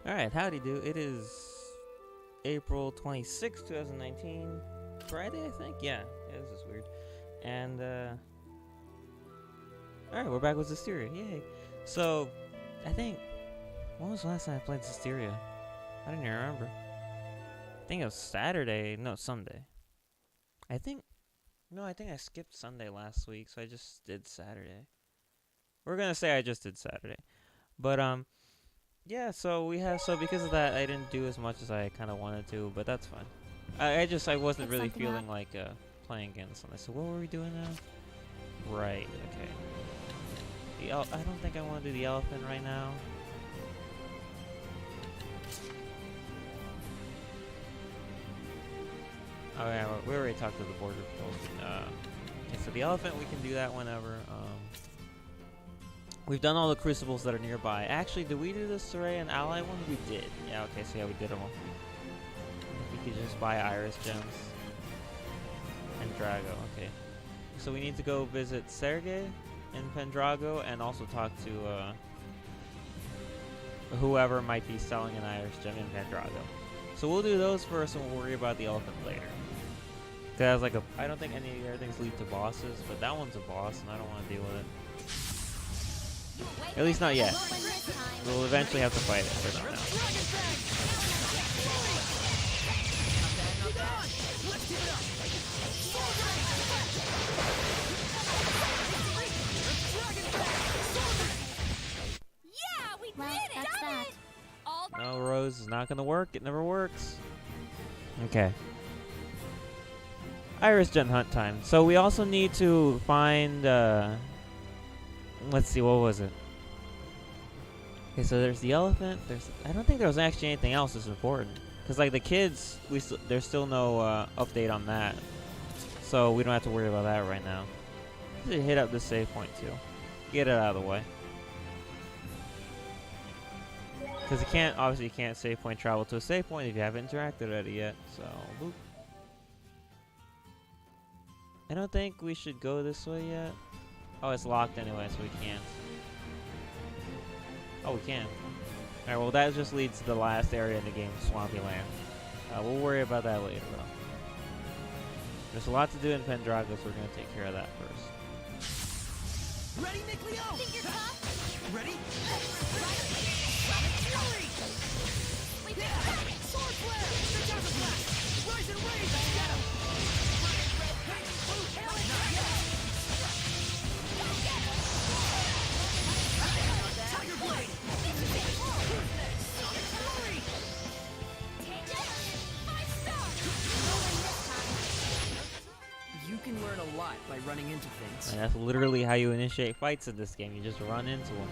Alright, howdy do. It is April 26, 2019. Friday, I think? Yeah, this is weird. And, alright, we're back with Zestiria. Yay. So, I think, when was the last time I played Zestiria? I don't even remember. I think it was Saturday. No, Sunday. I think I skipped Sunday last week, so I just did Saturday. We're gonna say I just did Saturday. But, yeah, so because of that, I didn't do as much as I kind of wanted to, but that's fine. I wasn't really feeling like playing again Sunday. So what were we doing now? Right. Okay. I don't think I want to do the elephant right now. Oh yeah, we already talked to the border patrol. Okay, so the elephant we can do that whenever. We've done all the crucibles that are nearby. Actually, did we do the Saray and Ally one? We did. Yeah, okay, so yeah, we did them all. We could just buy Iris Gems. And Drago, okay. So we need to go visit Sergei in Pendrago and also talk to whoever might be selling an Iris Gem in Pendrago. So we'll do those first and we'll worry about the elephant later. Cause I don't think any of the other things lead to bosses, but that one's a boss and I don't want to deal with it. At least not yet. We'll eventually have to fight it, but not now. Yeah, we did it! No, Rose is not gonna work. It never works. Okay. Iris Gem hunt time. So we also need to find. Let's see, what was it? Okay, so there's the elephant. I don't think there was actually anything else that's important. Cause like the kids, there's still no update on that, so we don't have to worry about that right now. Let's hit up this save point too. Get it out of the way. Cause you can't save point travel to a save point if you haven't interacted at it yet. So, boop. I don't think we should go this way yet. Oh, it's locked anyway, so we can't. Oh, we can. Alright, well that just leads to the last area in the game, Swampy Land. We'll worry about that later, though. There's a lot to do in Pendrago, so we're going to take care of that first. Ready, Nick Leo? Think you're tough? Ready? Sword flare! Spectacular blast! Rise and rage! Get him! Tiger blade! Sonic flurry! You can learn a lot by running into things. And that's literally how you initiate fights in this game. You just run into them.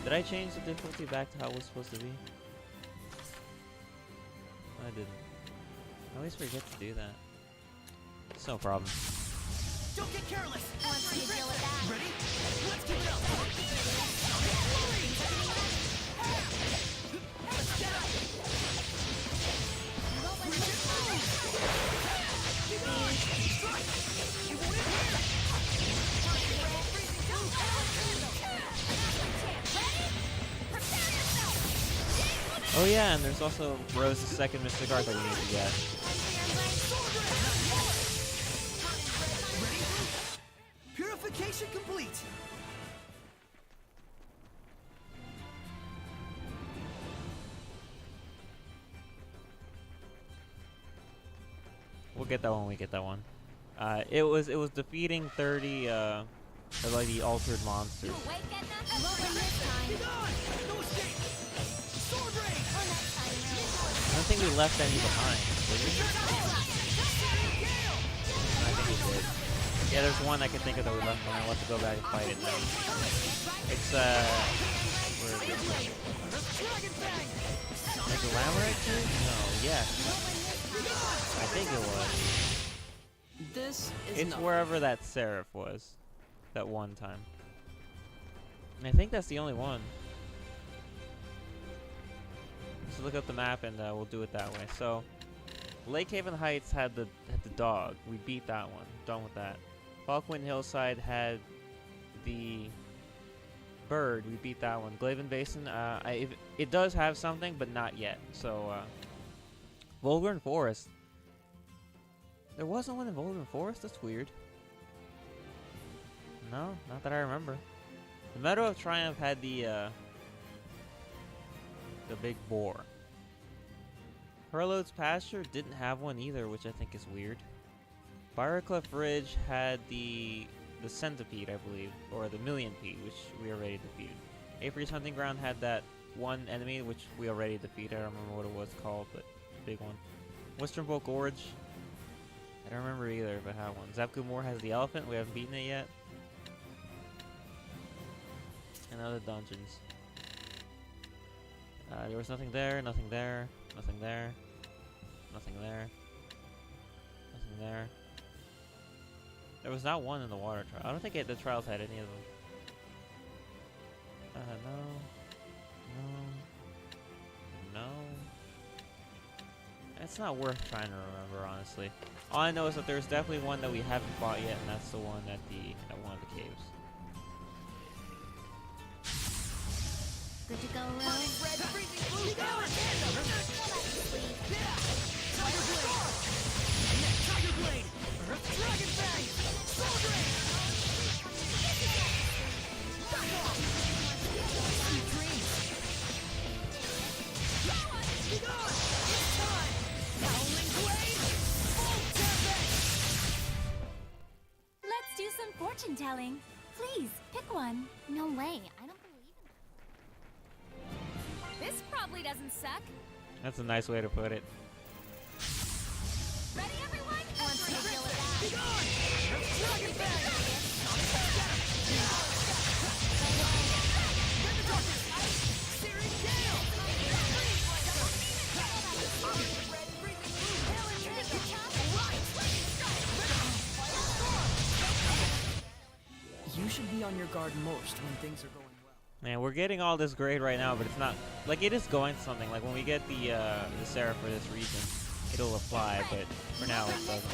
Did I change the difficulty back to how it was supposed to be? I didn't. I always forget to do that. It's no problem. Don't get careless! Once you deal with that. Ready? Let's keep it up! Sonic flurry! Let's get up! You want it here! Oh yeah, and there's also Rose's second Mystic Art that we need to get. Ready? Purification complete! We'll get that one when we get that one. It was defeating 30 like the altered monsters. Awake, Edna? Rolling this time. Get on! No escape! Sword rain! Or next time, really. I don't think we left any behind, did we? I think we did. Yeah, there's one I can think of that we left behind. We'll have to go back and fight it now. It's where is it? Like the Lamarite too? No, yes. I think it was. This is It's nothing. wherever that Seraph was. That one time. And I think that's the only one. So look up the map and we'll do it that way. So Lake Haven Heights had the dog. We beat that one. Done with that. Falkwind Hillside had the Bird, we beat that one. Glaven Basin, it does have something, but not yet. So, Volgren Forest. There wasn't one in Volgren Forest? That's weird. No, not that I remember. The Meadow of Triumph had the big boar. Herlode's Pasture didn't have one either, which I think is weird. Briarcliff Ridge had the centipede, I believe, or the millionpede, which we already defeated. Avery's Hunting Ground had that one enemy, which we already defeated. I don't remember what it was called, but big one. Western Bolt Gorge, I don't remember either if it had one. Zapku Moor has the elephant. We haven't beaten it yet. And other dungeons. There was nothing there, nothing there, nothing there, nothing there, nothing there. There was not one in the water trial. I don't think the trials had any of them. No. It's not worth trying to remember, honestly. All I know is that there's definitely one that we haven't fought yet, and that's the one at one of the caves. Good to go, Will? Tiger Blade! Dragon Fang! Soul Drain! Sweet dreams! Be gone! It's time! Howling Blade! Full Tempest! Let's do some fortune telling. Please, pick one. No way. I don't believe in this. This probably doesn't suck. That's a nice way to put it. Ready, everyone? Let's deal with that. Be gone! Dragon Fang! Searing Gale! You should be on your guard most when things are going well. Man, we're getting all this grade right now, but it's not like it is going to something. Like when we get the Sarah for this region, it'll apply, but for now it doesn't.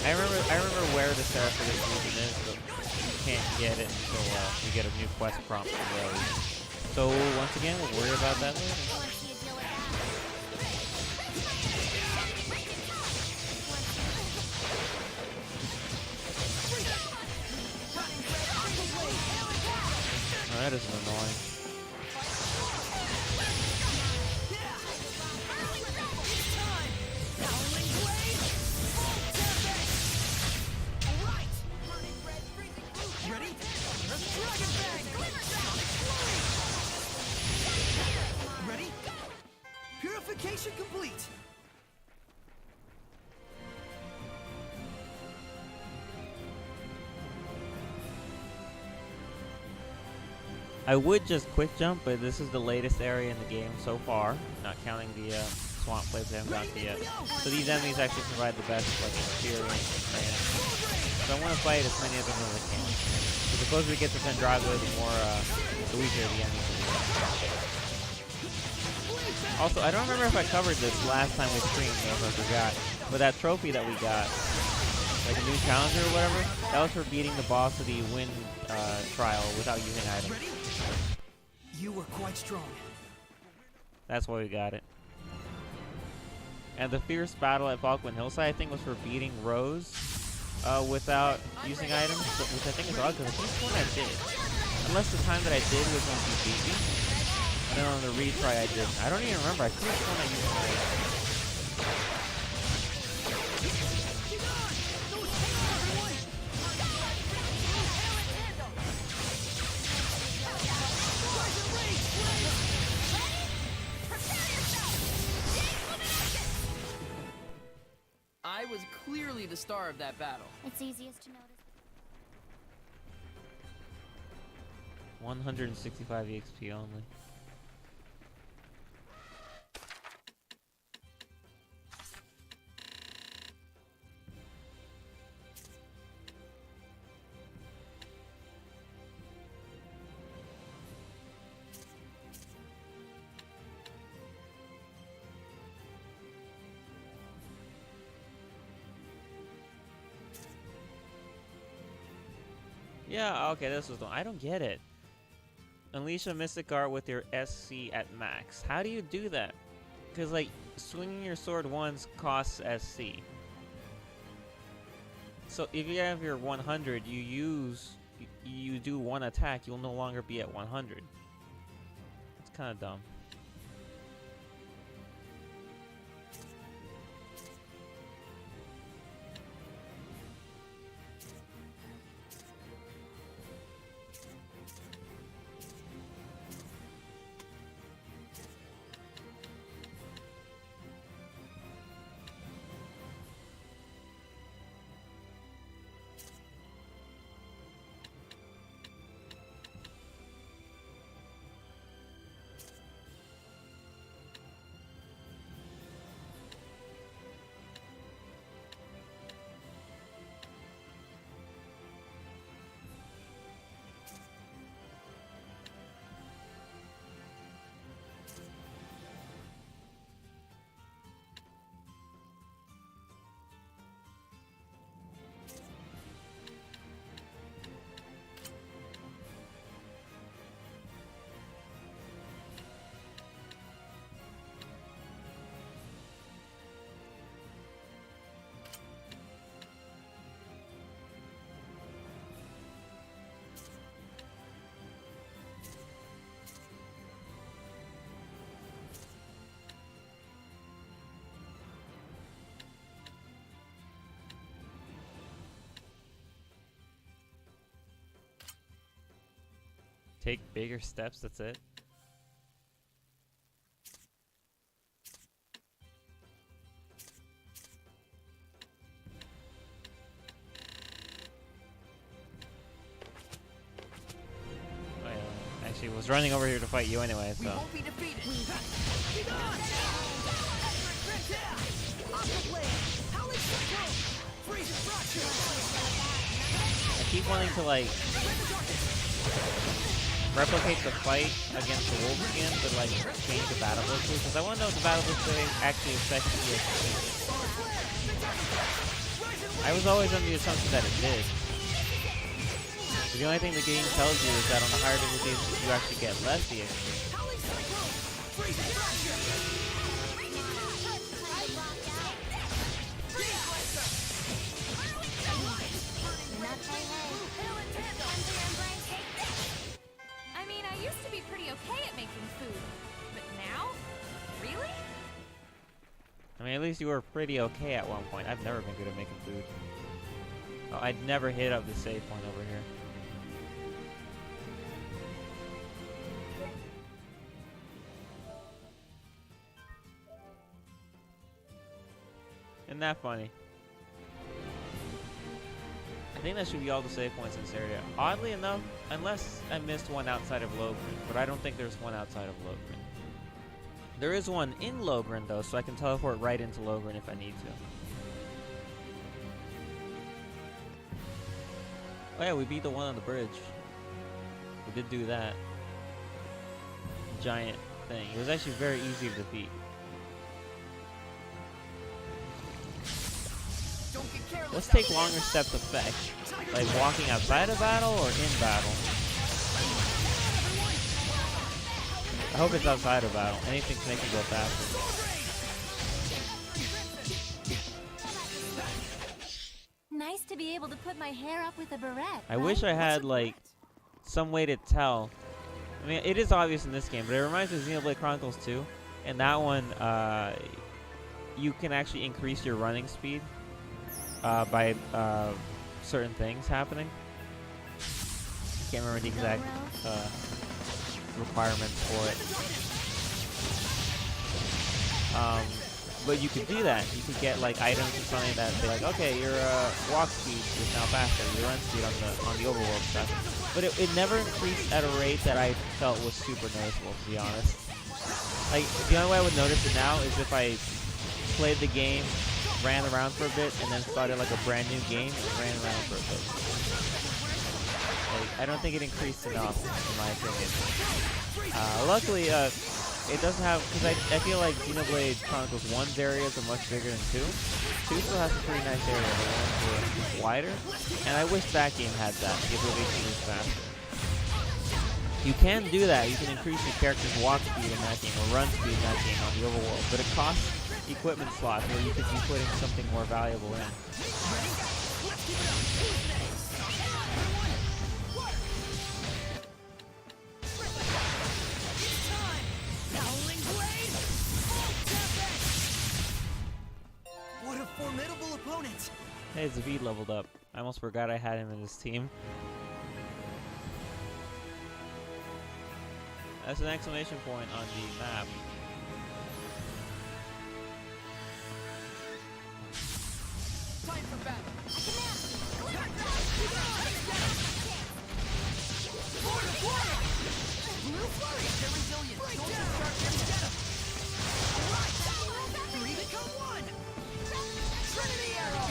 I remember where the Sarah for this region is, but we can't get it until we get a new quest prompt from Rose. So once again, we'll worry about that later. Let's see you deal with that. Oh, that is annoying. Purification complete. I would just quick jump, but this is the latest area in the game so far, not counting the swamp places we haven't gotten to yet. So these enemies actually provide the best like experience and training. So I want to fight as many of them as I can. Because the closer we get to Pendrago, the weaker the enemies will be. Also, I don't remember if I covered this last time we streamed, or if I forgot, but that trophy that we got, like a new challenger or whatever, that was for beating the boss of the wind trial without using items. You were quite strong. That's why we got it. And the fierce battle at Falkland Hillside, I think, was for beating Rose without using items, which I think is odd, because I think it's one I did. Unless the time that I did was when she beat me. And then on the retry I didn't. I don't even remember. I think it's one I used items. I was clearly the star of that battle. It's easiest to notice. 165 EXP only. Yeah, okay, this was the one. I don't get it. Unleash a Mystic Art with your SC at max. How do you do that? Because, like, swinging your sword once costs SC. So if you have your 100, you do one attack, you'll no longer be at 100. It's kind of dumb. Take bigger steps, that's it. Oh, yeah. Actually, was running over here to fight you anyway, so. We won't be defeated. Be gone! Howling Cyclone! Freeze and fracture! I keep wanting to, like, replicate the fight against the wolves again, but like change the battle blitz because I want to know if the battle blitz actually affects the EXP. I was always under the assumption that it did. But the only thing the game tells you is that on the higher difficulties you actually get less EXP. I mean, I used to be pretty okay at making food, but now? Really? I mean, at least you were pretty okay at one point. I've never been good at making food. Oh, I'd never hit up the save point over here. Isn't that funny? I think that should be all the save points in Zestiria. Oddly enough, unless I missed one outside of Logrin, but I don't think there's one outside of Logrin. There is one in Logrin though, so I can teleport right into Logrin if I need to. Oh yeah, we beat the one on the bridge. We did do that. Giant thing. It was actually very easy to defeat. Let's take longer steps effect, like walking outside of battle or in battle. I hope it's outside of battle. Anything to make it go faster. Nice to be able to put my hair up with a barrette. I wish I had like some way to tell. I mean, it is obvious in this game, but it reminds me of Xenoblade Chronicles 2. And that one, you can actually increase your running speed by certain things happening. Can't remember the exact requirements for it. But you could do that. You could get like items or something that say like, okay, your walk speed is now faster, your run speed on the overworld stuff. But it never increased at a rate that I felt was super noticeable, to be honest. Like the only way I would notice it now is if I played the game, ran around for a bit, and then started like a brand new game and ran around for a bit. Like, I don't think it increased enough, in my opinion. Luckily, it doesn't have, because I feel like Xenoblade Chronicles 1's areas are much bigger than 2. 2 still has a pretty nice area, but 1's wider, and I wish that game had that, to get rid of move faster. You can do that. You can increase your character's walk speed in that game or run speed in that game on the overworld, but it costs equipment slots where you could be putting something more valuable in. What a formidable opponent! Hey, Zavid leveled up. I almost forgot I had him in this team. That's an exclamation point on the map. Time for battle! Blue flurry! They're resilient. Don't just start instead of. Right! Three become one! Trinity arrow!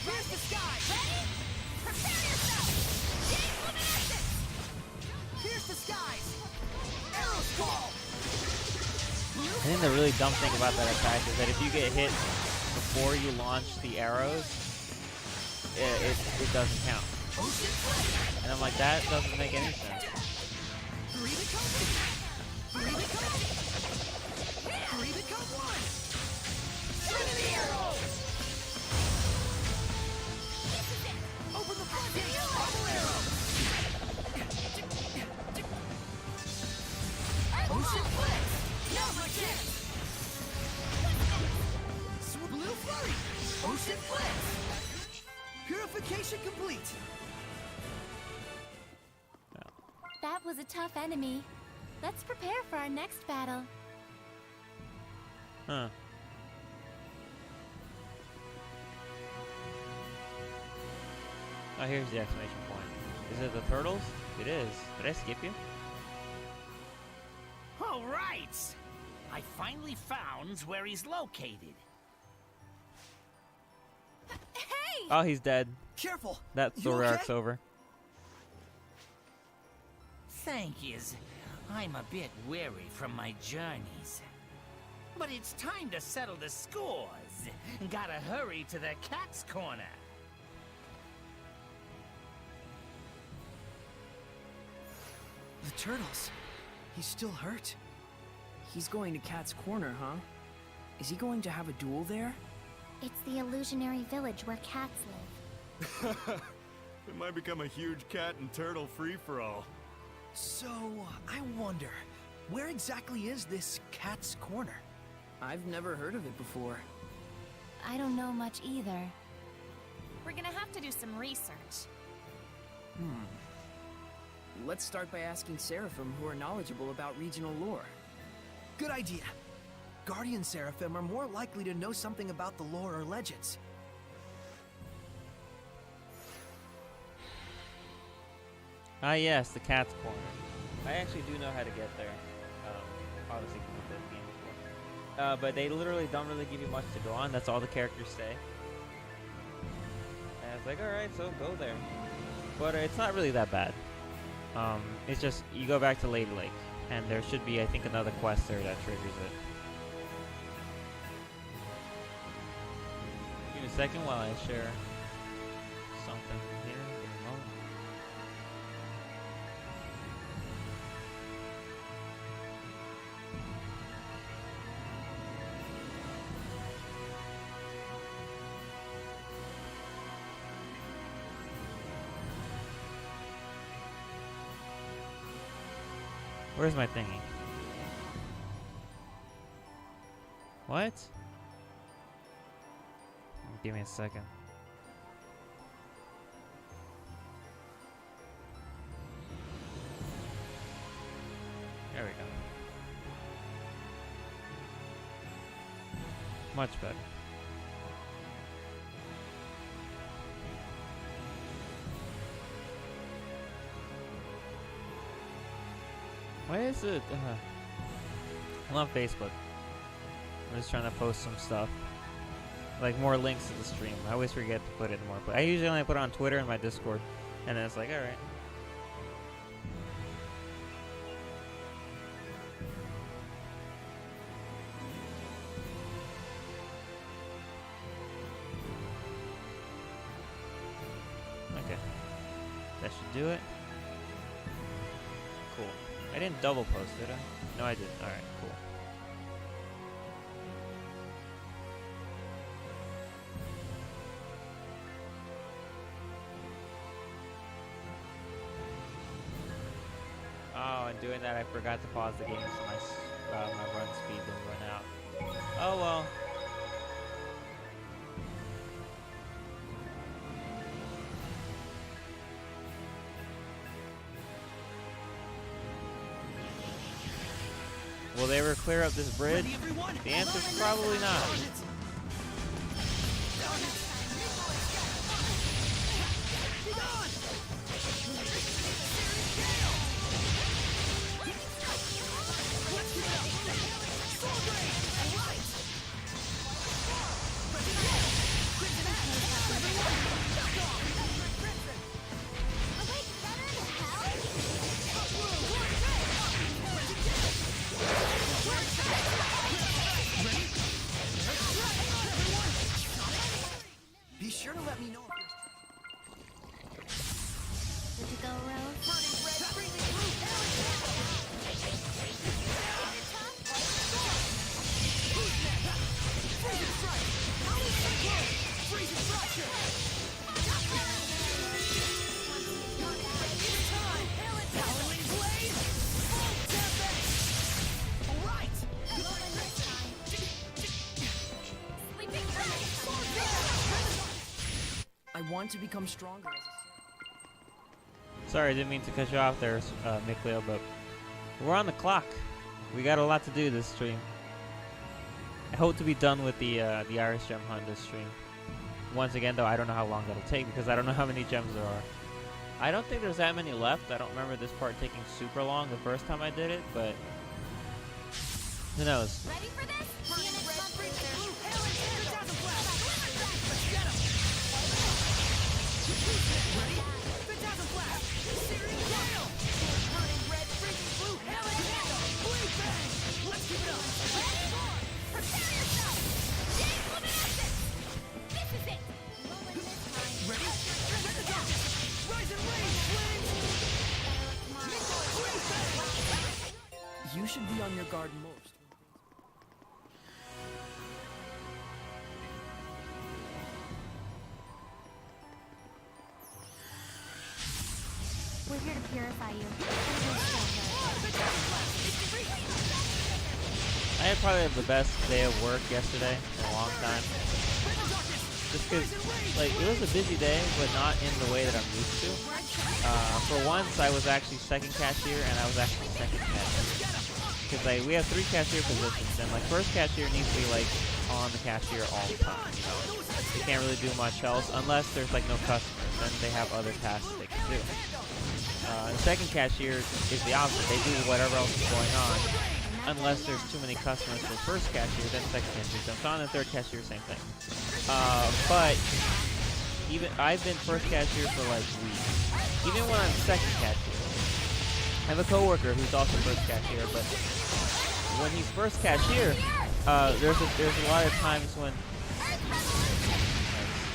Here's the sky! Ready? Prepare yourself! James Luminescence! Here's the skies! Arrows call! I think the really dumb thing about that attack is that if you get hit before you launch the arrows, it doesn't count. And I'm like, that doesn't make any sense. Three become one! Trinity arrow! Open the front gate! Bubble arrow! Ocean flex! Now's my chance! Blue flurry! Ocean flex! Purification complete! That was a tough enemy. Let's prepare for our next battle. Huh. Oh, here's the exclamation point. Is it the turtles? It is. Did I skip you? All right! I finally found where he's located. Hey! Oh, he's dead. Careful! That You story okay? arc's over. Thank yous. I'm a bit weary from my journeys. But it's time to settle the scores. Gotta hurry to the cat's corner. The turtles. He's still hurt. He's going to Cat's Corner, huh? Is he going to have a duel there? It's the illusionary village where cats live. It might become a huge cat and turtle free-for-all. So, I wonder, where exactly is this Cat's Corner? I've never heard of it before. I don't know much either. We're gonna have to do some research. Let's start by asking Seraphim, who are knowledgeable about regional lore. Good idea. Guardian Seraphim are more likely to know something about the lore or legends. Ah, yes, the cat's corner. I actually do know how to get there. Obviously, because I've played the game before. But they literally don't really give you much to go on. That's all the characters say. And it's like, alright, so go there. But it's not really that bad. It's just, you go back to Lady Lake. And there should be, I think, another quest there that triggers it. Give me a second while I share something here. Give me a moment. Where's my thingy? What? Give me a second. There we go. Much better. Why is it? I'm on Facebook. I'm just trying to post some stuff. Like more links to the stream. I always forget to put it in more. I usually only put it on Twitter and my Discord. And then it's like, alright. Okay. That should do it. I didn't double post, did I? No, I didn't. Alright, cool. Oh, and doing that, I forgot to pause the game, so my run speed didn't run out. Oh well. Will they ever clear up this bridge? The answer's probably not. Be sure to let me know if Good to go, Rose? burning red, freezing blue, freezing strike, freezing fracture. It's time. Howling blade, full tempest. All right. Sleeping Dragon! I want to become stronger as a Sorry, I didn't mean to cut you off there, Mikleo, but we're on the clock. We got a lot to do this stream. I hope to be done with the Iris Gem hunt this stream. Once again, though, I don't know how long that'll take because I don't know how many gems there are. I don't think there's that many left. I don't remember this part taking super long the first time I did it, but who knows? Ready for this? Burning red, freezing blue, ready? Phantasm blast, searing gale. Burning red, freezing blue, blue bang. Let's keep it up. Prepare yourself! Jade Luminescence! This is it! Rolling this time. Ready? Let the darkness. Rise and rage, flames. Blue bang. You should be on your guard most. We're here to purify you. I had probably the best day of work yesterday in a long time. Just because, like, it was a busy day, but not in the way that I'm used to. For once, I was actually second cashier, and I was actually second cashier. Because, like, we have 3 cashier positions, and, like, first cashier needs to be, like, on the cashier all the time, you know? They can't really do much else, unless there's, like, no customers, then they have other tasks they can do. The second cashier is the opposite. They do whatever else is going on. Unless there's too many customers for first cashier, then second cashier jumps on, and third cashier, same thing. But even I've been first cashier for like weeks. Even when I'm second cashier, I have a coworker who's also first cashier. But when he's first cashier, there's a lot of times when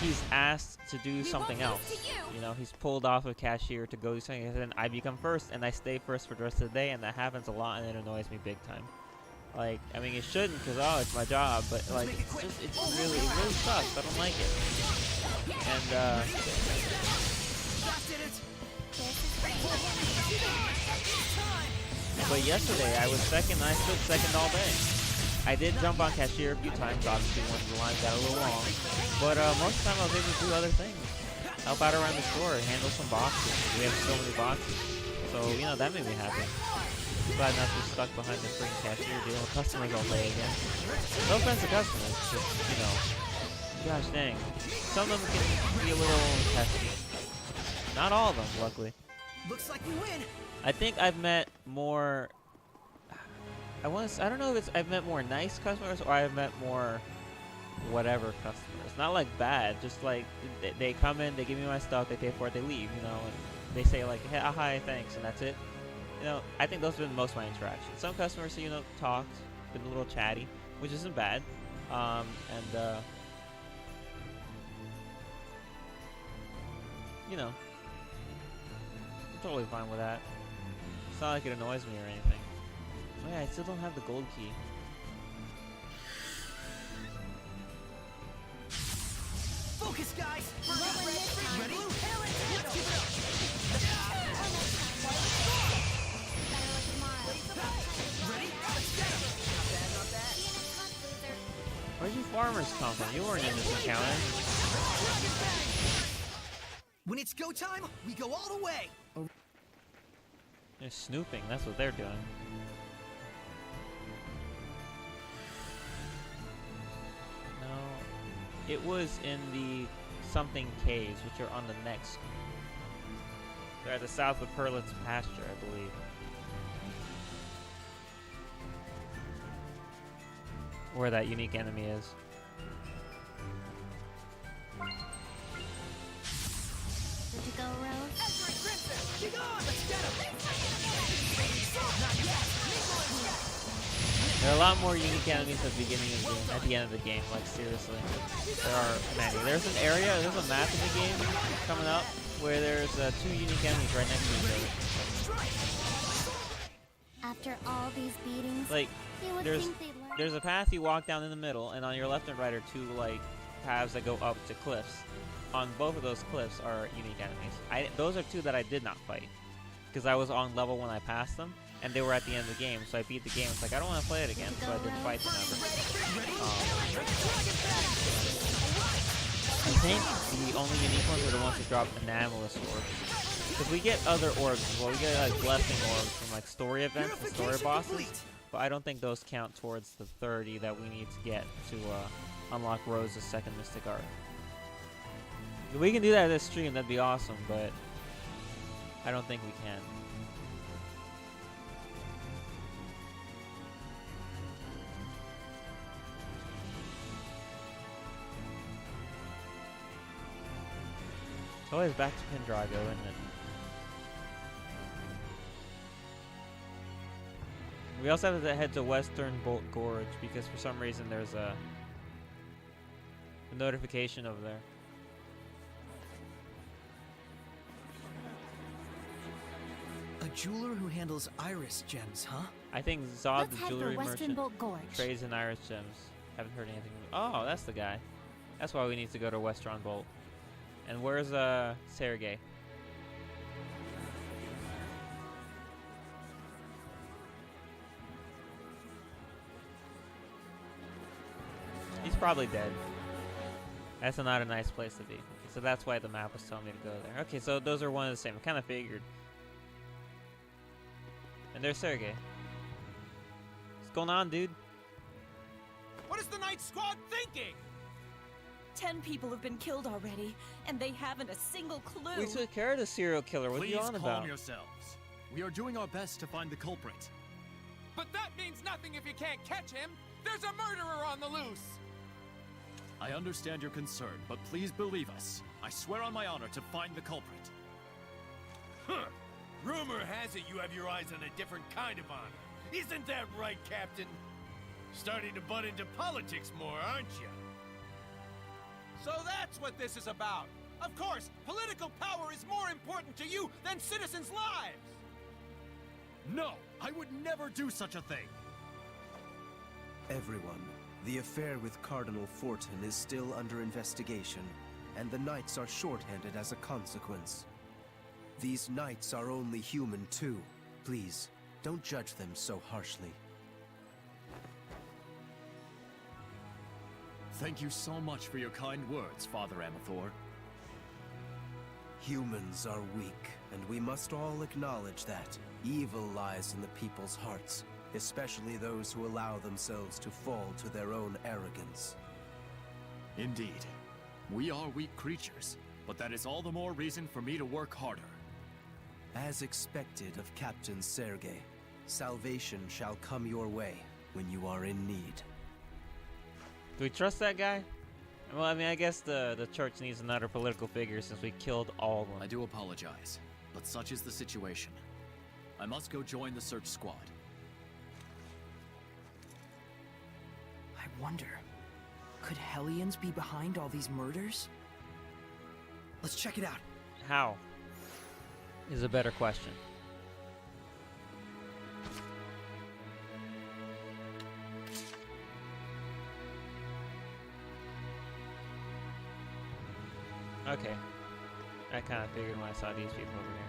he's asked to do something else. You know, he's pulled off of cashier to go do something, and then I become first, and I stay first for the rest of the day, and that happens a lot, and it annoys me big time. Like, I mean, it shouldn't, because, oh, it's my job, but, like, it really sucks. I don't like it. And, but yesterday, I was second, and I stood second all day. I did jump on cashier a few times, obviously, when the line got a little long. But most of the time, I was able to do other things. Help out around the store, handle some boxes. We have so many boxes. So, you know, that made me happy. Glad not to be stuck behind the freaking cashier dealing with customers all day again. No offense to customers, just, you know, gosh dang. Some of them can be a little pesky. Not all of them, luckily. Looks like we win. I think I've met more... I don't know if it's I've met more nice customers or I've met more whatever customers. Not like bad, just like they come in, they give me my stuff, they pay for it, they leave, you know, and they say like, hey, hi, thanks, and that's it. You know, I think those have been most of my interactions. Some customers, you know, talked, been a little chatty, which isn't bad, you know, I'm totally fine with that. It's not like it annoys me or anything. Oh yeah, I still don't have the gold key. Focus, guys! Low in this time. Ready? Blue, Let's keep it up! better look tomorrow. Ready? Let's get him! Not bad, not bad. See you next month, loser. Where'd you farmers come from? You weren't in this encounter. Dragon Bang! When it's go time, we go all the way! They're snooping. That's what they're doing. No. It was in the something caves, which are on the next screen. They're at the south of Perlet's pasture, I believe. Where that unique enemy is. Good to go, Rose? Ezra Crimson! Be gone! Let's get him! There are a lot more unique enemies at the beginning of the game, at the end of the game, like seriously. There are many. There's an area, there's a map in the game coming up where there's 2 unique enemies right next to each other. After all these beatings, Like, you would there's think they'd learn. there's a path you walk down in the middle, and on your left and right are 2 like paths that go up to cliffs. On both of those cliffs are unique enemies. Those are 2 that I did not fight because I was on level when I passed them, and they were at the end of the game, so I beat the game. It's like I don't want to play it again, so I didn't fight them ever. I think the only unique ones are the ones that drop anomalous orbs. Because we get other orbs as well. We get like blessing orbs from like story events and story bosses, but I don't think those count towards the 30 that we need to get to unlock Rose's second Mystic Art. If we can do that this stream, that'd be awesome, but I don't think we can. It's always back to Pendrago, isn't it? We also have to head to Western Bolt Gorge because for some reason there's a notification over there. A jeweler who handles iris gems, huh? I think Zod, Let's the head jewelry for Western merchant, Bolt Gorge. trades in iris gems. Haven't heard anything. Oh, that's the guy. That's why we need to go to Western Bolt. And where's Sergei? He's probably dead. That's not a nice place to be. So that's why the map was telling me to go there. Okay, so those are one and the same. I kind of figured. And there's Sergei. What's going on, dude? What is the Night Squad thinking? 10 people have been killed already, and they haven't a single clue. We took care of the serial killer. What are you on about? yourselves. We are doing our best to find the culprit. But that means nothing if you can't catch him. There's a murderer on the loose. I understand your concern, but please believe us. I swear on my honor to find the culprit. Huh. Rumor has it you have your eyes on a different kind of honor. Isn't that right, Captain? Starting to butt into politics more, aren't you? So that's what this is about. Of course, political power is more important to you than citizens' lives. No, I would never do such a thing. Everyone, the affair with Cardinal Fortin is still under investigation, and the Knights are shorthanded as a consequence. These Knights are only human too. Please, don't judge them so harshly. Thank you so much for your kind words, Father Amathor. Humans are weak, and we must all acknowledge that. Evil lies in the people's hearts, especially those who allow themselves to fall to their own arrogance. Indeed. We are weak creatures, but that is all the more reason for me to work harder. As expected of Captain Sergei, salvation shall come your way when you are in need. Do we trust that guy? Well, I mean, I guess the church needs another political figure since we killed all of them. I do apologize, but such is the situation. I must go join the search squad. I wonder, could Hellions be behind all these murders? Let's check it out. How? Is a better question. Okay. I kind of figured when I saw these people over here.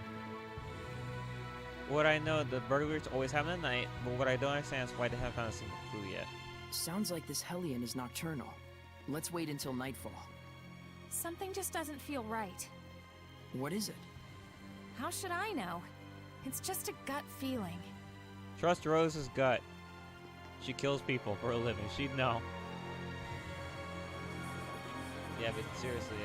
What I know, the burglars always happen at night, but what I don't understand is why they haven't found a single clue yet. Sounds like this Hellion is nocturnal. Let's wait until nightfall. Something just doesn't feel right. What is it? How should I know? It's just a gut feeling. Trust Rose's gut. She kills people for a living. She'd know. Yeah, but seriously,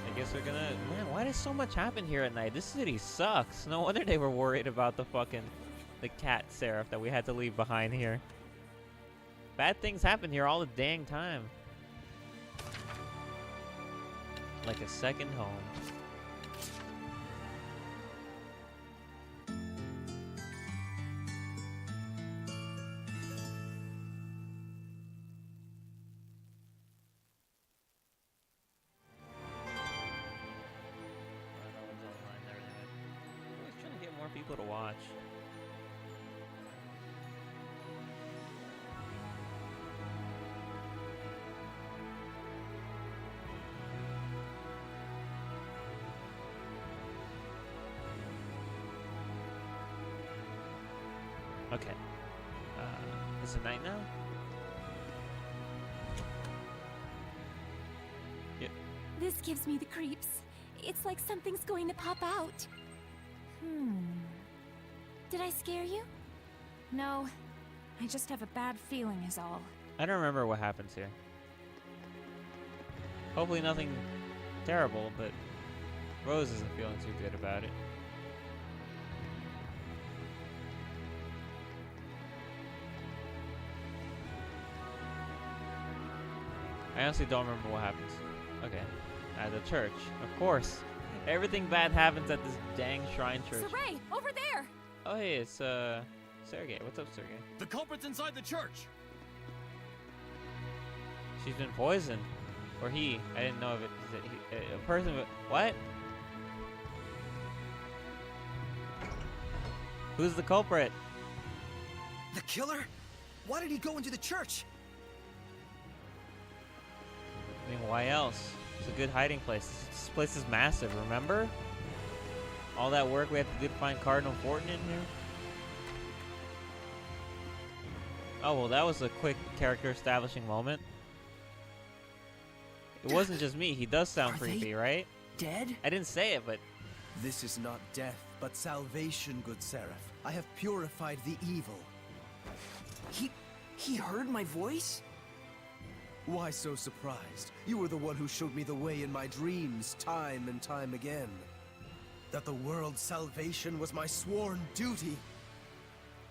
I guess we're gonna... Man, why does so much happen here at night? This city sucks. No wonder they were worried about the cat seraph that we had to leave behind here. Bad things happen here all the dang time. Like a second home. People to watch. Okay. Is it night now? Yep. This gives me the creeps. It's like something's going to pop out. Did I scare you? No, I just have a bad feeling is all. I don't remember what happens here. Hopefully nothing terrible, but Rose isn't feeling too good about it. I honestly don't remember what happens. Okay. At the church. Of course. Everything bad happens at this dang shrine church. Saray, over there! Oh, hey, it's, Sergey. What's up, Sergey? The culprit's inside the church! She's been poisoned. Or he. I didn't know if it is a person with... What? Who's the culprit? The killer? Why did he go into the church? I mean, why else? It's a good hiding place. This place is massive, remember? All that work we had to do to find Cardinal Fortin in here? Oh, well, that was a quick character establishing moment. It wasn't just me. He does sound creepy, right? Dead? I didn't say it, but... This is not death, but salvation, good Seraph. I have purified the evil. He heard my voice? Why so surprised? You were the one who showed me the way in my dreams, time and time again. That the world's salvation was my sworn duty.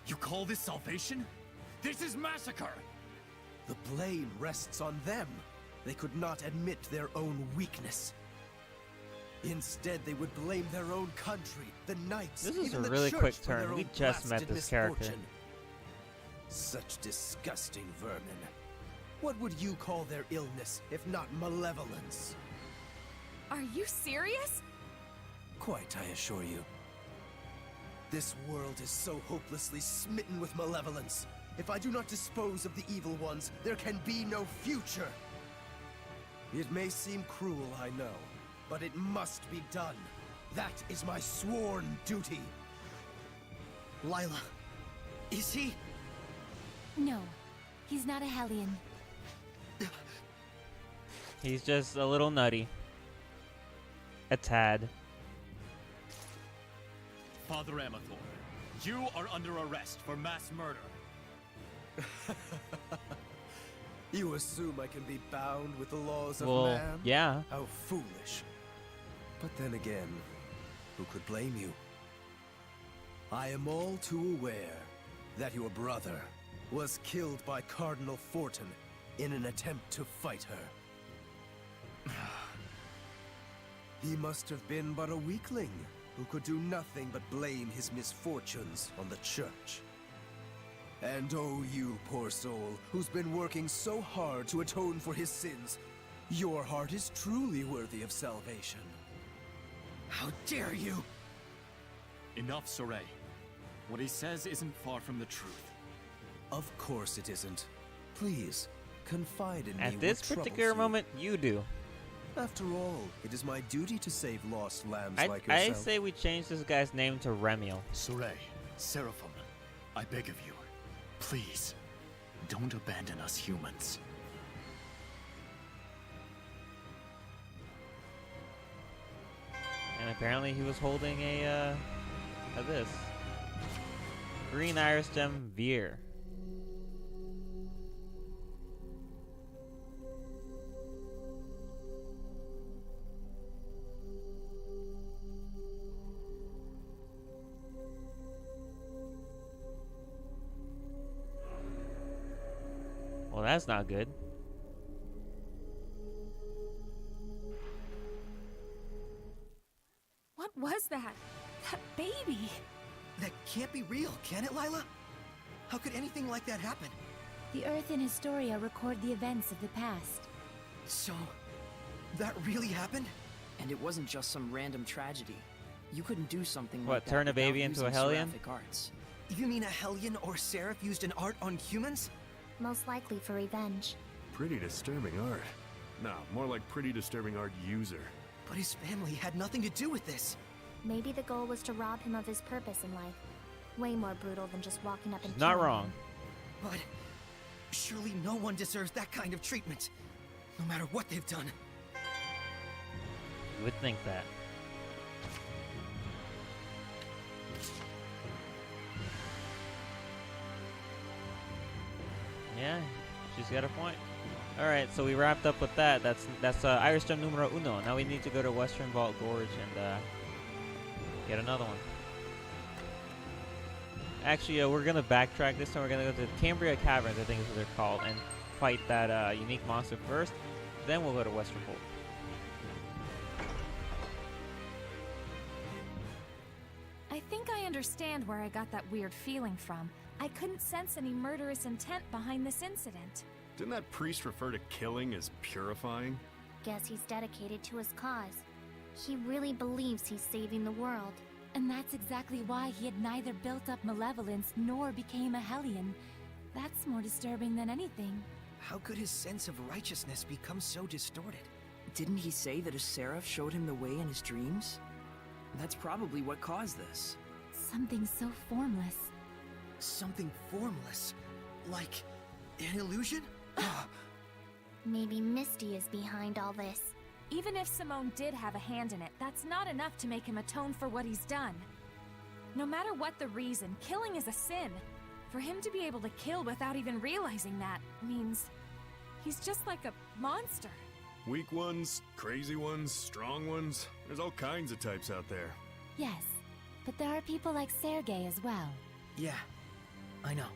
You call this salvation? This is massacre! The blame rests on them. They could not admit their own weakness. Instead, they would blame their own country, the knights, This is even a the really church quick for their turn. We own just met blasted this character. misfortune. Such disgusting vermin. What would you call their illness, if not malevolence? Are you serious? Quite, I assure you. This world is so hopelessly smitten with malevolence. If I do not dispose of the evil ones, there can be no future. It may seem cruel, I know, but it must be done. That is my sworn duty. Lila, is he? No, he's not a Hellion. He's just a little nutty. A tad. Father Amathor, you are under arrest for mass murder. You assume I can be bound with the laws of Well, man? yeah. How foolish. But then again, who could blame you? I am all too aware that your brother was killed by Cardinal Fortin in an attempt to fight her. He must have been but a weakling who could do nothing but blame his misfortunes on the church. And oh, you poor soul, who's been working so hard to atone for his sins, your heart is truly worthy of salvation. How dare you? Enough, Saray. What he says isn't far from the truth. Of course it isn't. Please, confide in me. At this what troubles particular you. moment, you do. After all, it is my duty to save lost lambs like I yourself. say we change this guy's name to Remiel. Soleil, Seraphim, I beg of you, please, don't abandon us humans. And apparently he was holding a this. Green Iris Gem Veer. Well, that's not good. What was that? That baby? That can't be real, can it, Lila? How could anything like that happen? The Earth and Historia record the events of the past. So, that really happened? And it wasn't just some random tragedy. You couldn't do something What, like that turn a baby without into a using Hellion? seraphic arts. You mean a Hellion or Seraph used an art on humans? Most likely for revenge. Pretty disturbing art. No, more like pretty disturbing art user. But his family had nothing to do with this. Maybe the goal was to rob him of his purpose in life. Way more brutal than just walking up and Not killing wrong. him. But surely no one deserves that kind of treatment. No matter what they've done. You would think that. Yeah, she's got a point. All right, so we wrapped up with that. That's Iris Gem numero uno. Now we need to go to Western Vault Gorge and get another one. Actually, we're gonna backtrack this time. We're gonna go to Cambria Caverns, I think is what they're called, and fight that unique monster first. Then we'll go to Western Vault. I think I understand where I got that weird feeling from. I couldn't sense any murderous intent behind this incident. Didn't that priest refer to killing as purifying? Guess he's dedicated to his cause. He really believes he's saving the world. And that's exactly why he had neither built up malevolence nor became a Hellion. That's more disturbing than anything. How could his sense of righteousness become so distorted? Didn't he say that a seraph showed him the way in his dreams? That's probably what caused this. Something so formless. Something formless? Like an illusion? Maybe Misty is behind all this. Even if Simone did have a hand in it, that's not enough to make him atone for what he's done. No matter what the reason, killing is a sin. For him to be able to kill without even realizing that means he's just like a monster. Weak ones, crazy ones, strong ones. There's all kinds of types out there. Yes, but there are people like Sergei as well. Yeah, I know.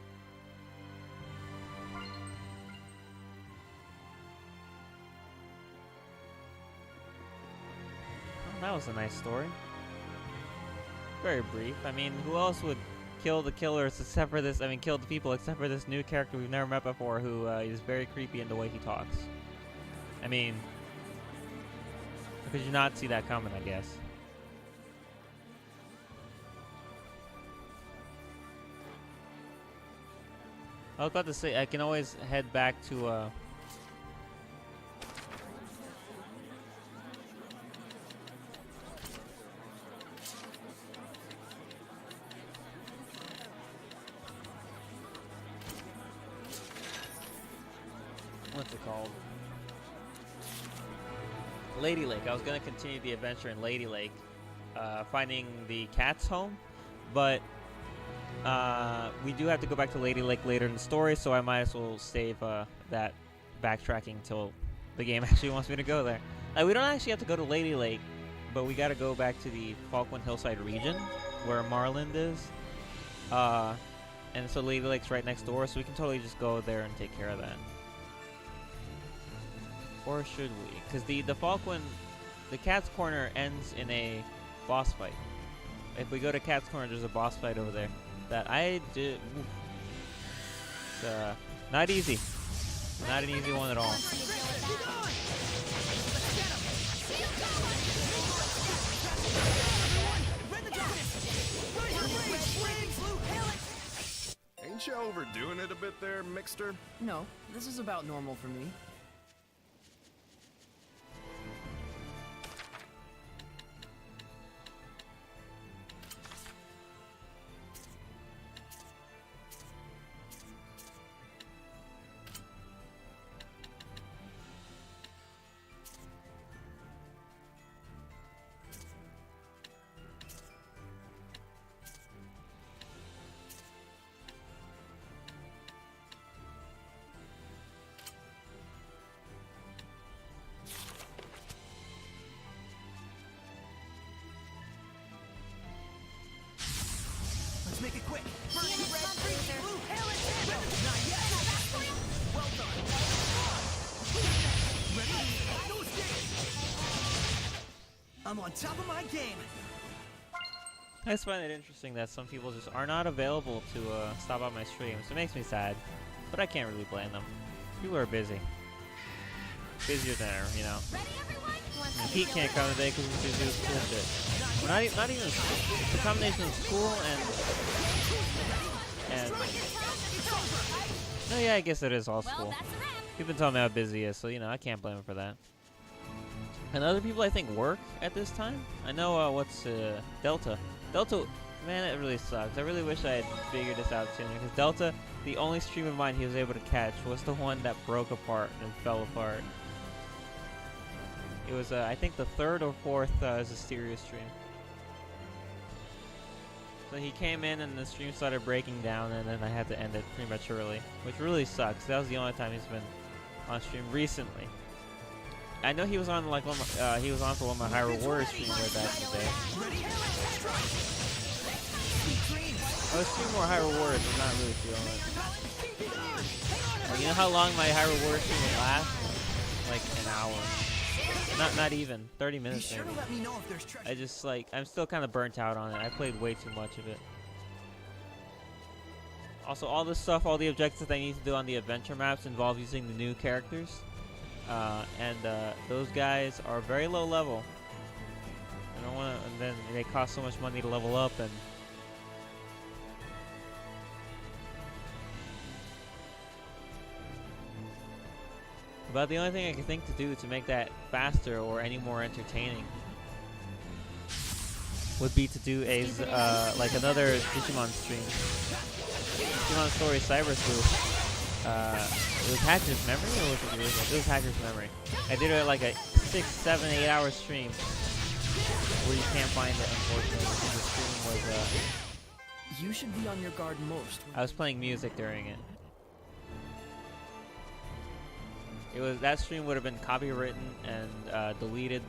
That was a nice story. Very brief. I mean, who else would kill the killers except for this? I mean, kill the people except for this new character we've never met before who is very creepy in the way he talks. I mean, could you not see that coming, I guess? I was about to say, I can always head back to, what's it called? Lady Lake. I was going to continue the adventure in Lady Lake, finding the cat's home, but we do have to go back to Lady Lake later in the story, so I might as well save that backtracking till the game actually wants me to go there. We don't actually have to go to Lady Lake, but we got to go back to the Falkland Hillside region where Marland is. And so Lady Lake's right next door, so we can totally just go there and take care of that. Or should we? Because the Falkland, the Cat's Corner ends in a boss fight. If we go to Cat's Corner, there's a boss fight over there that I did. It's not easy. Not an easy one at all. Ain't you overdoing it a bit there, Mixter? No, this is about normal for me. I'm on top of my game. I just find it interesting that some people just are not available to stop by my streams. It makes me sad, but I can't really blame them. People are busy. Busier than ever, you know. And Pete can't come today because he's busy with school shit. Well, not even school. It's a combination of school and no, yeah, I guess it is all school. You've been telling me how busy he is, so you know I can't blame him for that. And other people I think work at this time. I know Delta. Delta, man, it really sucks. I really wish I had figured this out sooner because Delta, the only stream of mine he was able to catch was the one that broke apart and fell apart. It was I think the third or fourth Zestiria stream. So he came in and the stream started breaking down, and then I had to end it prematurely, which really sucks. That was the only time he's been on stream recently. I know he was on like he was on for one of my Hyrule Warriors streams way back in the day. I was streaming more Hyrule Warriors, but not really feeling it. Like, you know how long my Hyrule Warriors stream would last? Like an hour. Not even 30 minutes maybe. I just like I'm still kind of burnt out on it. I played way too much of it. Also, all this stuff, all the objectives I need to do on the adventure maps involve using the new characters, and those guys are very low level. I don't want to, and then they cost so much money to level up, and but the only thing I can think to do to make that faster or any more entertaining would be to do a like another Digimon stream. Digimon Story Cyber Sleuth. It was Hacker's Memory, or was it the original? It was Hacker's Memory. I did it like a 6, 7, 8 hour stream where you can't find it, unfortunately, because the stream was You should be on your guard most. I was playing music during it. It was that stream would have been copywritten and deleted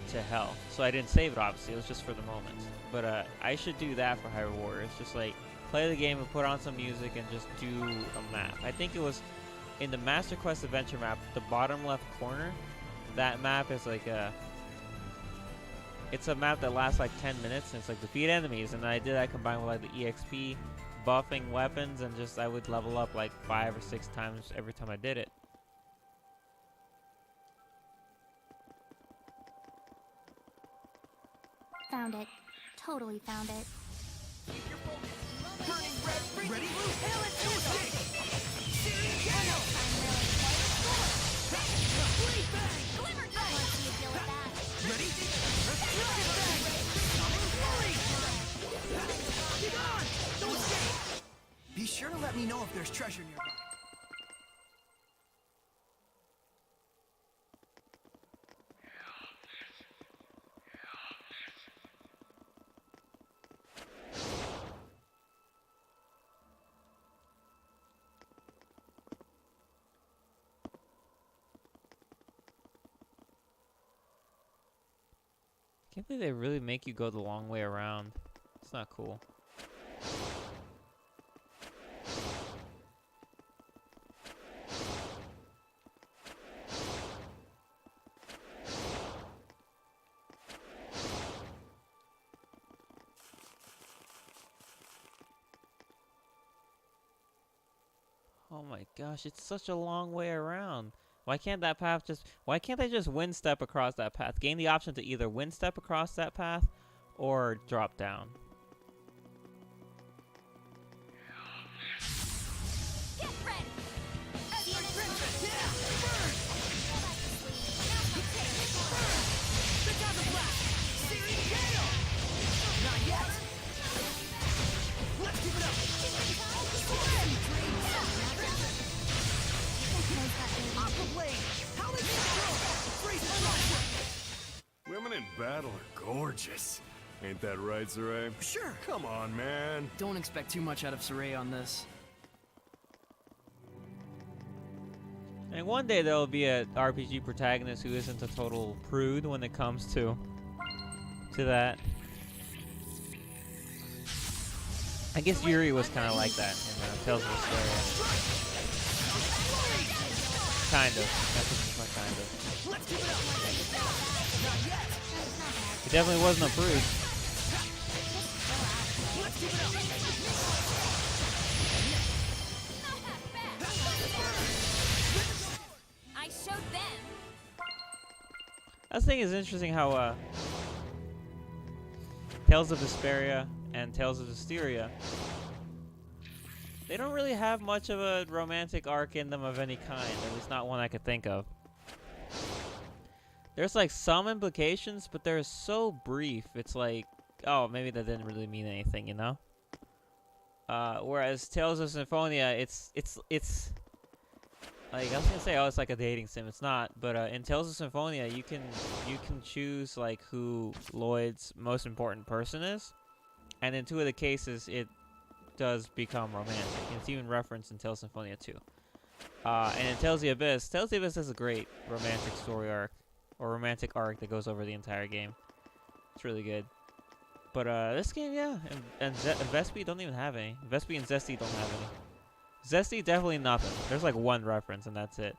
to hell. So I didn't save it, obviously. It was just for the moment. But I should do that for Hyrule Warriors. Just like play the game and put on some music and just do a map. I think it was in the Master Quest Adventure map, the bottom left corner. That map is like it's a map that lasts like 10 minutes, and it's like defeat enemies. And I did that combined with like the EXP, buffing weapons, and just I would level up like 5 or 6 times every time I did it. Found it. Totally found it. Keep your focus. Turning red. Ready? Hail it to a stick. Blade bang. Glimmer Dragon! Let's see you deal with that. Ready? Get on! Don't escape! Be sure to let me know if there's treasure nearby. Can't believe they really make you go the long way around. It's not cool. Oh my gosh, it's such a long way around. Why can't that path just... Why can't they just wind step across that path? Gain the option to either wind step across that path or drop down. Get ready! Not yet! Let's give it up! Aqua Blade! How did you freeze my life? Women in battle are gorgeous. Ain't that right, Saray? Sure. Come on, man. Don't expect too much out of Saray on this. And one day there'll be a RPG protagonist who isn't a total prude when it comes to that. I guess Yuri was kind of like that in Tales of Zestiria. Kind of. That's what kind of. Let's keep it up. Not yet. It definitely wasn't approved. Let's keep it up. I showed them. I think it's interesting how Tales of Vesperia and Tales of Zestiria, they don't really have much of a romantic arc in them of any kind, at least not one I could think of. There's like some implications, but they're so brief, it's like, oh, maybe that didn't really mean anything, you know? Whereas Tales of Symphonia, it's like, I was gonna say, oh, it's like a dating sim. It's not, but in Tales of Symphonia, you can choose like who Lloyd's most important person is, and in 2 of the cases, it does become romantic. And it's even referenced in Tales of Symphonia 2. And in Tales of the Abyss has a great romantic story arc, or romantic arc that goes over the entire game. It's really good. But this game, yeah, and Vespi don't even have any. Vespi and Zesti don't have any. Zesti, definitely nothing. There's like 1 reference, and that's it.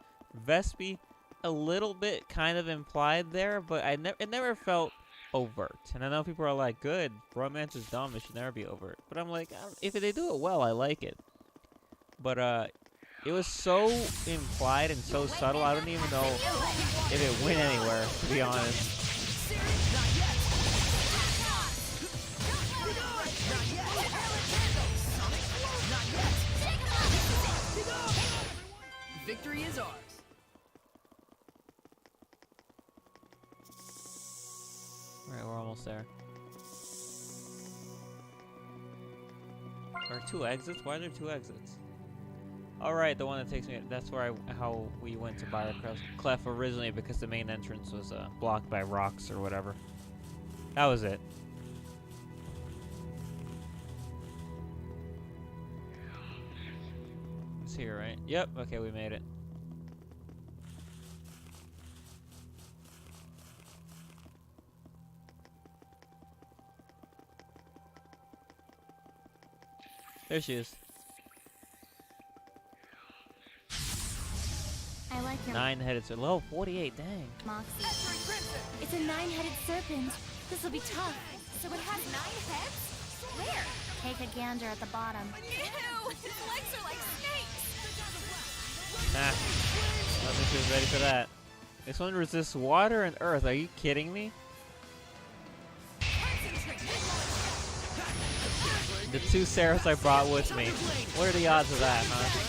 Vespi, a little bit kind of implied there, but it never felt overt. And I know people are like, good, romance is dumb, it should never be overt. But I'm like, if they do it well, I like it. But it was so implied and so subtle, I don't even know if it went anywhere, to be honest. Victory is ours. Alright, we're almost there. There are 2 exits? Why are there 2 exits? Alright, the one that takes me... That's where how we went to Byron Clef originally, because the main entrance was blocked by rocks or whatever. That was it. It's here, right? Yep, okay, we made it. There she is. I like your 9-headed serpent. Level 48, dang. Moxie. It's a 9-headed serpent. This will be tough. So it has 9 heads? Where? Take a gander at the bottom. Ew! His legs are like snakes! Ah, I don't think she was ready for that. This one resists water and earth. Are you kidding me? The 2 Seraphs I brought with me. What are the odds of that, huh?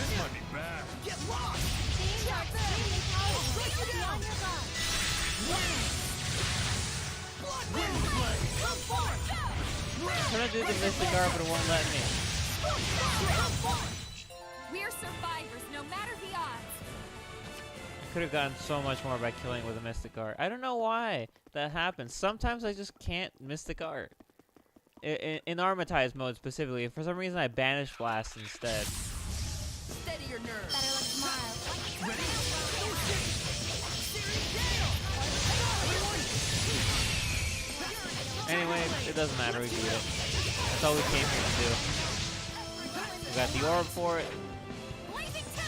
This might be bad. Get lost! I'm trying to do the Mystic Guard, but it won't let me. We're survivors, no matter the odds. I could have gotten so much more by killing with a Mystic Art. I don't know why that happens. Sometimes I just can't Mystic Art. In Armatized mode specifically, for some reason I banish Blast instead. Steady your nerves. Better look smile. Ready? Anyway, it doesn't matter, we beat it. That's all we came here to do. We got the orb for it.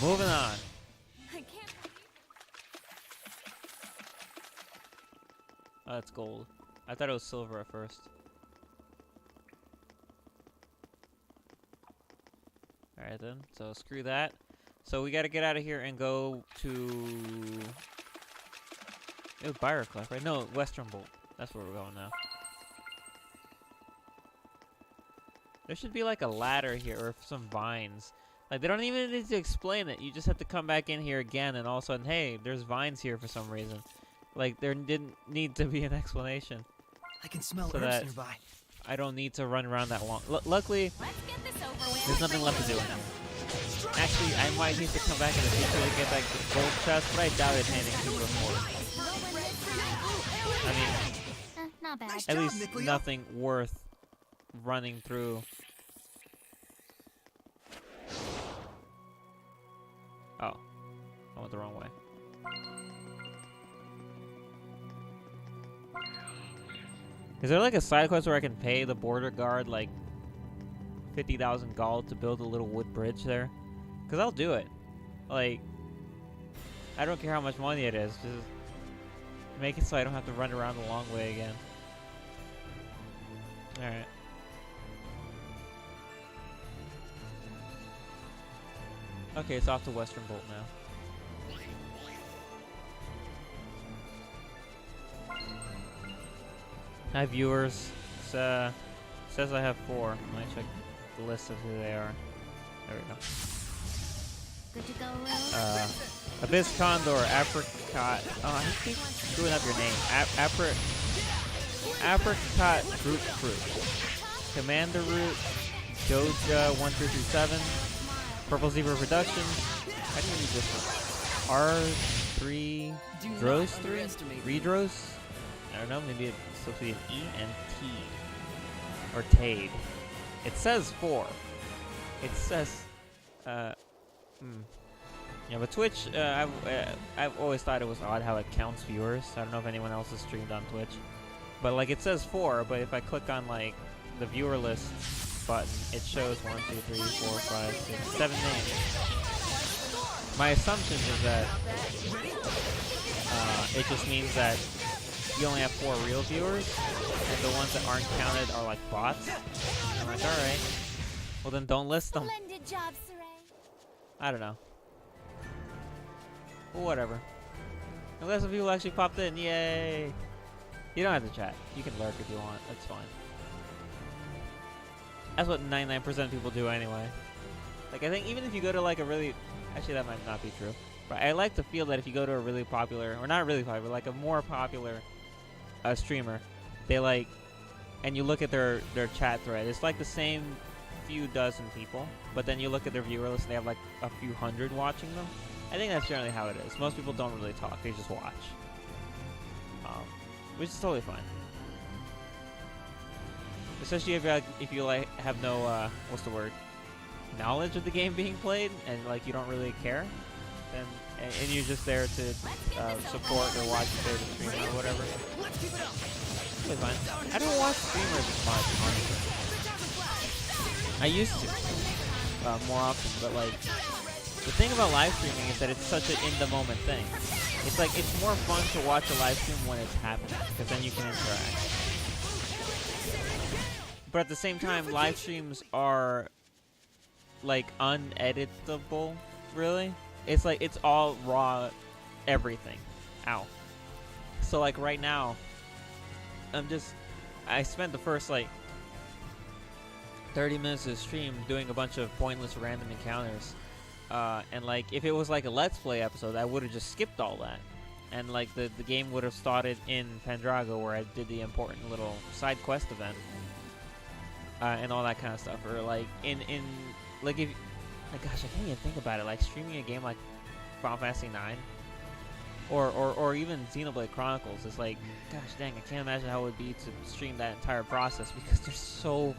Moving on. Oh, that's gold. I thought it was silver at first. Alright then, so screw that. So we gotta get out of here and go to... It was Byroclef, right? No, Western Bolt. That's where we're going now. There should be like a ladder here, or some vines. Like, they don't even need to explain it. You just have to come back in here again, and all of a sudden, hey, there's vines here for some reason. Like, there didn't need to be an explanation. I can smell So herbs that nearby. I don't need to run around that long. Luckily, Let's get this over with. there's nothing left to do in here. Actually, I might need to come back in the future to get that gold chest, but I doubt it's anything super important. I mean, Not bad. at least nothing worth running through. Oh, I went the wrong way. Is there like a side quest where I can pay the border guard like 50,000 gold to build a little wood bridge there? Because I'll do it. Like, I don't care how much money it is. Just make it so I don't have to run around the long way again. Alright. Okay, it's off to Western Bolt now. Hi viewers. Says I have 4. Let me check the list of who they are. There we go. Good to go, Rose? Abyss Condor, Apricot. Oh, I keep screwing up your name. Apricot Root Fruit. Commander Root. Doja 1337. Purple Zebra Production. How do you read this one? R3 Dros 3? Redros? I don't know, maybe it's supposed to be an E and T. Or Tade. It says 4. It says, Yeah, but Twitch, I've always thought it was odd how it counts viewers. I don't know if anyone else has streamed on Twitch. But, like, it says 4, but if I click on, like, the viewer list button, it shows 1, 2, 3, 4, 5, 6, 7 names. My assumption is that it just means that you only have 4 real viewers, and the ones that aren't counted are like bots. I'm like, alright. Well then don't list them. Splendid job, Saray. I don't know. Well, whatever. Unless some people actually popped in, yay! You don't have to chat. You can lurk if you want, that's fine. That's what 99% of people do anyway. Like, I think even if you go to like a really... Actually, that might not be true. But I like to feel that if you go to a really popular, or not really popular, like a more popular streamer, they like, and you look at their chat thread, it's like the same few dozen people, but then you look at their viewer list, they have like a few hundred watching them. I think that's generally how it is. Most people don't really talk, they just watch. Which is totally fine. Especially if you like have no, what's the word? Knowledge of the game being played, and like you don't really care, then and you're just there to support or watch your favorite streamer or whatever. It's fine. I don't watch streamers as much, honestly. I used to more often, but like the thing about live streaming is that it's such an in-the-moment thing. It's like it's more fun to watch a live stream when it's happening, because then you can interact. But at the same time, live streams are like uneditable, really. It's like it's all raw everything. Ow. So like right now I spent the first like 30 minutes of the stream doing a bunch of pointless random encounters. And like if it was like a Let's Play episode, I would have just skipped all that. And like the game would have started in Pendrago where I did the important little side quest event. And all that kind of stuff. Or like in like if like gosh, I can't even think about it. Like streaming a game like Final Fantasy 9 or even Xenoblade Chronicles is like, gosh dang, I can't imagine how it would be to stream that entire process because there's so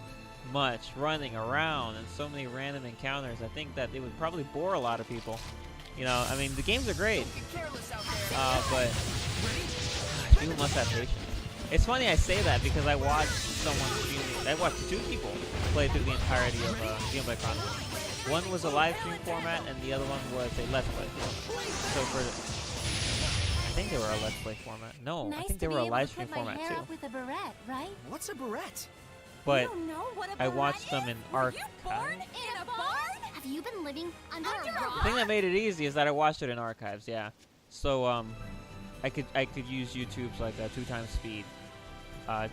much running around and so many random encounters. I think that it would probably bore a lot of people. You know, I mean, the games are great, but gosh, people must have patience. It's funny I say that because I watched I watched 2 people play through the entirety of Xenoblade Chronicles. One was a live stream format, and the other one was a Let's Play format. So I think they were a Let's Play format. No, Nice I think they to be were a able live to stream put my format hair too. up with a barrette, right? What's a barrette? But You don't know what a I barrette watched is? them in Were archive. you born in a barn? Have you been living under a The rock? thing that made it easy is that I watched it in archives. Yeah, so I could use YouTube's like 2 times speed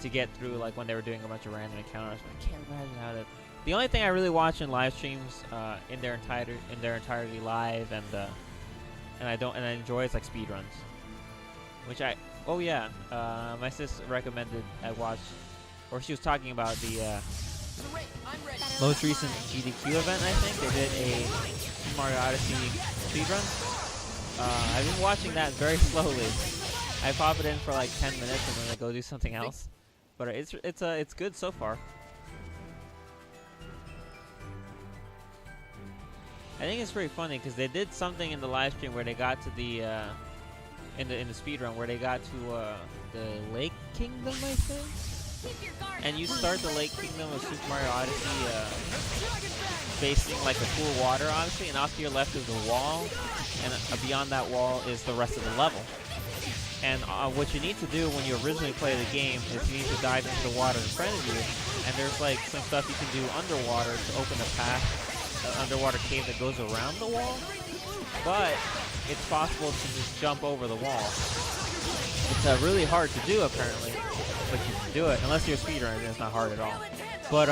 to get through like when they were doing a bunch of random encounters. But I can't imagine how to. The only thing I really watch in live streams in their entirety live and I enjoy is like speedruns, which my sis recommended I watch, or she was talking about the Saray, I'm ready. most recent GDQ event, I think. They did a Super Mario Odyssey speedrun. I've been watching that very slowly. I pop it in for like 10 minutes and then I go do something else. But it's good so far. I think it's pretty funny because they did something in the live stream where they got to the in the speedrun where they got to the Lake Kingdom, I think. And you start the Lake Kingdom of Super Mario Odyssey facing like a pool of water, obviously, and off to your left is the wall, and beyond that wall is the rest of the level. And what you need to do when you originally play the game is you need to dive into the water in front of you, and there's like some stuff you can do underwater to open a path, an underwater cave that goes around the wall, but it's possible to just jump over the wall. It's really hard to do apparently, but you can do it unless you're a speedrunner, and it's not hard at all. But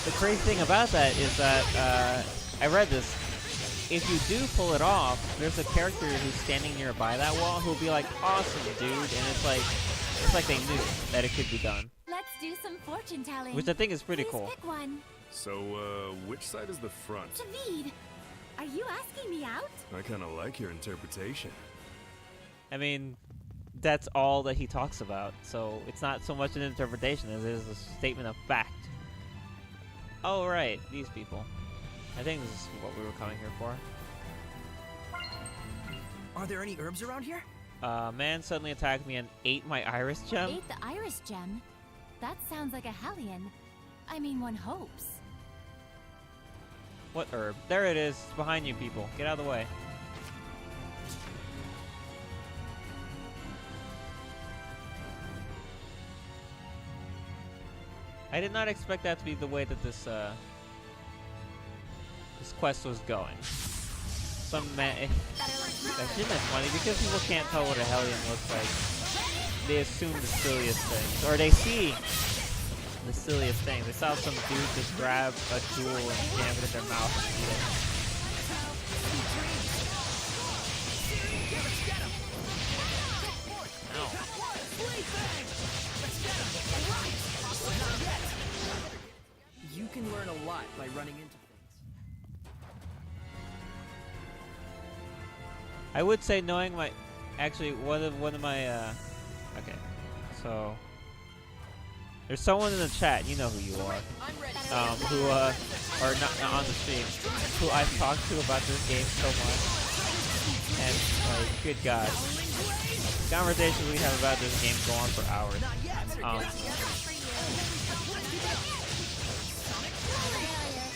the crazy thing about that is that I read this. If you do pull it off, there's a character who's standing nearby that wall who'll be like, "Awesome, dude!" And it's like they knew that it could be done. Let's do some fortune telling. Which I think is pretty cool. Pick one. So, which side is the front? David, are you asking me out? I kind of like your interpretation. I mean, that's all that he talks about, so it's not so much an interpretation as it is a statement of fact. Oh, right, these people. I think this is what we were coming here for. Are there any herbs around here? Man suddenly attacked me and ate my iris gem. Ate the iris gem? That sounds like a Hellion. I mean, one hopes. What herb? There it is. It's behind you, people. Get out of the way. I did not expect that to be the way that this quest was going. Some man, that's funny because people can't tell what a Hellion looks like. They assume the silliest things, or they see the silliest things. They saw some dude just grab a jewel and jam it in their mouth and eat it. You can learn a lot by running into things. I would say knowing my, actually one of my, okay, so there's someone in the chat, you know who you are, who are not on the stream, who I've talked to about this game so much, and like, good God, conversations we have about this game go on for hours.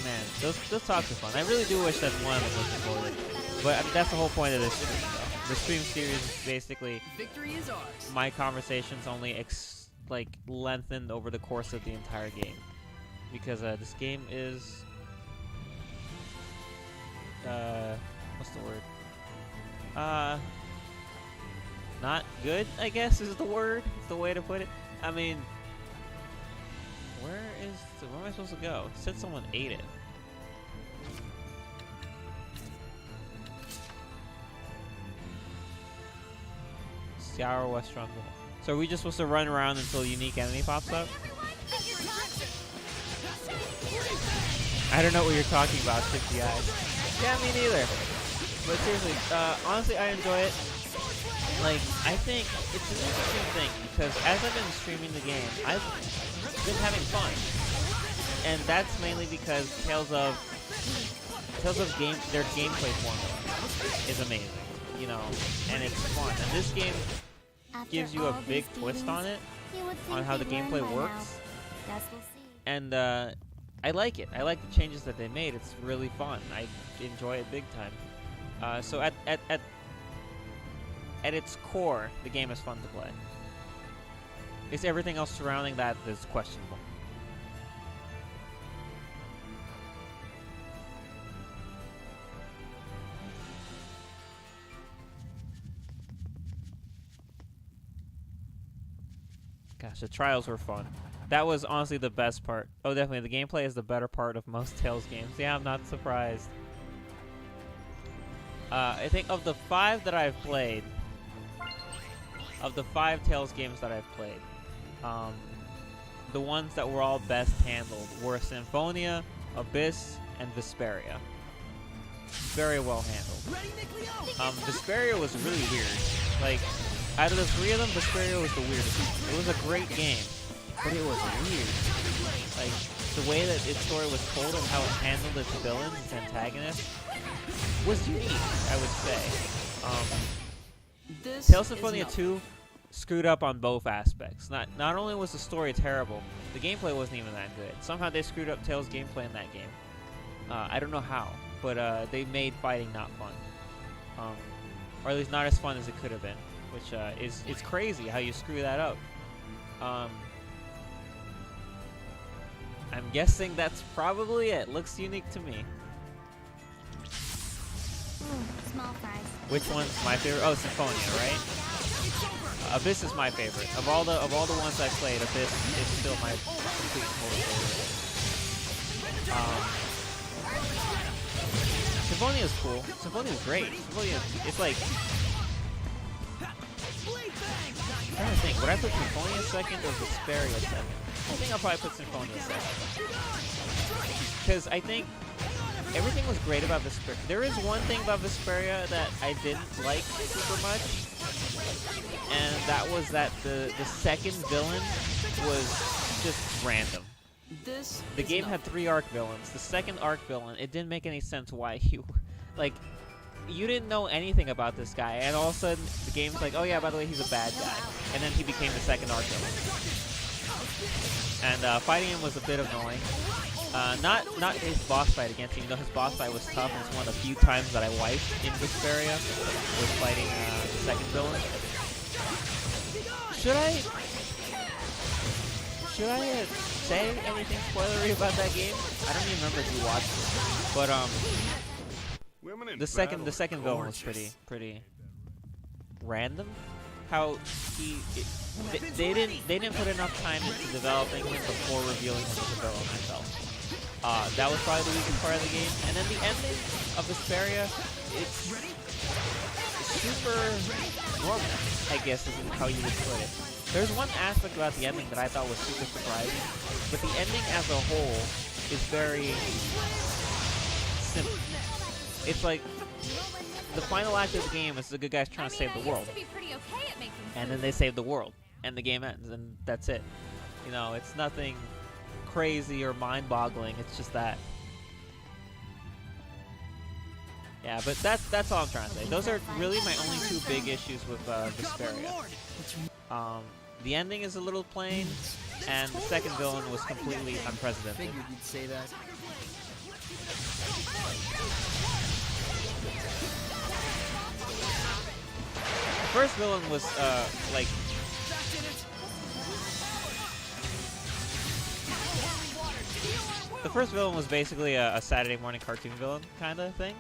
Man, those talks are fun. I really do wish that one of them was recorded. But I mean, that's the whole point of this stream, though. The stream series is basically my conversations only lengthened over the course of the entire game, because this game is what's the word? Not good, I guess is the word. It's the way to put it. I mean, where am I supposed to go? It said someone ate it. Sour West Stronghold. So are we just supposed to run around until a unique enemy pops up? I don't know what you're talking about, 60 eyes. Yeah, me neither. But seriously, honestly, I enjoy it. Like, I think it's an interesting thing because as I've been streaming the game, I've been having fun, and that's mainly because Tales of their gameplay formula is amazing, you know, and it's fun. And this game gives you a big twist on it, on how the gameplay works, and I like it. I like the changes that they made. It's really fun. I enjoy it big time. So at its core, the game is fun to play. It's everything else surrounding that that's questionable. Gosh, the trials were fun. That was honestly the best part. Oh, definitely, the gameplay is the better part of most Tales games. Yeah, I'm not surprised. I think of the 5 that I've played, of the 5 Tales games that I've played, the ones that were all best handled were Symphonia, Abyss, and Vesperia. Very well handled. Vesperia was really weird. Like, out of the three of them, Vesperia was the weirdest one. It was a great game, but it was weird. Like, the way that its story was told and how it handled its villains, its antagonists, was unique, I would say. Tales of Symphonia 2 screwed up on both aspects. Not only was the story terrible, the gameplay wasn't even that good. Somehow they screwed up Tales' gameplay in that game. I don't know how, but they made fighting not fun. Or at least not as fun as it could have been, which it's crazy how you screw that up. I'm guessing that's probably it. Looks unique to me. Small fries. Which one's my favorite? Oh, Symphonia, right? Abyss is my favorite. Of all the ones I played, Abyss is still my complete total favorite. Symphonia is cool. Symphonia is great. Symphonia, it's like, I'm trying to think. Would I put Symphonia second or Vesperia second? I think I'll probably put Symphonia second. Because I think everything was great about Vesperia. There is one thing about Vesperia that I didn't like super much, and that was that the second villain was just random. The game had 3 arc villains. The second arc villain, it didn't make any sense why he, like, you didn't know anything about this guy, and all of a sudden the game's like, oh yeah, by the way, he's a bad guy, and then he became the second arc villain. And fighting him was a bit annoying. Not his boss fight against him, even though his boss fight was tough, and it's one of the few times that I wiped in Vesperia was fighting the second villain. Should I say anything spoilery about that game? I don't even remember if you watched it, but the second villain was pretty random. How they didn't put enough time into developing him before revealing him as a villain, I felt. That was probably the weakest part of the game. And then the ending of Vesperia, it's super normal, I guess is how you would put it. There's one aspect about the ending that I thought was super surprising, but the ending as a whole is very simple. It's like the final act of the game is the good guys trying to save the world, and then they save the world, and the game ends, and that's it. You know, it's nothing crazy or mind-boggling. It's just that. Yeah, but that's all I'm trying to say. Those are really my only 2 big issues with Vesperia. The ending is a little plain, and the second villain was completely unprecedented. Figured you'd say that. The first villain was like, the first villain was basically a Saturday morning cartoon villain kind of thing.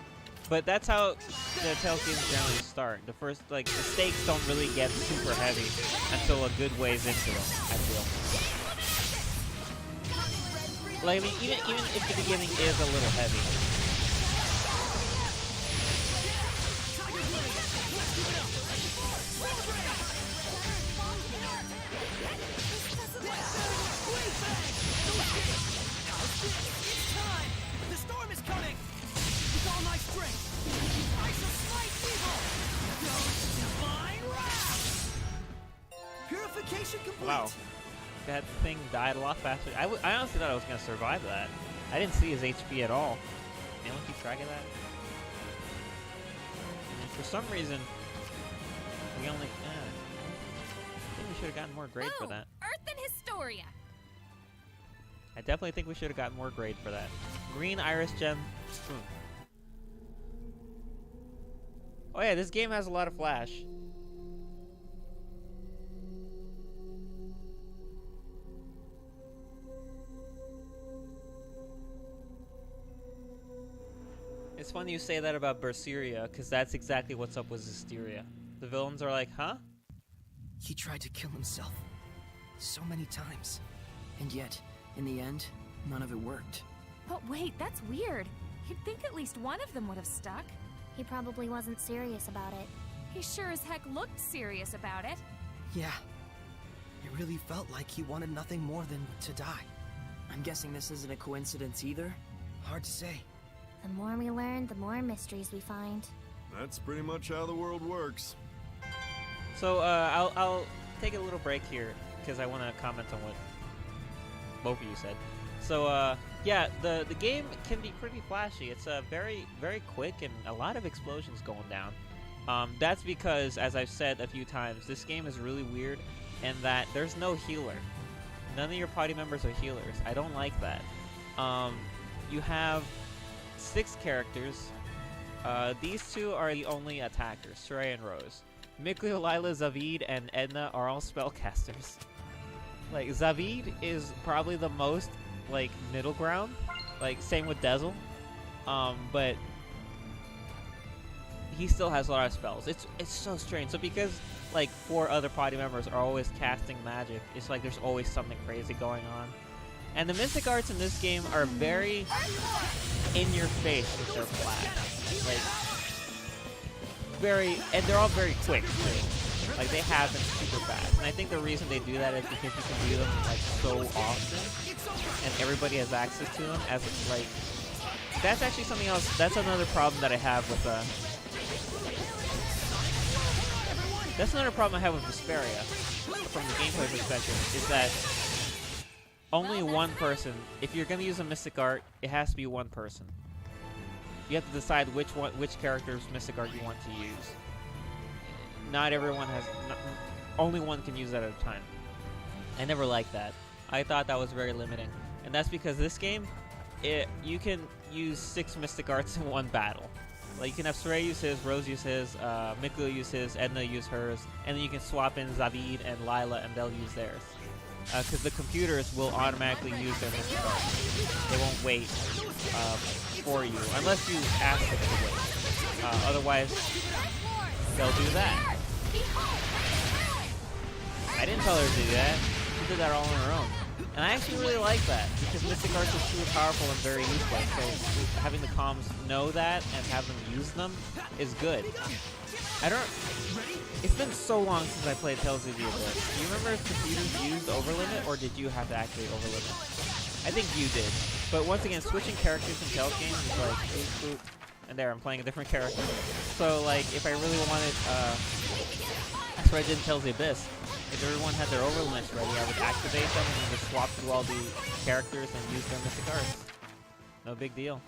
But that's how the Tales games generally start. The first, like, the stakes don't really get super heavy until a good ways into them, I feel. Like, I mean, even if the beginning is a little heavy. The storm is coming! With all my strength, I shall smite evil! Ghost divine wrath! Purification complete! Wow. That thing died a lot faster. I honestly thought I was going to survive that. I didn't see his HP at all. Anyone keep track of that? And for some reason, we only... I think we should have gotten more grade for that. Earth and Historia! I definitely think we should have gotten more grade for that. Green Iris Gem Spoon. Oh yeah, this game has a lot of flash. It's funny you say that about Berseria, because that's exactly what's up with Zestiria. The villains are like, huh? He tried to kill himself so many times, and yet, in the end, none of it worked. But wait, that's weird. You'd think at least one of them would have stuck. He probably wasn't serious about it. He sure as heck looked serious about it. Yeah. It really felt like he wanted nothing more than to die. I'm guessing this isn't a coincidence either. Hard to say. The more we learn, the more mysteries we find. That's pretty much how the world works. So I'll take a little break here because I want to comment on what both of you said. So yeah, the game can be pretty flashy. It's very quick and a lot of explosions going down. That's because, as I've said a few times, this game is really weird in that there's no healer. None of your party members are healers. I don't like that. You have 6 characters. These 2 are the only attackers, Soraya and Rose. Mikleo, Lila, Zavid, and Edna are all spellcasters. Like, Zavid is probably the most, like, middle ground. Like, same with Dezel. But he still has a lot of spells. It's so strange. So because, like, 4 other party members are always casting magic, it's like there's always something crazy going on. And the mystic arts in this game are very in your face with their flash. Like, and they're all very quick too. Like, they happen super fast. And I think the reason they do that is because you can do them like so often, and everybody has access to them. As like, that's actually something else. That's another problem that I have with that's another problem I have with Zestiria from the gameplay perspective, is that only one person, if you're going to use a mystic art, it has to be one person. You have to decide which character's mystic art you want to use. Not everyone has, only one can use that at a time. I never liked that. I thought that was very limiting. And that's because this game, you can use 6 mystic arts in one battle. Like, you can have Soraya use his, Rose use his, Mikleo use his, Edna use hers, and then you can swap in Zavid and Lila and they'll use theirs. Because the computers will automatically use their mystic arts. They won't wait for you, unless you ask them to wait. Otherwise, they'll do that. I didn't tell her to do that. She did that all on her own. And I actually really like that, because mystic arts are super powerful and very useful, so having the comms know that and have them use them is good. It's been so long since I played Tales of the Abyss. Do you remember if computers used overlimit, or did you have to actually overlimit? I think you did. But once again, switching characters in Tales games is like, boop, boop, and there, I'm playing a different character. So, like, if I really wanted, that's what I did in Tales of the Abyss. If everyone had their overlimits ready, I would activate them and just swap through all the characters and use their mystic arts. No big deal.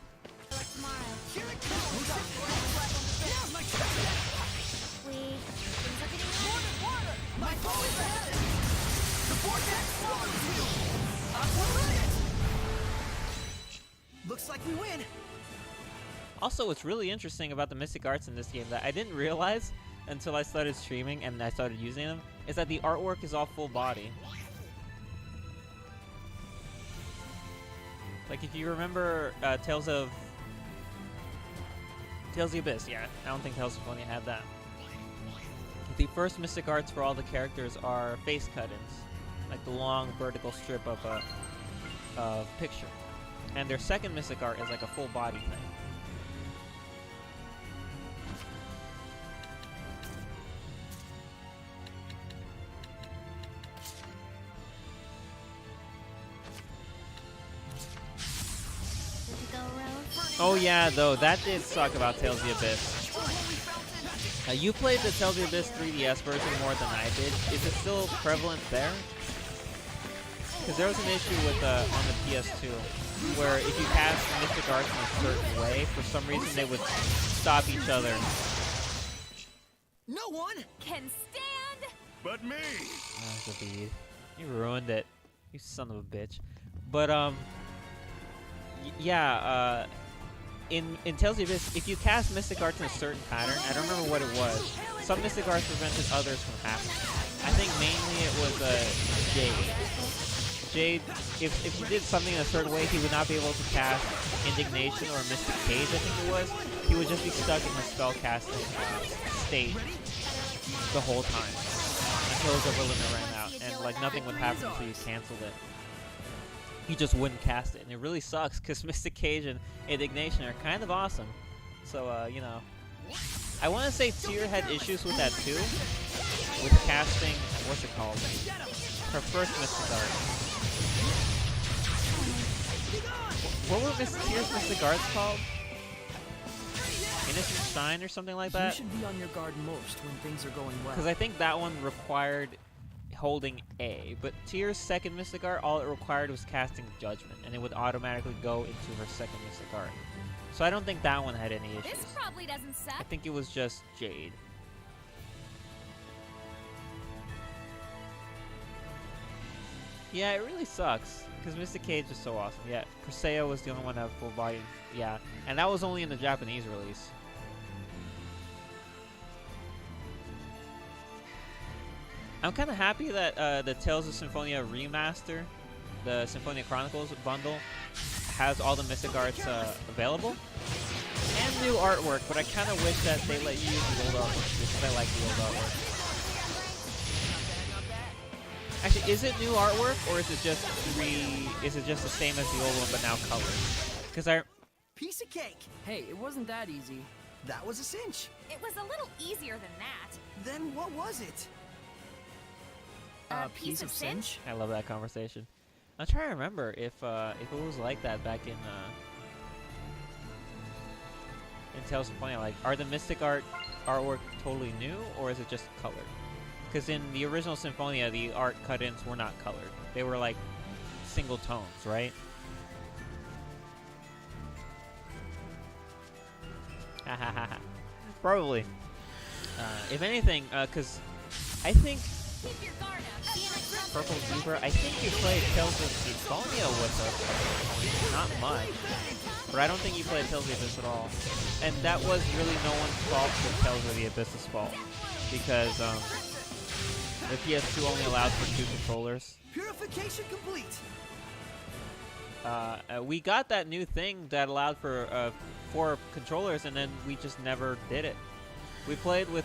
Looks like we win. Also, what's really interesting about the mystic arts in this game that I didn't realize until I started streaming and I started using them is that the artwork is all full body. Like, if you remember Tales of the Abyss, yeah, I don't think Tales of Phonia had that. The first mystic arts for all the characters are face cut-ins, like the long vertical strip of a picture. And their second mystic art is like a full body thing. Oh yeah, though, that did suck about Tales of the Abyss. You played the Tales of the Abyss 3DS version more than I did. Is it still prevalent there? Because there was an issue with on the PS2 where if you cast mystic arts in a certain way, for some reason they would stop each other. No one can stand but me. Oh, David, you ruined it, you son of a bitch. But yeah, in Tales of the Abyss, if you cast mystic arts in a certain pattern, I don't remember what it was. Some mystic arts prevented others from happening. I think mainly it was Jade. Jade, if you did something in a certain way, he would not be able to cast Indignation or Mystic Cage, I think it was. He would just be stuck in the spell casting state the whole time until his overlimit ran out, and like nothing would happen until you canceled it. He just wouldn't cast it, and it really sucks because Mystic Cage and Indignation are kind of awesome. So, you know, I want to say Tyr had issues with that too, with casting, what's it called? her first Mystic Art. What were Tears Mystic Arts called? Innocent Shine or something like that? You should be on your guard most when things are going well. Because I think that one required holding A, but Tears' second Mystic Art, all it required was casting Judgment, and it would automatically go into her second Mystic Art. So I don't think that one had any issues. This probably doesn't suck. I think it was just Jade. Yeah, it really sucks, because Mystic Cage is so awesome. Yeah, Persea was the only one that had full body. Yeah, and that was only in the Japanese release. I'm kind of happy that the Tales of Symphonia remaster, the Symphonia Chronicles bundle, has all the Mystic Arts available. And new artwork, but I kind of wish that they let you use the old artwork, because I like the old artwork. Actually, is it new artwork, or is it just the same as the old one, but now colored? Because Piece of cake! Hey, it wasn't that easy. That was a cinch. It was a little easier than that. Then what was it? A piece of cinch? I love that conversation. I'm trying to remember if it was like that back in Tales of Symphonia. Like, are the Mystic artwork totally new, or is it just colored? Because in the original Symphonia, the art cut-ins were not colored. They were like single tones, right? Probably. If anything, because I think Purple Zebra, I think you played Tales of Symphonia with us. Not much. But I don't think you played Tales of the Abyss at all. And that was really no one's fault but Tales of the Abyss's fault. Because the PS2 only allowed for 2 controllers. Purification complete. We got that new thing that allowed for 4 controllers, and then we just never did it. We played with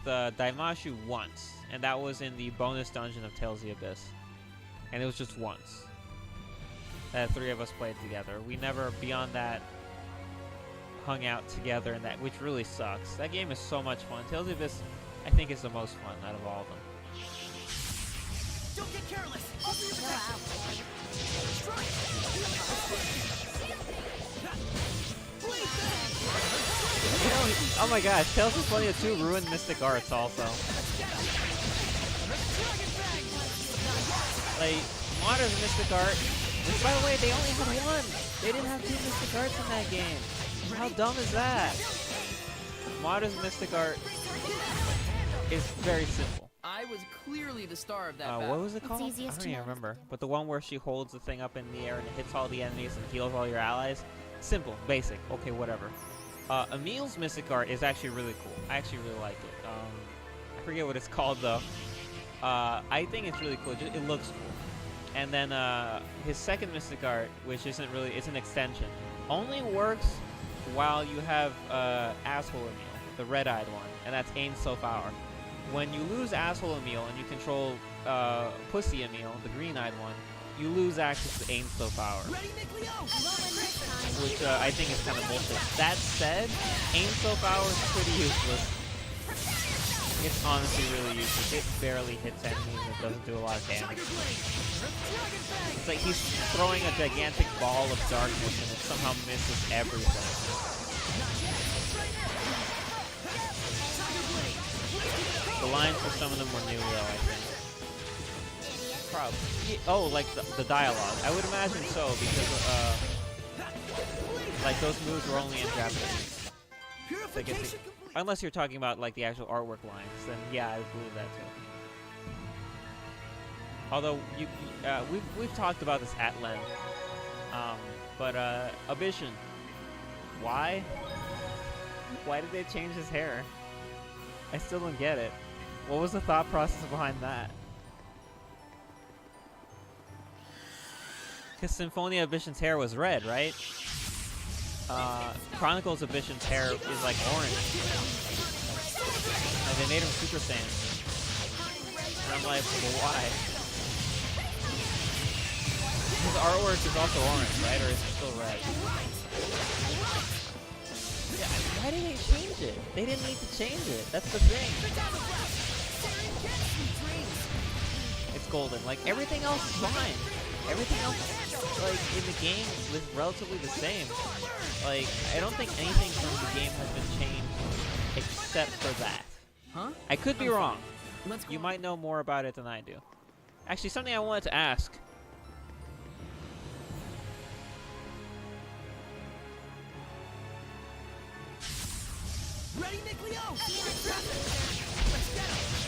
Daimashu once, and that was in the bonus dungeon of Tales of the Abyss. And it was just once that 3 of us played together. We never, beyond that, hung out together, and that, which really sucks. That game is so much fun. Tales of the Abyss, I think, is the most fun out of all of them. Don't get careless. You know, oh my gosh, Tales of Symphonia 2 ruined Mystic Arts also. Like, modern Mystic Art, which, by the way, they only had 1. They didn't have 2 Mystic Arts in that game. How dumb is that? Modern Mystic Art is very simple. I was clearly the star of that what was it called? I don't even remember. But the one where she holds the thing up in the air and it hits all the enemies and heals all your allies. Simple, basic, okay, whatever. Emil's Mystic Art is actually really cool. I actually really like it. I forget what it's called though. I think it's really cool. It looks cool. And then his second Mystic Art, which isn't really, it's an extension, only works while you have Asshole Emil, the red-eyed one, and that's Ain Sof Hour. When you lose Asshole Emil and you control Pussy Emil, the green-eyed one, you lose access to Ain Sof Hour, which I think is kind of bullshit. That said, Ain Sof Hour is pretty useless. It's honestly really useless. It barely hits enemies and it doesn't do a lot of damage. It's like he's throwing a gigantic ball of darkness and it somehow misses everything. The lines for some of them were new though, I think. Probably. Oh, like the dialogue. I would imagine so, because like those moves were only in Japanese. Unless you're talking about like the actual artwork lines, then yeah, I would believe that too. Although we've talked about this at length. But Abyshin, why? Why did they change his hair? I still don't get it. What was the thought process behind that? Because Symphonia Abyshin's hair was red, right? Chronicles of Abyshin's hair is like orange. And they made him Super Saiyan. And I'm like, well, why? His artwork is also orange, right? Or is it still red? Yeah, why did they change it? They didn't need to change it. That's the thing. golden. Like, everything else is fine. Everything else, like, in the game was relatively the same. Like, I don't think anything from the game has been changed except for that. Huh? I could be wrong. Let's go. You might know more about it than I do. Actually, something I wanted to ask. Ready, Nickleo?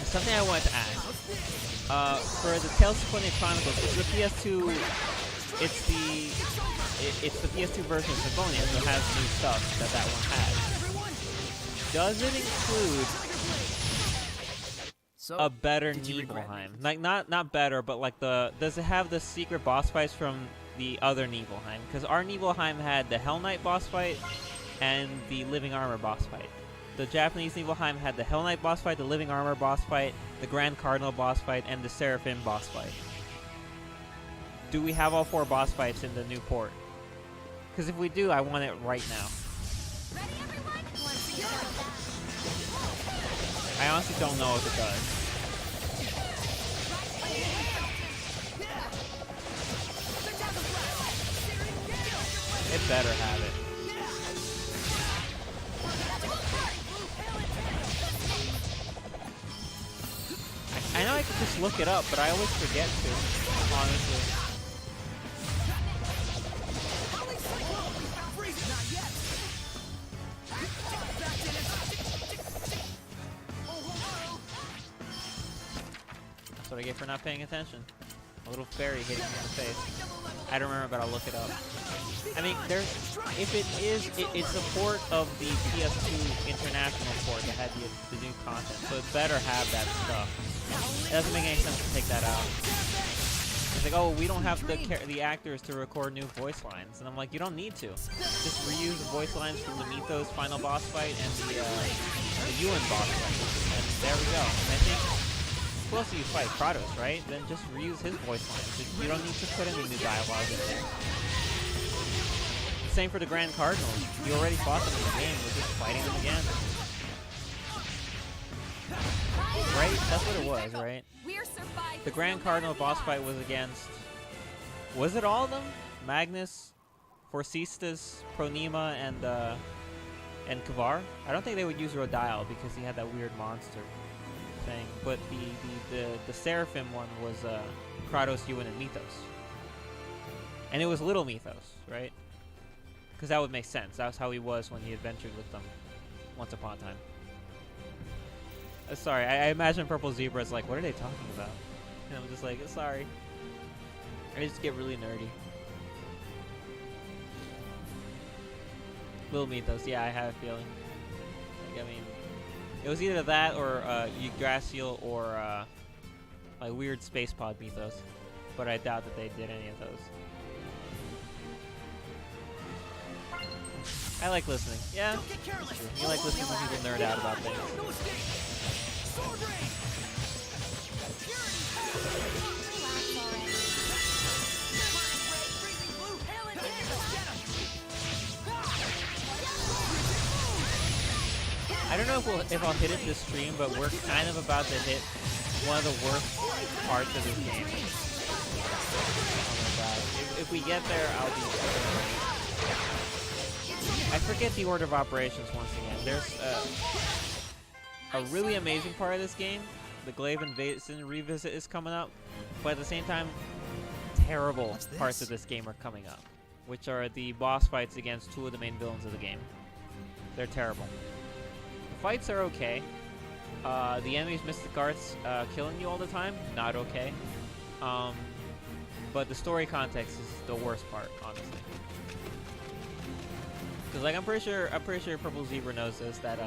Something I wanted to ask. For the Tales of Symphonia Chronicles, it's the PS2. It's the PS2 version of Symphonia, so it has new stuff that one has. Does it include a better Nibelheim? Like not better, but like does it have the secret boss fights from the other Nibelheim? Because our Nibelheim had the Hell Knight boss fight and the Living Armor boss fight. The Japanese Nibelheim had the Hell Knight boss fight, the Living Armor boss fight, the Grand Cardinal boss fight, and the Seraphim boss fight. Do we have all 4 boss fights in the new port? Because if we do, I want it right now. I honestly don't know if it does. It better have it. I know I could just look it up, but I always forget to, honestly. That's what I get for not paying attention. A little fairy hitting me in the face. I don't remember, but I'll look it up. I mean, it's a port of the PS2 international port that had the new content, so it better have that stuff. It doesn't make any sense to take that out. It's like, oh, we don't have the actors to record new voice lines, and I'm like, you don't need to. Just reuse the voice lines from the Mythos final boss fight and the Ewan boss fight, and there we go. And I think, who else do you fight? Kratos, right? Then just reuse his voice lines. You don't need to put any new dialogue in there. Same for the Grand Cardinal. You already fought them in the game. We're just fighting them again. Right? That's what it was, right? The Grand Cardinal boss fight was against... Was it all of them? Magnus, Forcistas, Pronema, and Kavar? I don't think they would use Rodial because he had that weird monster thing. But the Seraphim one was Kratos, Ewan, and Mythos. And it was Little Mythos, right? Because that would make sense. That was how he was when he adventured with them once upon a time. Sorry, I imagine Purple Zebra is like, what are they talking about? And I'm just like, sorry. I just get really nerdy. Little Mythos, yeah, I have a feeling. Like, I mean, it was either that or Yggdrasil or like weird space pod Mythos. But I doubt that they did any of those. I like listening. Yeah, you like listening when people nerd out about things. I don't know if I'll hit it this stream, but we're kind of about to hit one of the worst parts of this game. Oh my god. If we get there, I'll be so... I forget the order of operations once again. There's a really amazing part of this game. The Glaive Invasion revisit is coming up, but at the same time, terrible parts of this game are coming up, which are the boss fights against 2 of the main villains of the game. They're terrible. The fights are okay. The enemy's mystic arts killing you all the time, not okay. But the story context is the worst part, honestly. Because like I'm pretty sure Purple Zebra knows this, that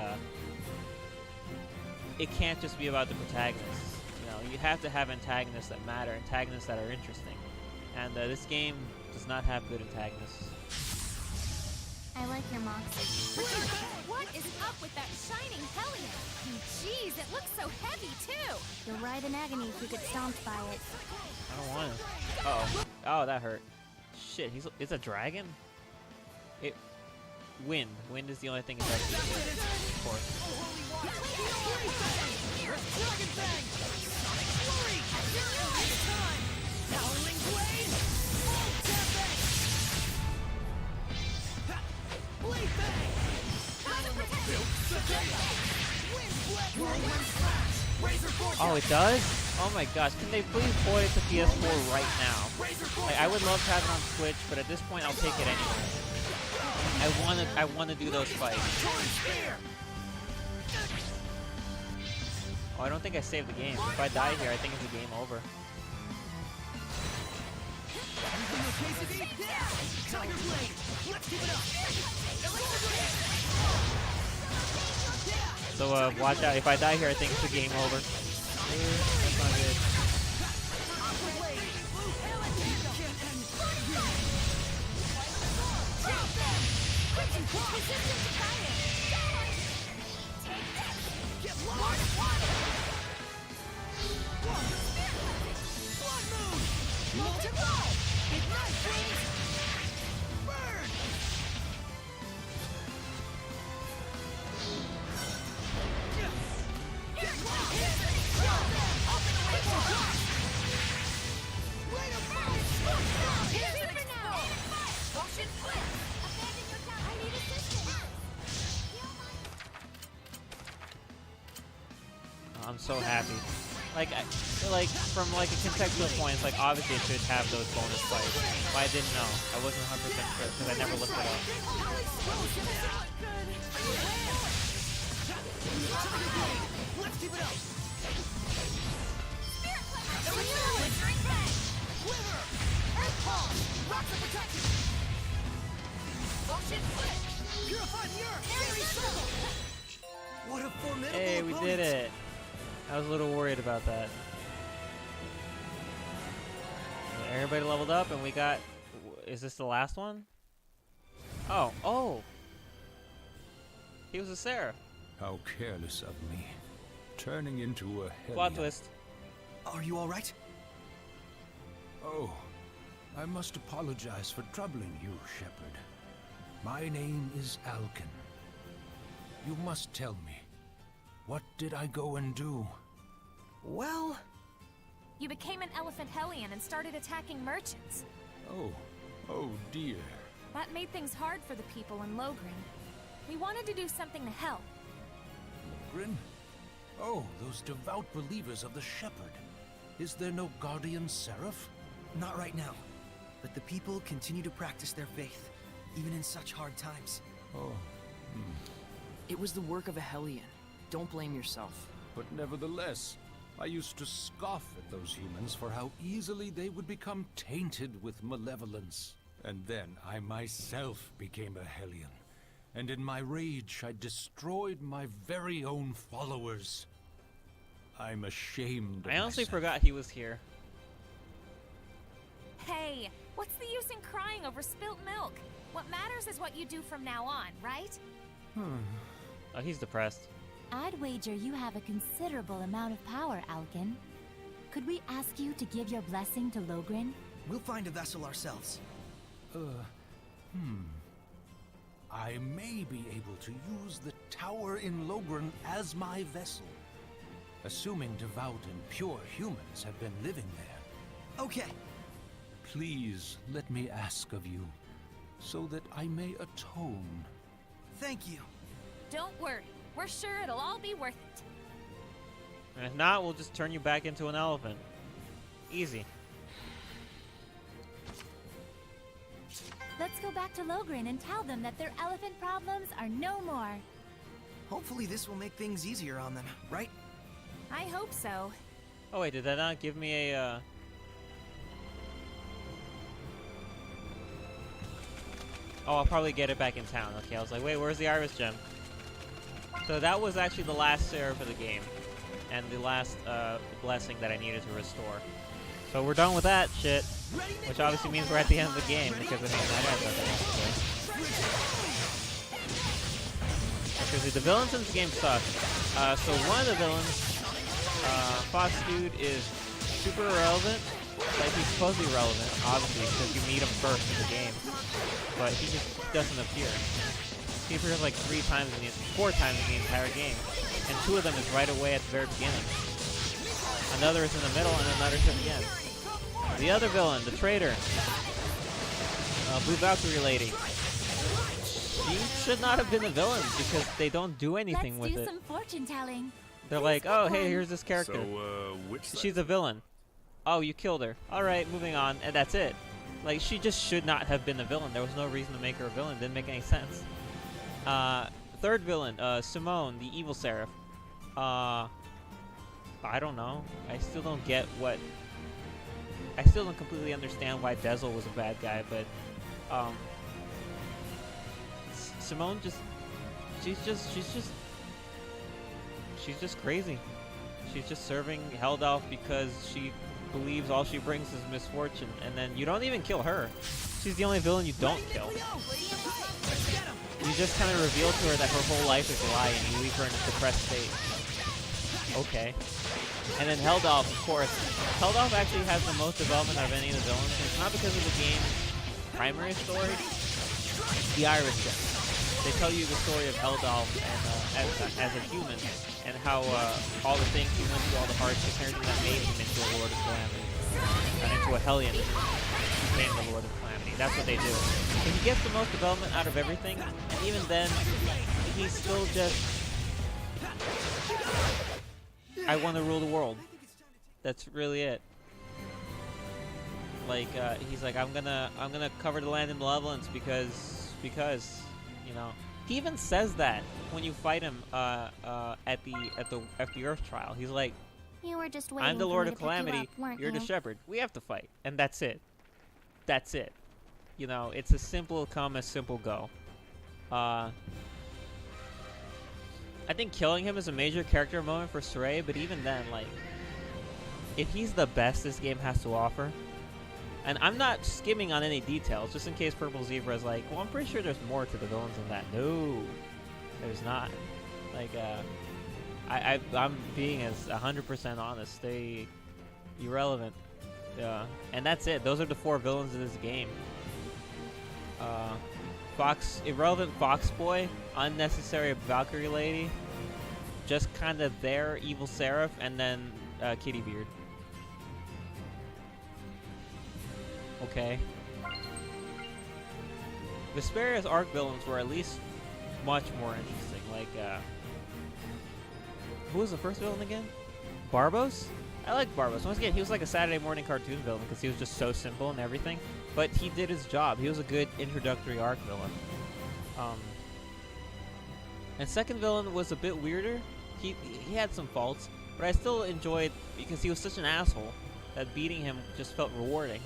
it can't just be about the protagonists. You know, you have to have antagonists that matter, antagonists that are interesting. And this game does not have good antagonists. I like your moxie. What is up with that shining Hellion? Jeez, it looks so heavy too. You'll ride in agony if you get stomped by it. I don't want to. Uh oh. Oh, that hurt. Shit, it's a dragon? wind. Wind is the only thing affecting it, of course. Dragon Bang! Sonic Flurry! It's time! Howling Blade! Volt Tempest! Blade Bang! Built Zestiria! Wind Blade! Whirlwind Slash! Razor Vortex! Oh, it does? Oh my gosh, can they please port it to PS4 right now? Like, I would love to have it on Switch, but at this point I'll take it anyway. I wanna do those fights. Oh, I don't think I saved the game. If I die here, I think it's a game over. So watch out. If I die here, I think it's a game over. That's not good. I'm so happy. Like from like a contextual point, it's like obviously it should have those bonus fights. But I didn't know. I wasn't 100% sure because I never looked it up. Let's keep it up. What a formidable Hey, we did it. I was a little worried about that. Everybody leveled up and we got... Is this the last one? Oh, oh! He was a Seraph. How careless of me. Turning into a hellion. Plot twist. Are you alright? Oh, I must apologize for troubling you, Shepard. My name is Alkin. You must tell me, what did I go and do? Well... You became an Elephant Hellion and started attacking merchants. Oh dear. That made things hard for the people in Logrin. We wanted to do something to help. Logrin? Oh, those devout believers of the Shepherd. Is there no guardian seraph? Not right now. But the people continue to practice their faith, even in such hard times. Oh, It was the work of a Hellion. Don't blame yourself. But nevertheless, I used to scoff at those humans for how easily they would become tainted with malevolence. And then I myself became a Hellion. And in my rage, I destroyed my very own followers. I'm ashamed of I honestly myself. forgot he was here. Hey, what's the use in crying over spilt milk? What matters is what you do from now on, right? Oh, he's depressed. I'd wager you have a considerable amount of power, Alkin. Could we ask you to give your blessing to Logrin? We'll find a vessel ourselves. I may be able to use the tower in Logrin as my vessel. Assuming devout and pure humans have been living there. Okay. Please let me ask of you, so that I may atone. Thank you. Don't worry. We're sure it'll all be worth it. And if not, we'll just turn you back into an elephant. Easy. Let's go back to Logrin and tell them that their elephant problems are no more. Hopefully this will make things easier on them, right? I hope so. Oh wait, did that not give me a Oh, I'll probably get it back in town. Okay, I was like, wait, where's the Iris Gem? So that was actually the last Seraph of the game. And the last blessing that I needed to restore. So we're done with that shit. Which obviously means we're at the end of the game, because I mean, I got nothing else to do. Because the villains in this game suck. So one of the villains, Fox Dude, is super irrelevant. Like, he's supposed to be relevant, obviously, because you meet him first in the game. But he just doesn't appear. He appears like 4 times in the entire game, and 2 of them is right away at the very beginning. Another is in the middle, and another is at the end. The other villain, the traitor, Blue Valkyrie lady. She should not have been a villain because they don't do anything with it. Let's do some fortune telling. They're like, oh, hey, here's this character. So, which She's a villain. Oh, you killed her. All right, moving on, and that's it. Like, she just should not have been a villain. There was no reason to make her a villain. Didn't make any sense. Third villain, Simone, the evil seraph. I don't know. I still don't get what... I still don't completely understand why Bezel was a bad guy, but... Simone just... She's just crazy. She's just serving Heldalf because she believes all she brings is misfortune, and then you don't even kill her. She's the only villain you don't kill. You just kind of reveal to her that her whole life is a lie, and you leave her in a depressed state. Okay. And then Heldalf, of course. Heldalf actually has the most development out of any of the villains, and it's not because of the game's primary story. The Iris Gem. They tell you the story of Heldalf and as a human, and how all the things he went through, all the hardships, everything that made him into a Lord of Calamity, and into a Hellion, became the Lord of Calamity. That's what they do. So he gets the most development out of everything, and even then, he's still just, I want to rule the world. That's really it. Like he's like, I'm gonna cover the land in malevolence because you know. He even says that when you fight him at the Earth trial. He's like, You were just waiting I'm the for Lord me of to pick you Calamity. up, weren't You're the you? Shepherd. We have to fight, and that's it. That's it. You know, it's a simple come, a simple go. I think killing him is a major character moment for Saray, but even then, like, if he's the best this game has to offer, and I'm not skimming on any details, just in case Purple Zebra is like, well, I'm pretty sure there's more to the villains than that. No, there's not. Like, I'm being as 100% honest. They irrelevant. And that's it. Those are the 4 villains of this game. Irrelevant Fox Boy, unnecessary Valkyrie Lady, just kind of there, Evil Seraph, and then Kitty Beard. Okay. Vesperia's arc villains were at least much more interesting. Like, who was the first villain again? Barbos? I like Barbos. Once again, he was like a Saturday morning cartoon villain because he was just so simple and everything. But he did his job. He was a good introductory arc villain. And second villain was a bit weirder. He had some faults, but I still enjoyed because he was such an asshole that beating him just felt rewarding.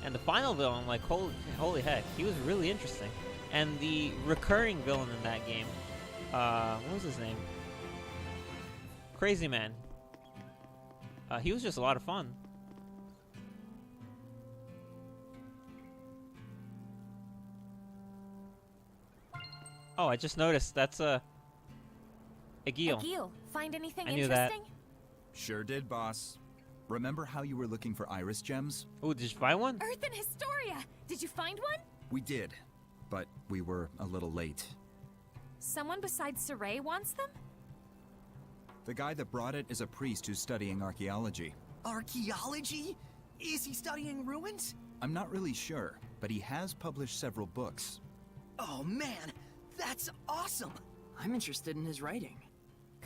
And the final villain, like, holy heck, he was really interesting. And the recurring villain in that game, what was his name? Crazy Man. He was just a lot of fun. Oh, I just noticed that's Egil. Egil, find anything I knew that. interesting? Sure did, boss. Remember how you were looking for Iris gems? Oh, did you find one? Earth and Historia! Did you find one? We did, but we were a little late. Someone besides Saray wants them? The guy that brought it is a priest who's studying archaeology. Archaeology? Is he studying ruins? I'm not really sure, but he has published several books. Oh man, that's awesome! I'm interested in his writing.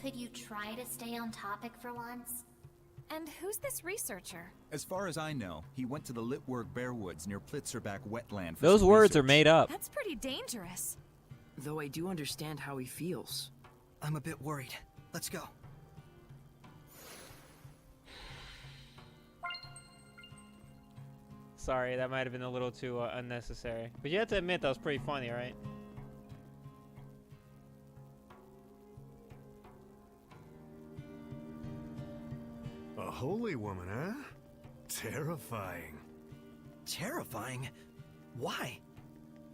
Could you try to stay on topic for once? And who's this researcher? As far as I know, he went to the Litwurg Bearwoods near Plitzerback wetland for Those some words are research. made up. That's pretty dangerous. Though I do understand how he feels. I'm a bit worried. Let's go. Sorry, that might have been a little too unnecessary. But you have to admit that was pretty funny, right? A holy woman, huh? Terrifying. Terrifying? Why?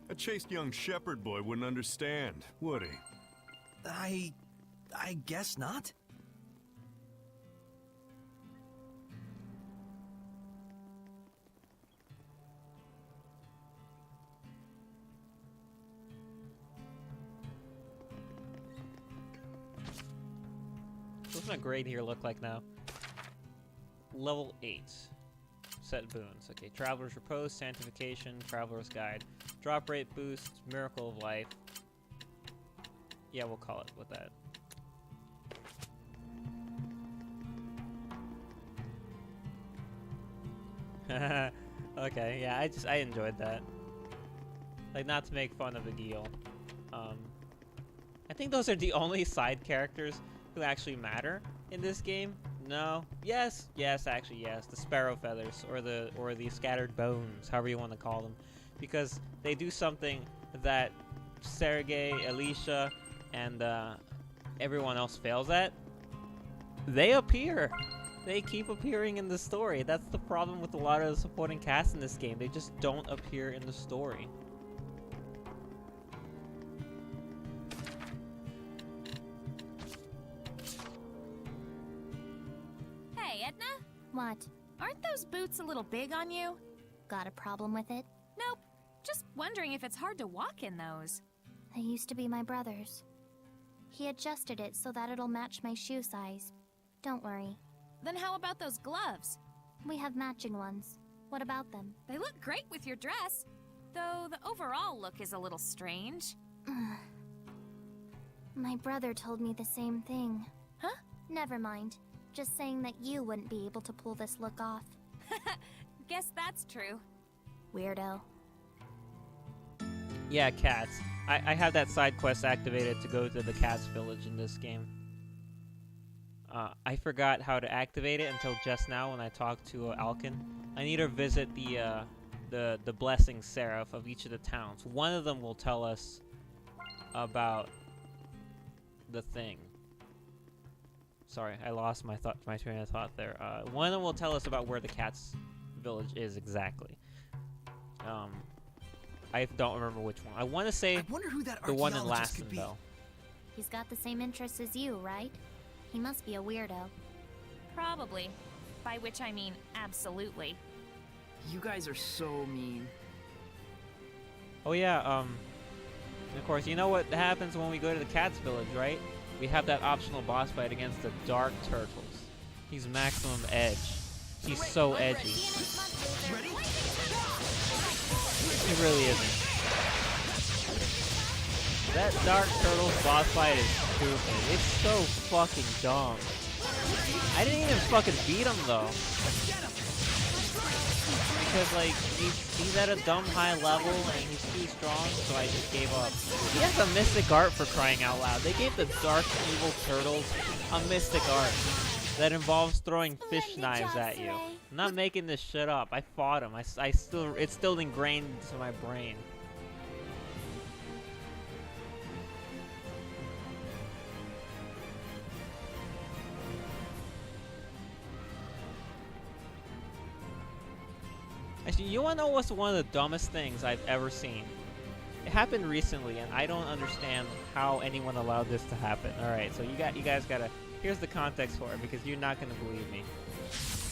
A chaste young shepherd boy wouldn't understand, would he? I guess not. my grade here look like now? Level 8. Set boons. Okay, Traveler's Repose, Sanctification, Traveler's Guide. Drop rate boost, Miracle of Life. Yeah, we'll call it with that. Okay, yeah, I enjoyed that. Like, not to make fun of the Geel. I think those are the only side characters who actually matter in this game. No. Yes, actually, yes. The Sparrow Feathers, or the Scattered Bones, however you want to call them. Because they do something that Sergei, Alicia, and everyone else fails at. They appear. They keep appearing in the story. That's the problem with a lot of the supporting cast in this game. They just don't appear in the story. Hey, Edna? What? Aren't those boots a little big on you? Got a problem with it? Nope. Just wondering if it's hard to walk in those. They used to be my brother's. He adjusted it so that it'll match my shoe size. Don't worry. Then how about those gloves? We have matching ones. What about them? They look great with your dress, though the overall look is a little strange. My brother told me the same thing. Huh? Never mind. Just saying that you wouldn't be able to pull this look off. Guess that's true. Weirdo. Yeah, cats. I have that side quest activated to go to the cat's village in this game. I forgot how to activate it until just now when I talked to Alkin. I need to visit the blessing seraph of each of the towns. One of them will tell us about the thing. Sorry, I lost my train of thought there. One of them will tell us about where the cat's village is exactly. I don't remember which one. I want to say the one in Lassen, though. He's got the same interests as you, right? He must be a weirdo. Probably. By which I mean absolutely. You guys are so mean. Oh yeah, of course, you know what happens when we go to the cat's village, right? We have that optional boss fight against the Dark Turtles. He's maximum edge. He's so edgy. He really isn't. That Dark Turtles boss fight is stupid. It's so fucking dumb. I didn't even fucking beat him though. Because like, he's at a dumb high level and he's too strong, so I just gave up. He has a mystic art, for crying out loud. They gave the Dark Evil Turtles a mystic art that involves throwing fish knives at you. I'm not making this shit up. I fought him. It's still ingrained into my brain. Actually, you wanna know what's one of the dumbest things I've ever seen? It happened recently, and I don't understand how anyone allowed this to happen. All right, so you guys gotta. Here's the context for it, because you're not gonna believe me.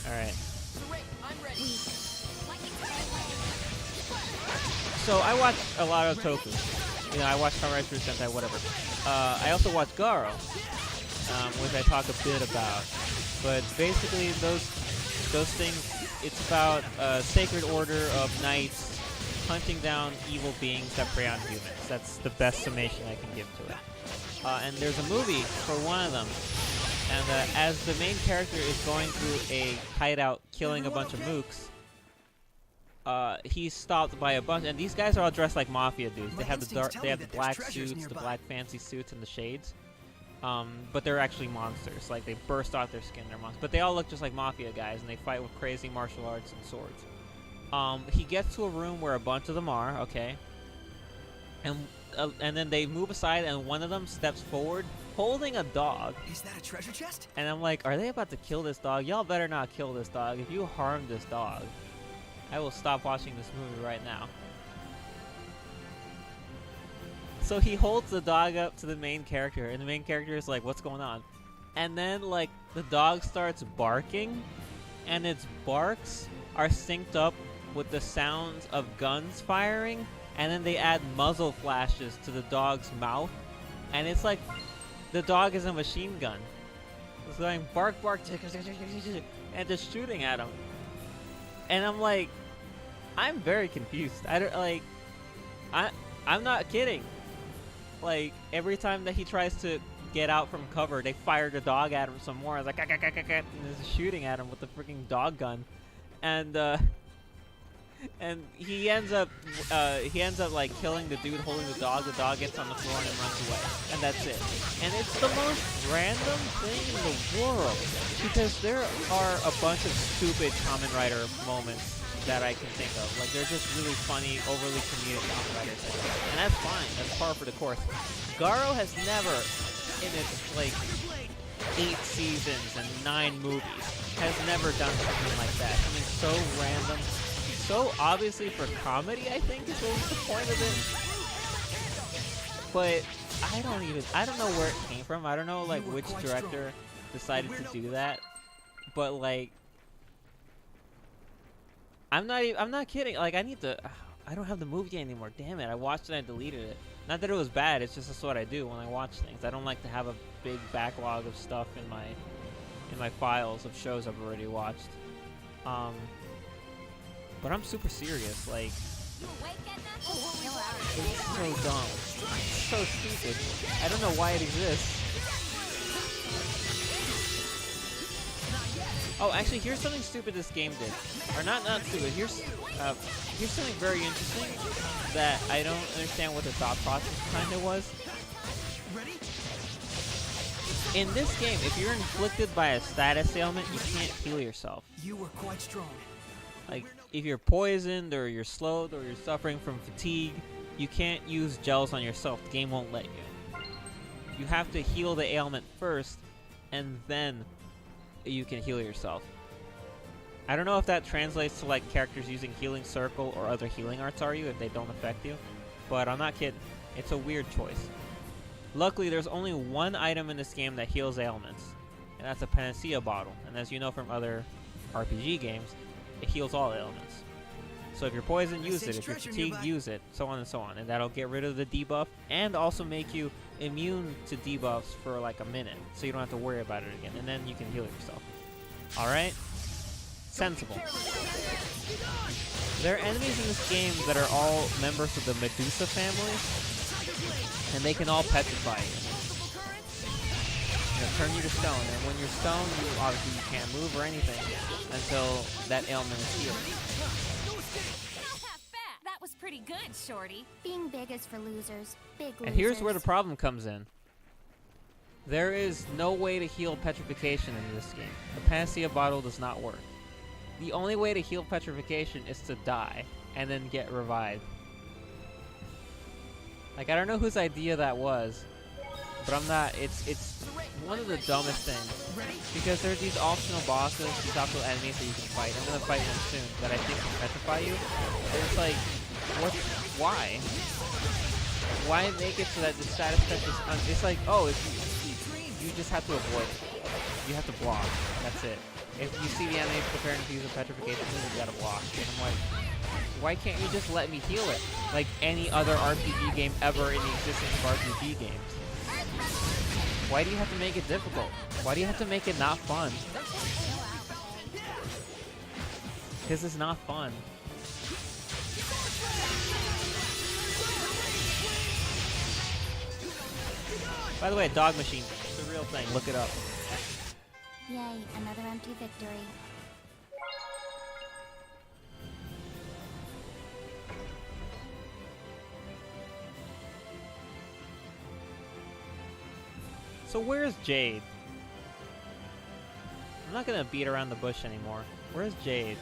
All right. So I watch a lot of toku. You know, I watch Kamen Rider Sentai, whatever. I also watch Garo, which I talk a bit about. But basically, those things. It's about a sacred order of knights hunting down evil beings that prey on humans. That's the best summation I can give to it. And there's a movie for one of them. And as the main character is going through a hideout killing a bunch of mooks, he's stopped by a bunch, and these guys are all dressed like mafia dudes. They have the black suits, the black fancy suits, and the shades. But they're actually monsters. Like, they burst off their skin, they're monsters. But they all look just like mafia guys, and they fight with crazy martial arts and swords. He gets to a room where a bunch of them are, okay? And then they move aside, and one of them steps forward, holding a dog. Is that a treasure chest? And I'm like, are they about to kill this dog? Y'all better not kill this dog. If you harm this dog, I will stop watching this movie right now. So he holds the dog up to the main character, and the main character is like, what's going on? And then, like, the dog starts barking, and its barks are synced up with the sounds of guns firing, and then they add muzzle flashes to the dog's mouth, and it's like the dog is a machine gun. It's going bark, bark, and just shooting at him. And I'm like, I'm very confused. I don't like. I'm not kidding. Like every time that he tries to get out from cover, they fire the dog at him some more. I was like, and just shooting at him with the freaking dog gun, and he ends up like killing the dude holding the dog. The dog gets on the floor and then runs away, and that's it. And it's the most random thing in the world because there are a bunch of stupid Kamen Rider moments that I can think of. Like they're just really funny, overly comedic Kamen Riders, and that's fine. That's par for the course. Garo has never, in its like 8 seasons and 9 movies, has never done something like that. I mean, so random. So obviously for comedy, I think is what was the point of it. But I don't know where it came from. I don't know like which director decided to do that. But like, I'm not kidding. Like I don't have the movie anymore. Damn it! I watched it and I deleted it. Not that it was bad. It's just that's what I do when I watch things. I don't like to have a big backlog of stuff in my files of shows I've already watched. But I'm super serious, like, it's so dumb. It's so stupid. I don't know why it exists. Oh, actually, here's something stupid this game did. Or not stupid. Here's something very interesting that I don't understand what the thought process behind it was. In this game, if you're inflicted by a status ailment, you can't heal yourself. You were quite strong. Like, if you're poisoned, or you're slowed, or you're suffering from fatigue, you can't use gels on yourself. The game won't let you. You have to heal the ailment first, and then you can heal yourself. I don't know if that translates to, like, characters using Healing Circle or other healing arts are you, if they don't affect you. But I'm not kidding. It's a weird choice. Luckily, there's only one item in this game that heals ailments, and that's a Panacea bottle. And as you know from other RPG games, it heals all ailments. So if you're poisoned, use it. If you're fatigued, use it. So on and so on. And that'll get rid of the debuff and also make you immune to debuffs for like a minute. So you don't have to worry about it again. And then you can heal yourself. Alright? Sensible. There are enemies in this game that are all members of the Medusa family. And they can all petrify you. Turn you to stone, and when you're stoned, you can't move or anything until that ailment is healed. That was pretty good, Shorty. Being big is for losers. Big losers. And here's where the problem comes in. There is no way to heal petrification in this game. The Panacea bottle does not work. The only way to heal petrification is to die and then get revived. Like, I don't know whose idea that was, but I'm not, it's one of the dumbest things, because there's these optional bosses, these optional enemies that you can fight. I'm gonna fight one soon that I think can petrify you, and it's like, why? Why make it so that the status test is, it's like, oh, if you just have to avoid it. You have to block, that's it. If you see the enemy preparing to use a petrification move, you gotta block. And I'm like, why can't you just let me heal it? Like any other RPG game ever in the existence of RPG games. Why do you have to make it difficult? Why do you have to make it not fun? Because it's not fun. By the way, Dog Machine, it's a real thing. Look it up. Yay, another empty victory. So where's Jade? I'm not gonna beat around the bush anymore. Where's Jade?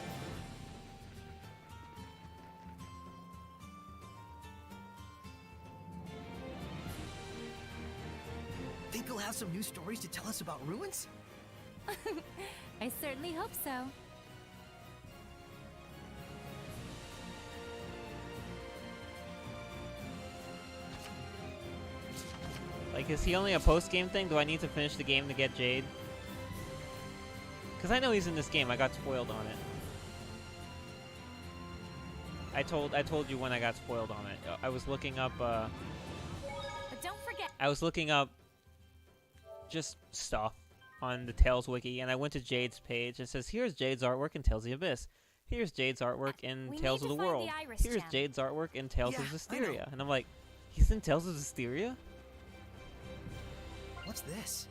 Think you'll have some new stories to tell us about ruins? I certainly hope so. Like, is he only a post-game thing? Do I need to finish the game to get Jade? Because I know he's in this game. I got spoiled on it. I told you when I got spoiled on it. I was looking up, But don't forget. I was looking up just stuff on the Tales wiki, and I went to Jade's page. It says, here's Jade's artwork in Tales of the Abyss. Here's Jade's artwork in We Tales need of to the find World. the Iris Here's gem. Jade's artwork in Tales Yeah, of I know. Zestiria. And I'm like, he's in Tales of Zestiria? What's this?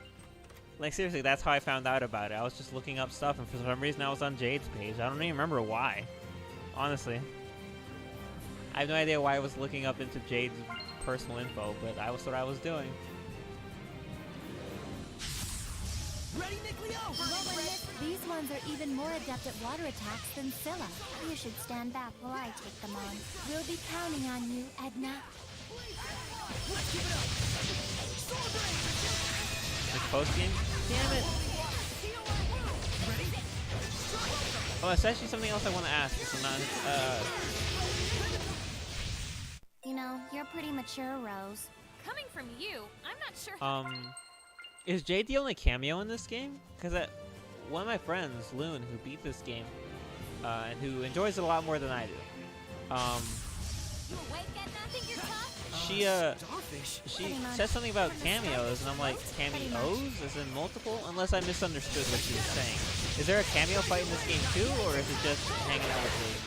Like, seriously, that's how I found out about it. I was just looking up stuff, and for some reason I was on Jade's page. I don't even remember why. Honestly. I have no idea why I was looking up into Jade's personal info, but that was what I was doing. Ready, Nick Leo? These ones are even more adept at water attacks than Scylla. You should stand back while I take them on. We'll be counting on you, Edna. Let's keep it up. Sword Rain! This post-game? Damn it! Ready? Oh, it's actually something else I want to ask. It's not, You know, you're pretty mature, Rose. Coming from you, I'm not sure. Is Jade the only cameo in this game? Because one of my friends, Loon, who beat this game, and who enjoys it a lot more than I do, You awake, Edna? Think you're tough? she said something about cameos, and I'm like, cameos? As in multiple? Unless I misunderstood what she was saying. Is there a cameo fight in this game too, or is it just hanging out with Jade?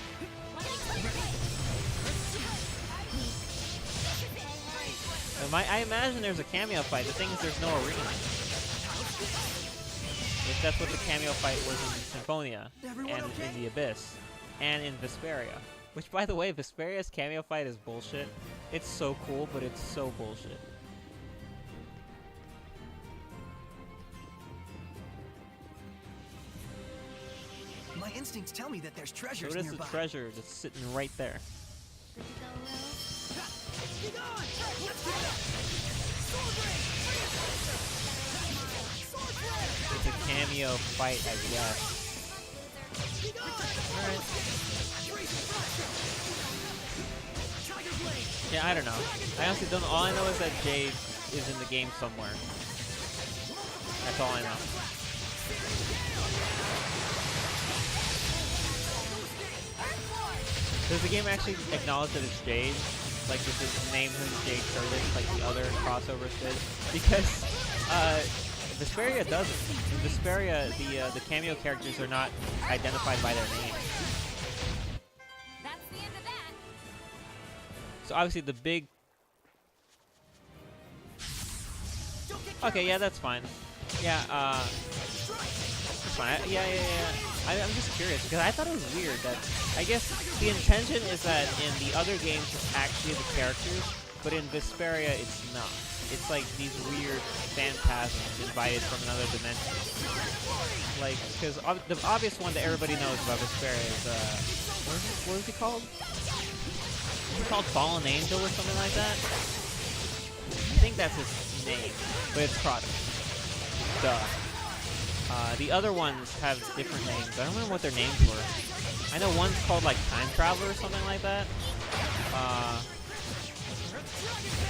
I imagine there's a cameo fight. The thing is, there's no arena. If that's what the cameo fight was in Symphonia, and in the Abyss, and in Vesperia. Which, by the way, Vesperia's cameo fight is bullshit. It's so cool, but it's so bullshit. My instincts tell me that there's treasures So it is nearby. the treasure that's sitting right there. Good to go, Rose? Be gone! Let's keep it up. Sword Rain! Sword Flare! It's a cameo fight, I guess. Be gone! Alright. Freezing Flash! Tiger Blade! Yeah, I don't know. I honestly don't know. All I know is that Jade is in the game somewhere. That's all I know. Does the game actually acknowledge that it's Jade? Like, does it name who Jade Curtis, like the other crossovers did? Because, Vesperia doesn't. In Vesperia, the cameo characters are not identified by their name. That's the end of that. So obviously the big... Okay, yeah, that's fine. Yeah, that's fine. Yeah. I'm just curious, because I thought it was weird that... I guess the intention is that in the other games it's actually the characters, but in Vesperia it's not. It's like these weird phantasms invited from another dimension. Like, because the obvious one that everybody knows about Vesperia is, what is he called? Is he called Fallen Angel or something like that? I think that's his name, but it's Kratos. Duh. The other ones have different names. I don't remember what their names were. I know one's called like Time Traveler or something like that. I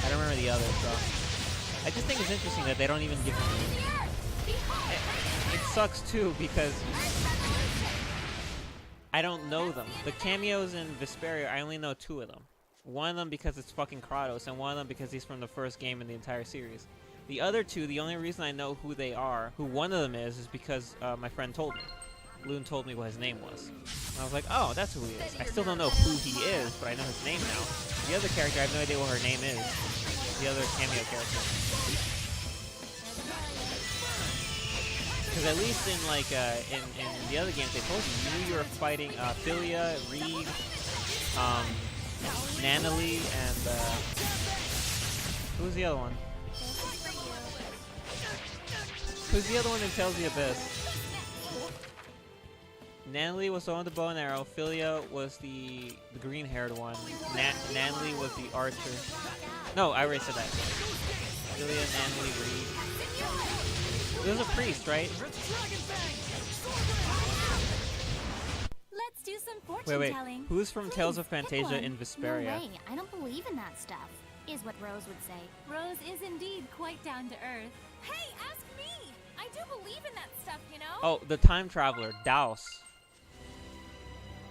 don't remember the other, so I just think it's interesting that they don't even give them names. It sucks too because I don't know them. The cameos in Vesperia, I only know 2 of them. One of them because it's fucking Kratos, and one of them because he's from the first game in the entire series. The other 2, the only reason I know who they are, who one of them is because my friend told me. Loon told me what his name was. And I was like, oh, that's who he is. I still don't know who he is, but I know his name now. The other character, I have no idea what her name is. The other cameo character. Because at least in like in the other games they told you knew you were fighting Philia, Reed, Nanalee, and who's the other one? Who's the other one in Tales of the Abyss? Nanalee was the one with the bow and arrow. Philia was the green-haired one. Nanalee was the archer. No, I already said that. Philia, Nanalee, Reed. It was a priest, right? Let's do some fortune Wait. telling. Who's from Tales of Pick Fantasia one. in Vesperia? No way. I don't believe in that stuff, is what Rose would say. Rose is indeed quite down to earth. Hey, ask me! I do believe in that stuff, you know? Oh, the time traveler, Daus.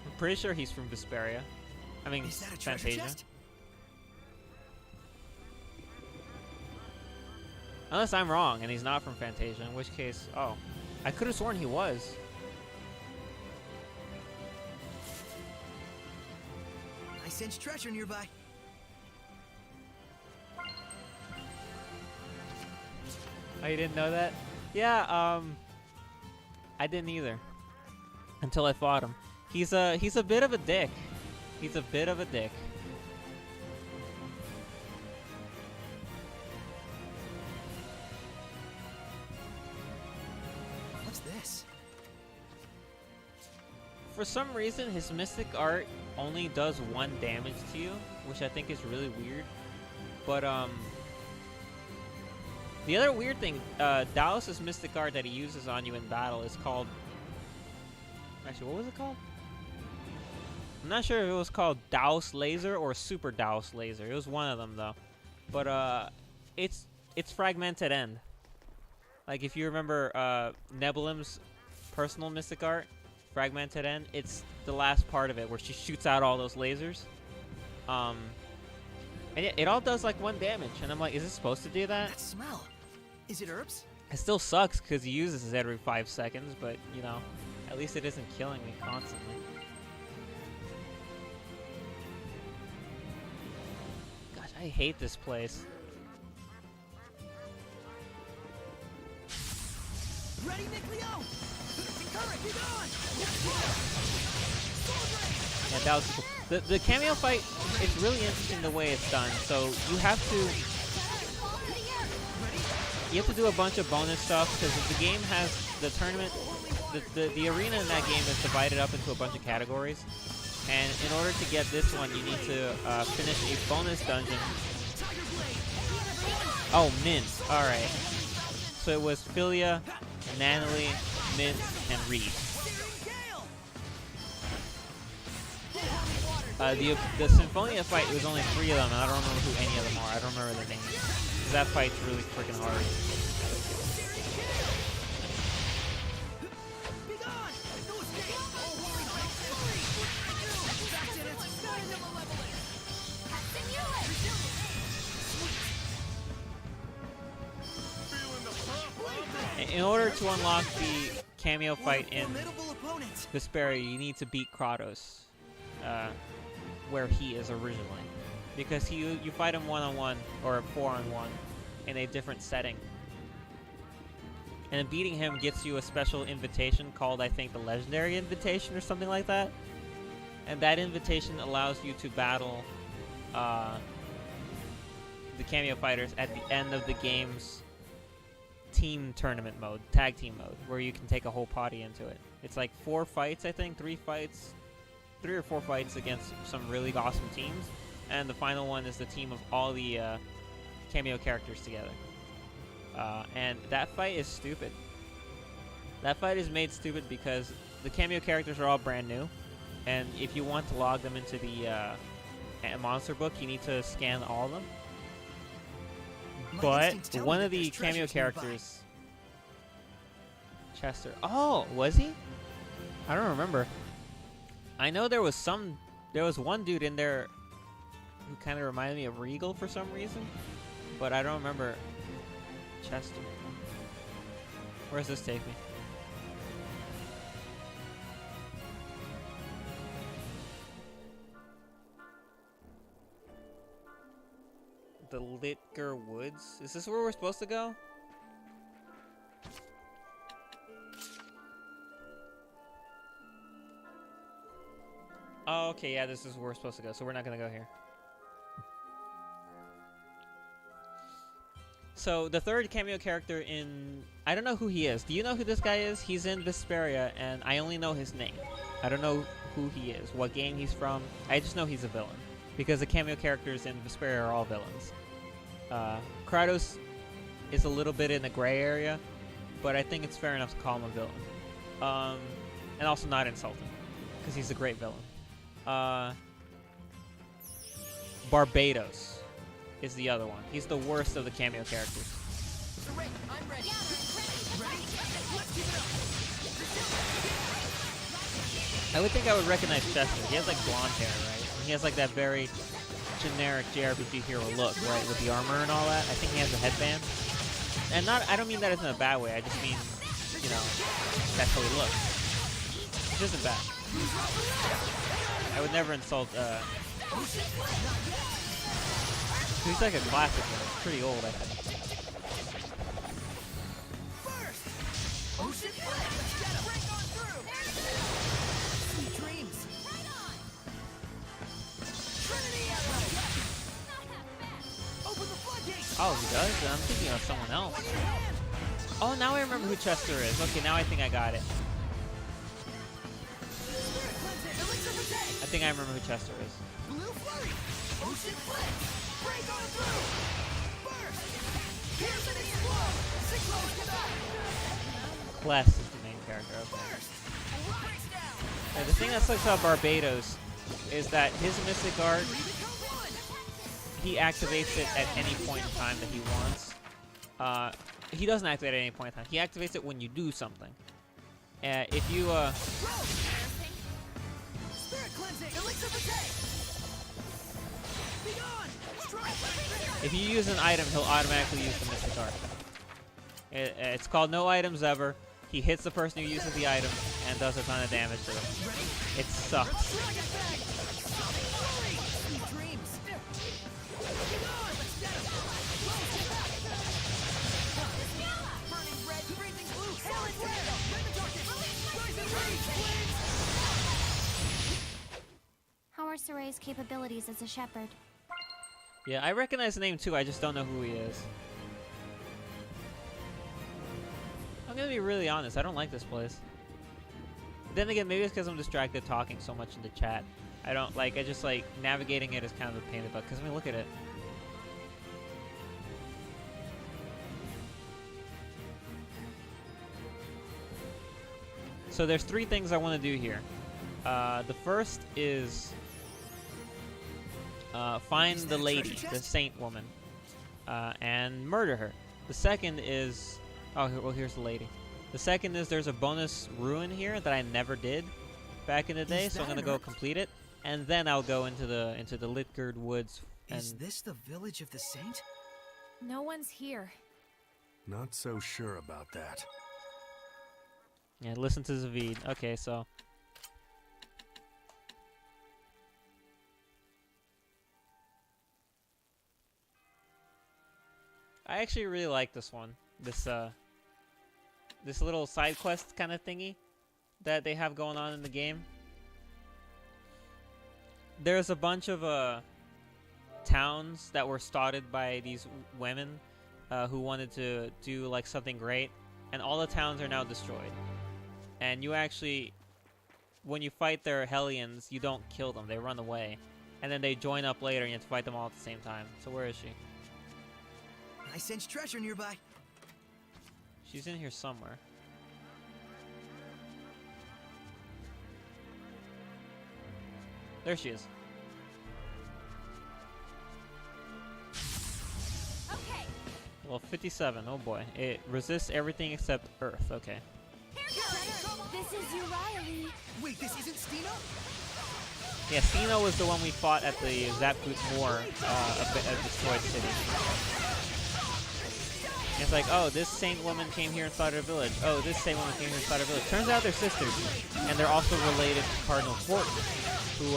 I'm pretty sure he's from Vesperia. I mean, Is that a treasure Fantasia. chest? Unless I'm wrong and he's not from Fantasia, in which case, oh. I could have sworn he was. I sense treasure nearby. Oh, you didn't know that? Yeah, I didn't either. Until I fought him. He's a bit of a dick. He's a bit of a dick. What's this? For some reason, his mystic art only does 1 damage to you, which I think is really weird. But, the other weird thing, Dallas's mystic art that he uses on you in battle is called... Actually, what was it called? I'm not sure if it was called Douse Laser or Super Douse Laser. It was one of them, though. But, it's Fragmented End. Like, if you remember, Nebulim's personal mystic art, Fragmented End, it's the last part of it where she shoots out all those lasers. And it all does, like, 1 damage. And I'm like, is it supposed to do that? That smell. Is it herbs? It still sucks because he uses it every 5 seconds, but, you know, at least it isn't killing me constantly. Gosh, I hate this place. Ready, Nick Leo? Courage, be gone! Yeah, that was cool. The cameo fight, it's really interesting the way it's done. So you have to do a bunch of bonus stuff because the game has the tournament, the arena in that game is divided up into a bunch of categories. And in order to get this one, you need to finish a bonus dungeon. Oh, Mint. All right. So it was Philia, Natalie, Mint, and Reed. The Symphonia fight, it was only 3 of them, and I don't remember who any of them are. I don't remember their names. 'Cause that fight's really freaking hard. In order to unlock the cameo fight in Zestiria, you need to beat Kratos, where he is originally, because you fight him 1-on-1 or 4-on-1 in a different setting, and then beating him gets you a special invitation called, I think, the Legendary Invitation or something like that, and that invitation allows you to battle the cameo fighters at the end of the game's team tournament mode, tag team mode, where you can take a whole party into it. It's like 4 fights, I think, 3 or 4 fights against some really awesome teams, and the final one is the team of all the cameo characters together. And that fight is stupid. That fight is made stupid because the cameo characters are all brand new, and if you want to log them into the monster book, you need to scan all of them. But one of the cameo characters, Chester. Oh, was he? I don't remember. I know there was one dude in there who kind of reminded me of Regal for some reason, but I don't remember Chester. Where does this take me? The Litger Woods? Is this where we're supposed to go? Oh, okay, yeah, this is where we're supposed to go, so we're not gonna go here. So, the third cameo character in... I don't know who he is. Do you know who this guy is? He's in Zestiria, and I only know his name. I don't know who he is, what game he's from. I just know he's a villain, because the cameo characters in Zestiria are all villains. Kratos is a little bit in the gray area, but I think it's fair enough to call him a villain. And also not insult him, because he's a great villain. Barbados is the other one. He's the worst of the cameo characters. I'm ready. I would think I would recognize Chester. He has like blonde hair, right? And he has like that very generic JRPG hero look, right? With the armor and all that. I think he has a headband. And I don't mean that as in a bad way. I just mean, you know, that's how he looks. Which isn't bad. I would never insult, he's like a classic one. It's pretty old, I think. Ocean Flip! Get him! Break on through! Sweet dreams! Right on! Trinity Arrow! Open the floodgates! Oh, he does? Then I'm thinking of someone else. Oh, now I remember who Chester is. Okay, now I think I got it. I think I remember who Chester is. Blue Flurry! Ocean Flip! Break on through! Burst! Here's an explode! Cyclone to back! Quest is the main character. Okay. Yeah, the thing that sucks about Barbados is that his Mystic Art, he activates it at any point in time that he wants. He doesn't activate it at any point in time. He activates it when you do something. If you if you use an item, he'll automatically use the Mystic Art. It's called No Items Ever. He hits the person who uses the item and does a ton of damage to them. It sucks. How are Soray's capabilities as a shepherd? Yeah, I recognize the name too, I just don't know who he is. I'm gonna be really honest, I don't like this place. Then again, maybe it's because I'm distracted talking so much in the chat. I don't like, I just like, navigating it is kind of a pain in the butt, because I mean, look at it. So there's 3 things I want to do here. The first is find the lady, the saint woman, and murder her. The second is, oh, well, here's the lady. The second is there's a bonus ruin here that I never did back in the day, so I'm gonna go complete it, and then I'll go into the Litgard Woods. And Is this the village of the saint? No one's here. Not so sure about that. yeah, listen to Zavid. Okay, so. I actually really like this one. This little side quest kind of thingy that they have going on in the game. There's a bunch of towns that were started by these women who wanted to do like something great, and all the towns are now destroyed. And you actually, when you fight their Hellions, you don't kill them, they run away. And then they join up later and you have to fight them all at the same time. So where is she? I sense treasure nearby. She's in here somewhere. There she is. Okay. Well, 57. Oh boy. It resists everything except Earth. Okay. This is Uriah. Wait, this isn't Stino? Yeah, Stino was the one we fought at the Zapgut Moor, a destroyed city. And it's like, oh, this saint woman came here inside our village. Oh, this saint woman came here inside our village. Turns out they're sisters, and they're also related to Cardinal Fortin, who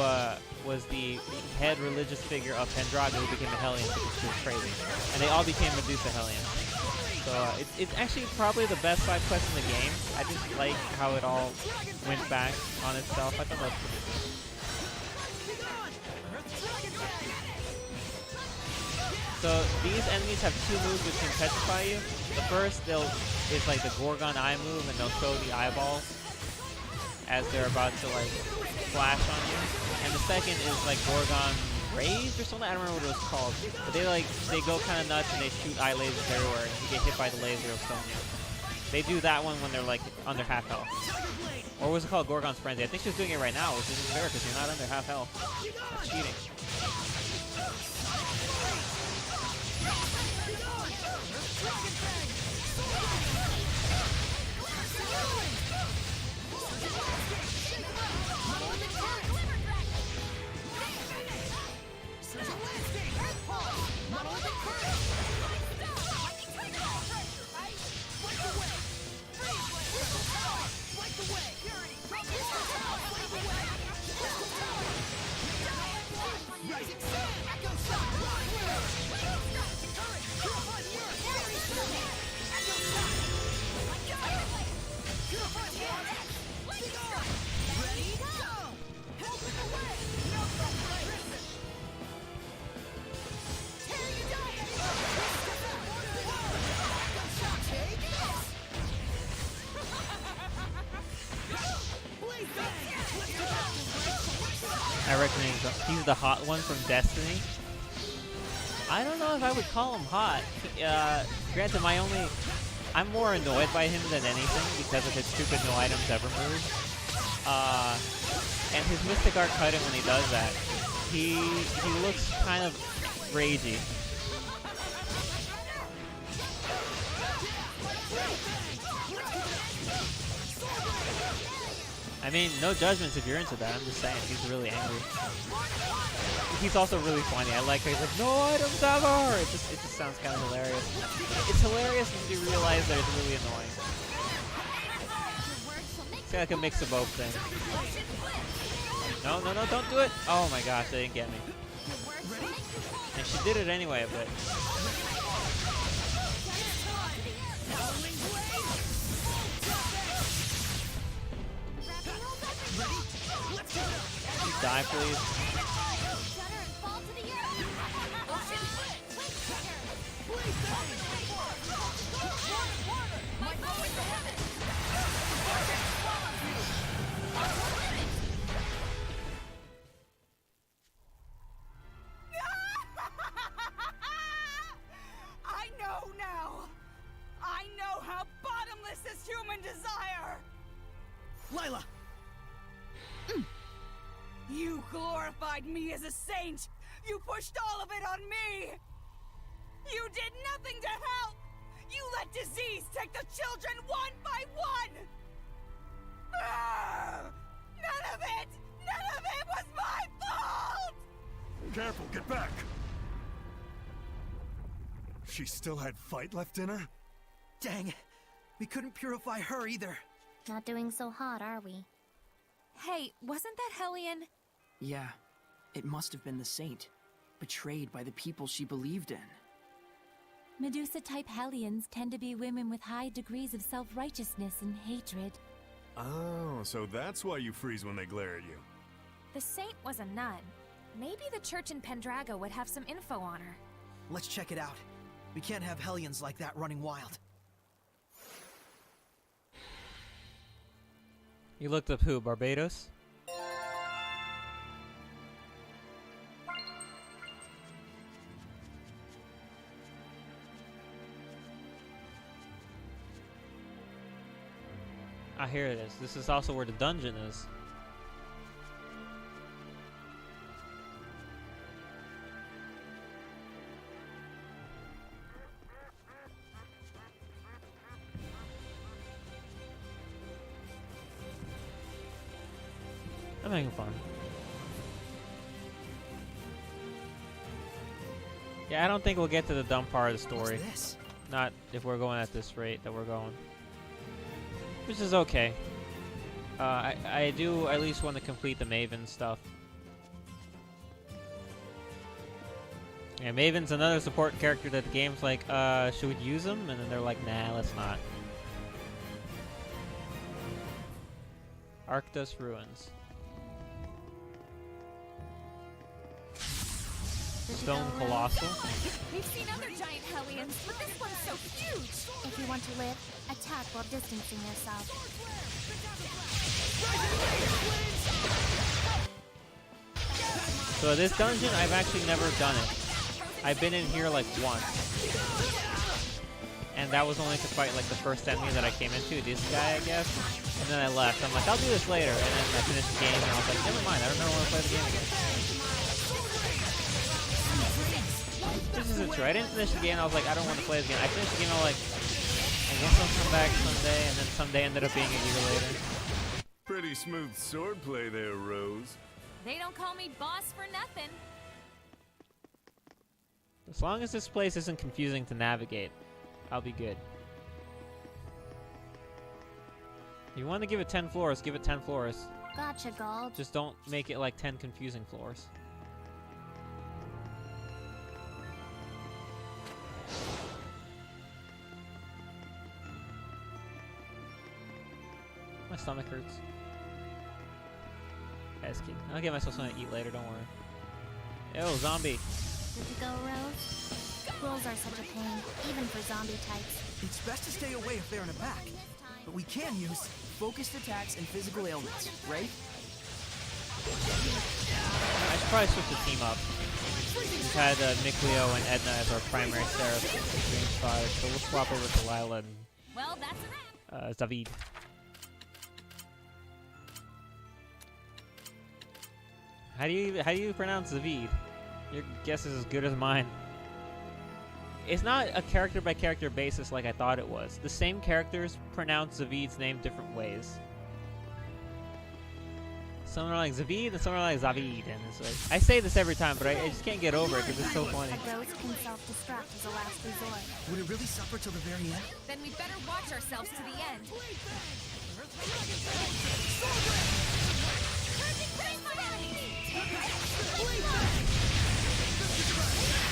was the head religious figure of Pendragon, who became a Hellion, which is crazy. And they all became Medusa Hellions. So it's actually probably the best side quest in the game. I just like how it all went back on itself. I thought that was pretty cool. So these enemies have 2 moves which can petrify you. The first is like the Gorgon eye move, and they'll show the eyeballs as they're about to like flash on you. And the second is like Gorgon Rays or something. I don't remember what it was called. But they go kind of nuts and they shoot eye lasers everywhere. And if you get hit by the laser, it'll stone you. They do that one when they're like under half health. Or was it called Gorgon's Frenzy? I think she's doing it right now, which isn't fair because you're not under half health. That's cheating. I reckon he's the hot one from Destiny. I don't know if I would call him hot. Granted, I'm more annoyed by him than anything because of his stupid no items ever move. And his Mystic Art cutting when he does that, he looks kind of ragey. I mean, no judgments if you're into that. I'm just saying, he's really angry. He's also really funny. I like how he's like, no items ever! It just sounds kind of hilarious. It's hilarious when you realize that it's really annoying. It's like a mix of both things. No, don't do it! Oh my gosh, they didn't get me. And she did it anyway, but... Die, please. I know now. I know how bottomless is human desire. Lila! You glorified me as a saint! You pushed all of it on me! You did nothing to help! You let disease take the children one by one! None of it was my fault! Careful, get back! She still had fight left in her? Dang, we couldn't purify her either. Not doing so hot, are we? Hey, wasn't that Hellion? Yeah, it must have been the saint, betrayed by the people she believed in. Medusa-type Hellions tend to be women with high degrees of self-righteousness and hatred. Oh, so that's why you freeze when they glare at you. The saint was a nun. Maybe the church in Pendrago would have some info on her. Let's check it out. We can't have Hellions like that running wild. You looked up who? Barbados? Ah, here it is. This is also where the dungeon is. I'm having fun. Yeah, I don't think we'll get to the dumb part of the story. What's this? Not if we're going at this rate that we're going. Which is okay. I do at least want to complete the Maven stuff. Yeah, Maven's another support character that the game's like, should we use him? And then they're like, nah, let's not. Arctos Ruins. Stone Colossal. We've seen other giant Hellions, but this one's so huge! If you want to live, attack while distancing yourself. So this dungeon, I've actually never done it. I've been in here like once. And that was only to fight like the first enemy that I came into, this guy, I guess. And then I left. I'm like, I'll do this later. And then I finished the game and I was like, never mind, I don't want to play the game again. This isn't true. I didn't finish the game. I was like, I don't want to play this game. I finished the game. I was like, I guess I'll come back someday. And then someday ended up being a year later. Pretty smooth swordplay there, Rose. They don't call me boss for nothing. As long as this place isn't confusing to navigate, I'll be good. If you want to give it 10 floors, give it 10 floors. Gotcha, Gald. Just don't make it like 10 confusing floors. My stomach hurts. Just kidding. I'll get myself something to eat later, don't worry. Ew, zombie. Good to go, Rose? Rolls are such a pain, even for zombie types. It's best to stay away if they're in a pack. But we can use focused attacks and physical ailments, right? probably switch the team up. We've had Mikleo and Edna as our primary Seraph range 5, so we'll swap over to Lila and Well, that's a wrap. Zavid. How do you pronounce Zavid? Your guess is as good as mine. It's not a character by character basis like I thought it was. The same characters pronounce Zavid's name different ways. Some are like Zavid and some are like Zavid, and it's like I say this every time, but I just can't get over it because it's so funny. A ghost can self-destruct as a last resort. Would it really suffer till the very end? Then we better watch ourselves to the end.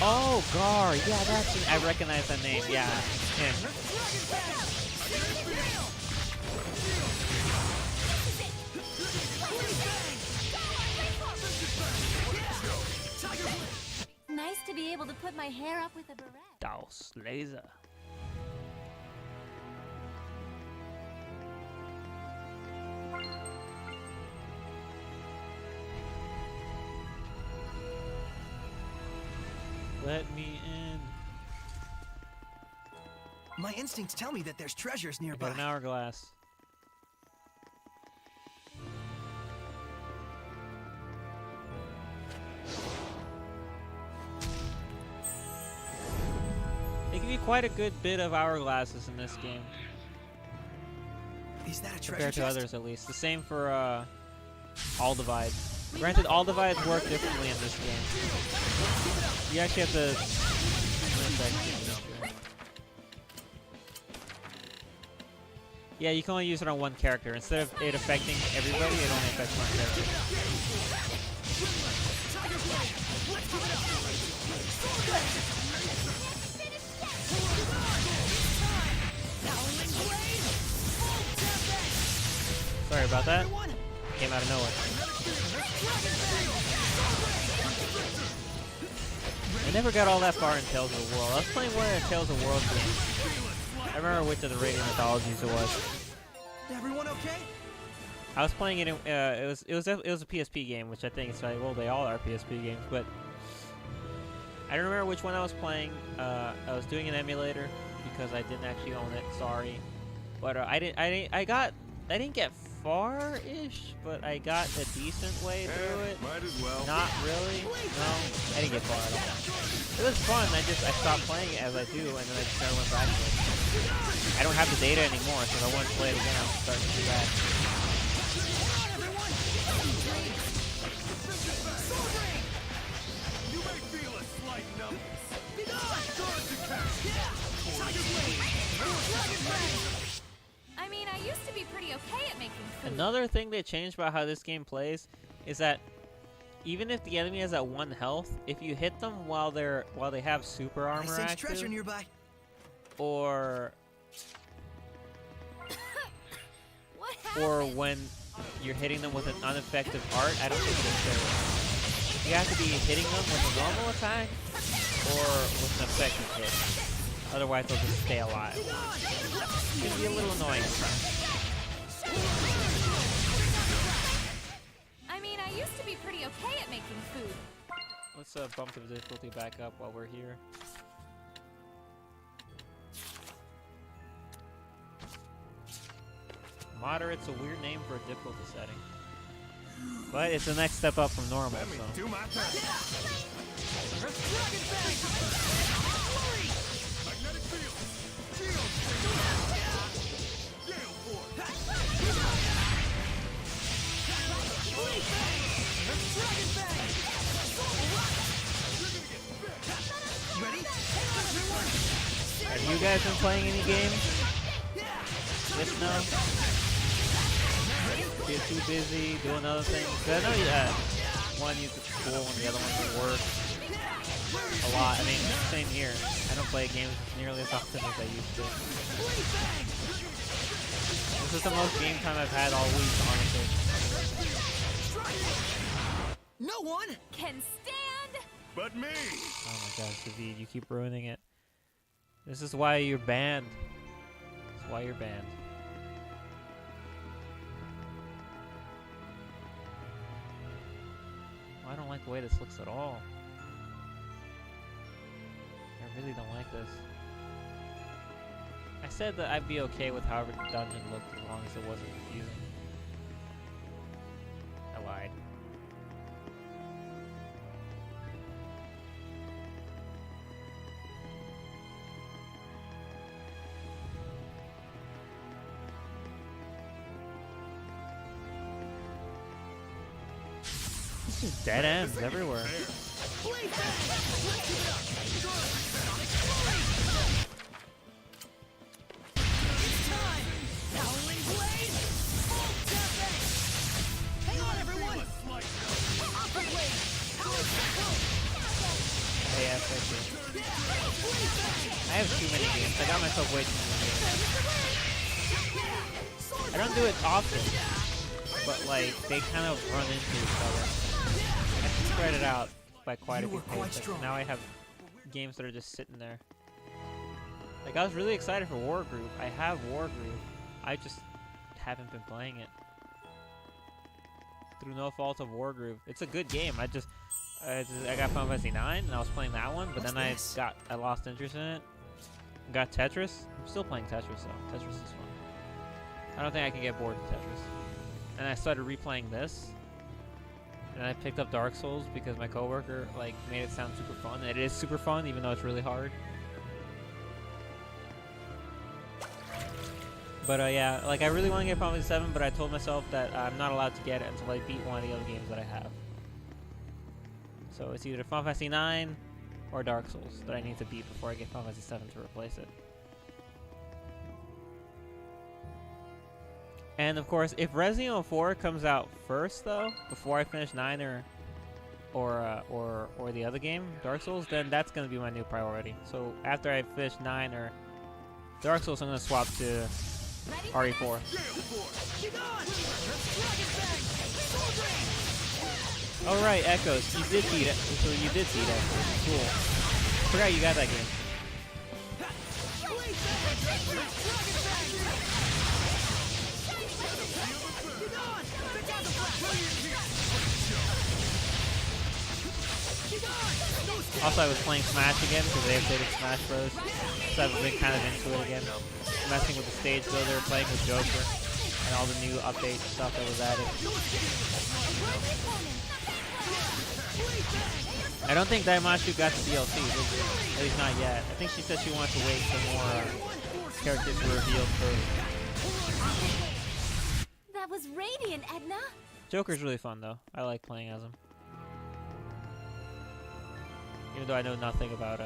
Oh, Gar, yeah, that's I recognize that name. Yeah, him. Nice to be able to put my hair up with a beret. Daus Laser. Let me in. My instincts tell me that there's treasures I nearby. got an hourglass. They give you quite a good bit of hourglasses in this game. Is that a treasure Compared to chest? others, at least. The same for All Divide. Granted, All Divides work differently in this game. You actually have to... Yeah, you can only use it on one character. Instead of it affecting everybody, it only affects one character. Sorry about that. Came out of nowhere. I never got all that far in Tales of the World. I was playing one of the Tales of the World games. I remember which of the Radiant Mythologies it was. Everyone okay? I was playing it. It was a PSP game, which I think is like, well, they all are PSP games, but I don't remember which one I was playing. I was doing an emulator because I didn't actually own it. Sorry, but I didn't get far-ish, but I got a decent way through it. Might as well. Not really. No, I didn't get far at all. It was fun. I stopped playing it as I do, and then I just never went back to it. I don't have the data anymore, so if I want to play it again, I'll start to do that. You may feel a slight numbness. I mean, I used to be pretty okay at making food. Another thing they changed about how this game plays is that even if the enemy is at 1 health, if you hit them while they have super armor I sense active, treasure nearby. or when you're hitting them with an ineffective art, I don't think they're fair. You have to be hitting them with a normal attack or with an effective hit. Otherwise, they'll just stay alive. It can be a little annoying. I mean, I used to be pretty okay at making food. Let's bump the difficulty back up while we're here. Moderate's a weird name for a difficulty setting. But it's the next step up from normal, so. Do my thing. Magnetic field. Shield. Gale force. Ready? Have you guys been playing any games? Yes, no? You're too busy doing other things? 'Cause I know one you at school and the other one's at work. A lot. I mean, same here. I don't play games nearly as often as I used to. This is the most game time I've had all week, honestly. No one can stand but me. Oh my gosh, David, you keep ruining it. This is why you're banned. This is why you're banned. I don't like the way this looks at all. I really don't like this. I said that I'd be okay with however the dungeon looked as long as it wasn't confusing. I lied. It's just dead ends everywhere. I have too many games. I got myself way too many games. I don't do it often, but like they kind of run into each other. I can spread it out by quite a few pages. Now I have games that are just sitting there. Like I was really excited for War Group. I have War Group. I just haven't been playing it. Through no fault of War Group. It's a good game. I got Final Fantasy 9 and I was playing that one, but then I lost interest in it. Got Tetris. I'm still playing Tetris though. Tetris is fun. I don't think I can get bored of Tetris. And I started replaying this. And I picked up Dark Souls because my coworker like made it sound super fun. And it is super fun even though it's really hard. But yeah, like I really want to get Final Fantasy 7, but I told myself that I'm not allowed to get it until I beat one of the other games that I have. So it's either Final Fantasy 9 or Dark Souls that I need to beat before I get Final Fantasy 7 to replace it. And of course, if Resident Evil 4 comes out first, though, before I finish 9 or the other game, Dark Souls, then that's gonna be my new priority. So after I finish 9 or Dark Souls, I'm gonna swap to RE4. Oh right, Echoes. You did beat it. So you did beat it. Cool. Forgot you got that game. Also, I was playing Smash again because they updated Smash Bros. So I've been kind of into it again. Messing with the stage builder, playing with Joker, and all the new update stuff that was added. I don't think Daimashu got the DLC, at least not yet. I think she said she wants to wait for more characters to reveal first. That was radiant, Edna. Joker's really fun though. I like playing as him. Even though I know nothing about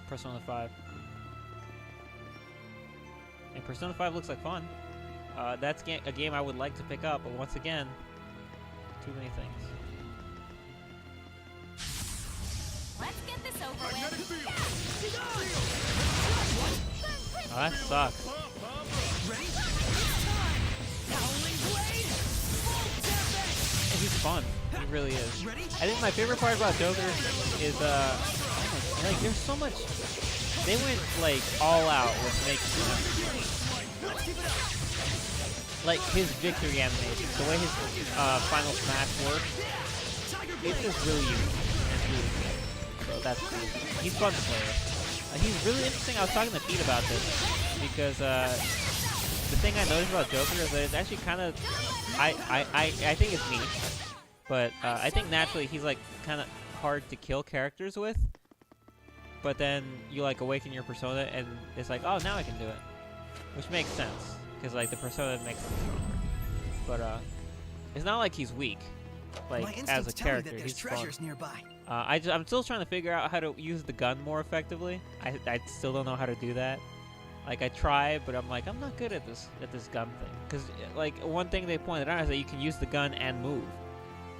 Persona 5. And Persona 5 looks like fun. That's a game I would like to pick up, but once again, too many things. Let's get this over with. Oh, that sucks. He's fun. He really is. I think my favorite part about Joker is like there's so much. They went like all out with making like his victory animation, the way his final smash works. It's just really unique and really good. So that's cool. He's fun to play with. He's really interesting. I was talking to Pete about this because the thing I noticed about Joker is that it's actually kind of I think it's me, but I think naturally he's like kind of hard to kill characters with. But then you like awaken your persona and it's like, oh, now I can do it, which makes sense because like the persona makes him stronger. But it's not like he's weak, like as a character. He's fun. Nearby. I'm still trying to figure out how to use the gun more effectively. I still don't know how to do that. Like I try, but I'm like I'm not good at this gun thing. Because like one thing they pointed out is that you can use the gun and move,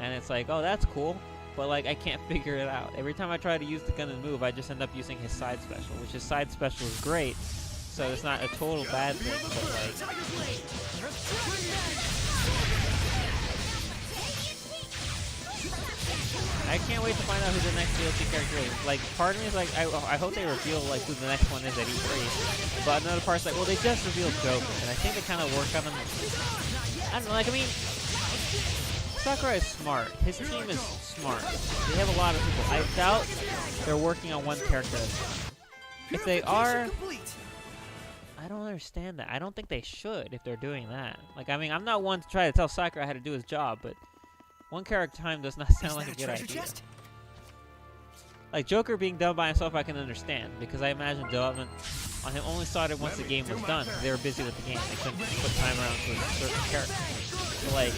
and it's like, oh, that's cool. But like I can't figure it out. Every time I try to use the gun and move, I just end up using his side special, which his side special is great. So it's not a total bad thing, but like I can't wait to find out who the next DLC character is. Like, part of me is like, I hope they reveal like who the next one is at E3. But another part's like, well, they just revealed Joker, and I think they kind of work on them. I don't know. Like, I mean, Sakurai is smart. His team is smart. They have a lot of people. I doubt they're working on one character at a time. If they are, I don't understand that. I don't think they should if they're doing that. Like, I mean, I'm not one to try to tell Sakurai how to do his job, but one character at a time does not sound like a good idea. Chest? Like, Joker being done by himself, I can understand, because I imagine development on him only started once the game was done. They were busy with the game. They couldn't put time around to a certain character. So, like,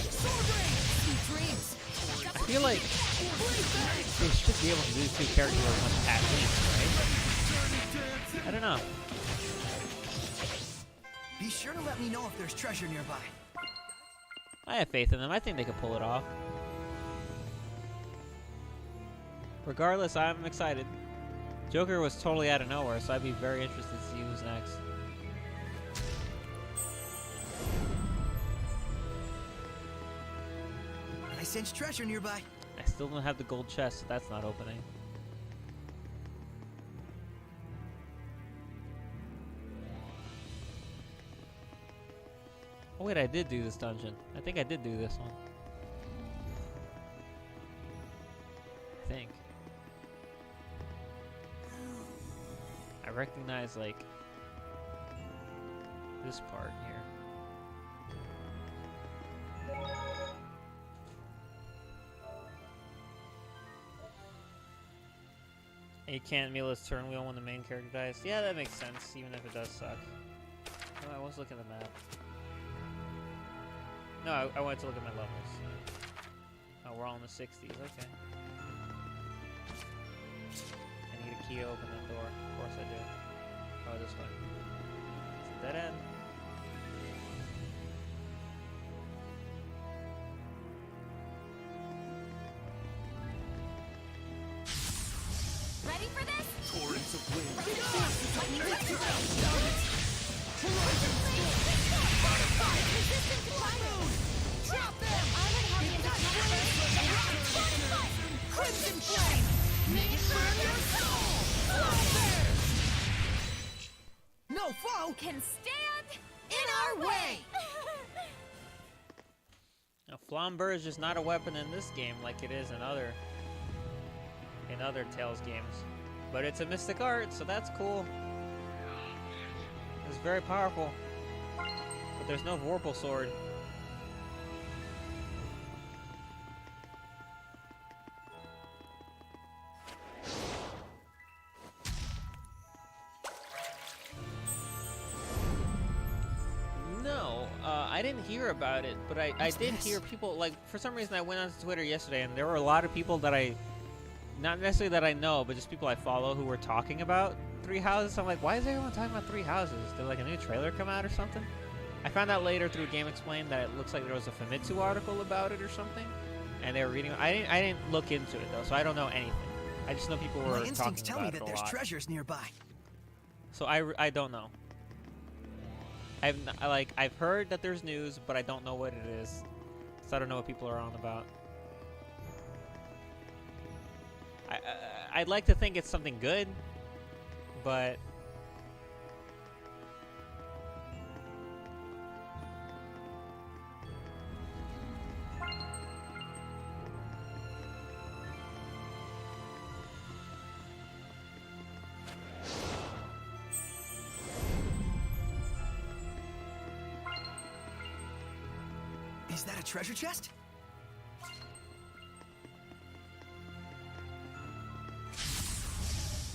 I feel like they should be able to do two characters at once at least, right? I don't know. Be sure to let me know if there's treasure nearby. I have faith in them. I think they can pull it off. Regardless, I'm excited. Joker was totally out of nowhere, so I'd be very interested to see who's next. I sense treasure nearby. I still don't have the gold chest, so that's not opening. Oh wait, I did do this dungeon. I think I did do this one. I think. I recognize, like, this part here. You can't meal his turn wheel when the main character dies. Yeah, that makes sense, even if it does suck. Oh, I was looking at the map. No, I wanted to look at my levels. Oh, we're all in the 60s, okay. I need a key to open that door. Of course I do. Oh, this way. It's a dead end. Ready for this? Torrents of wind. Resistant to fire! Trap them! I would help you to Crimson Flame! Make it burn your soul! No foe can stand in our way! Now, Flamber is just not a weapon in this game like it is in other Tales games. But it's a mystic art, so that's cool. It's very powerful. But there's no Vorpal sword. No, I didn't hear about it, but I did hear people, like, for some reason I went onto Twitter yesterday and there were a lot of people that not necessarily that I know, but just people I follow who were talking about Three Houses. I'm like, why is everyone talking about Three Houses? Did like a new trailer come out or something? I found out later through Game Explained that it looks like there was a Famitsu article about it or something, and they were reading. I didn't look into it though, so I don't know anything. I just know people were My instincts talking tell me about it that a there's lot. treasures nearby. So I don't know. I've heard that there's news, but I don't know what it is, so I don't know what people are on about. I'd like to think it's something good, but Is that a treasure chest?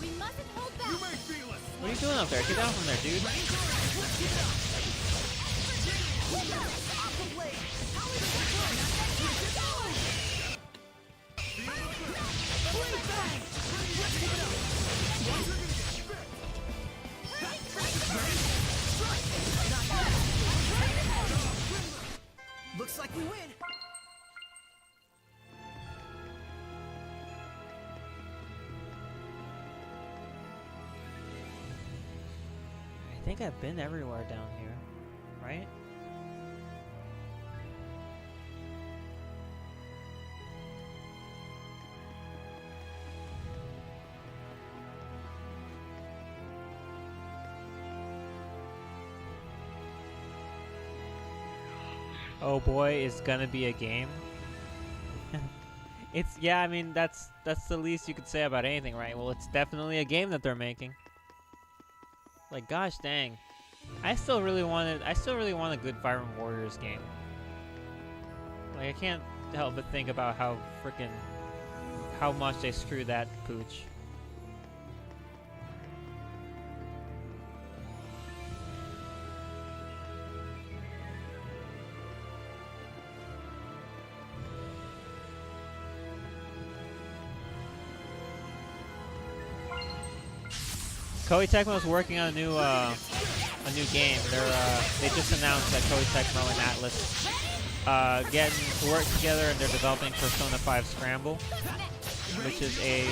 We mustn't hold back! what are you doing up there? Get down from there, dude. Looks like we win. I think I've been everywhere down here, right? Oh boy, it's gonna be a game. It's yeah. I mean, that's the least you could say about anything, right? Well, it's definitely a game that they're making. Like, gosh dang, I still really want a good Fire Emblem Warriors game. Like, I can't help but think about how much they screwed that pooch. Koei Tecmo is working on a new game. They just announced that Koei Tecmo and Atlas getting to work together, and they're developing Persona 5 Scramble, which is a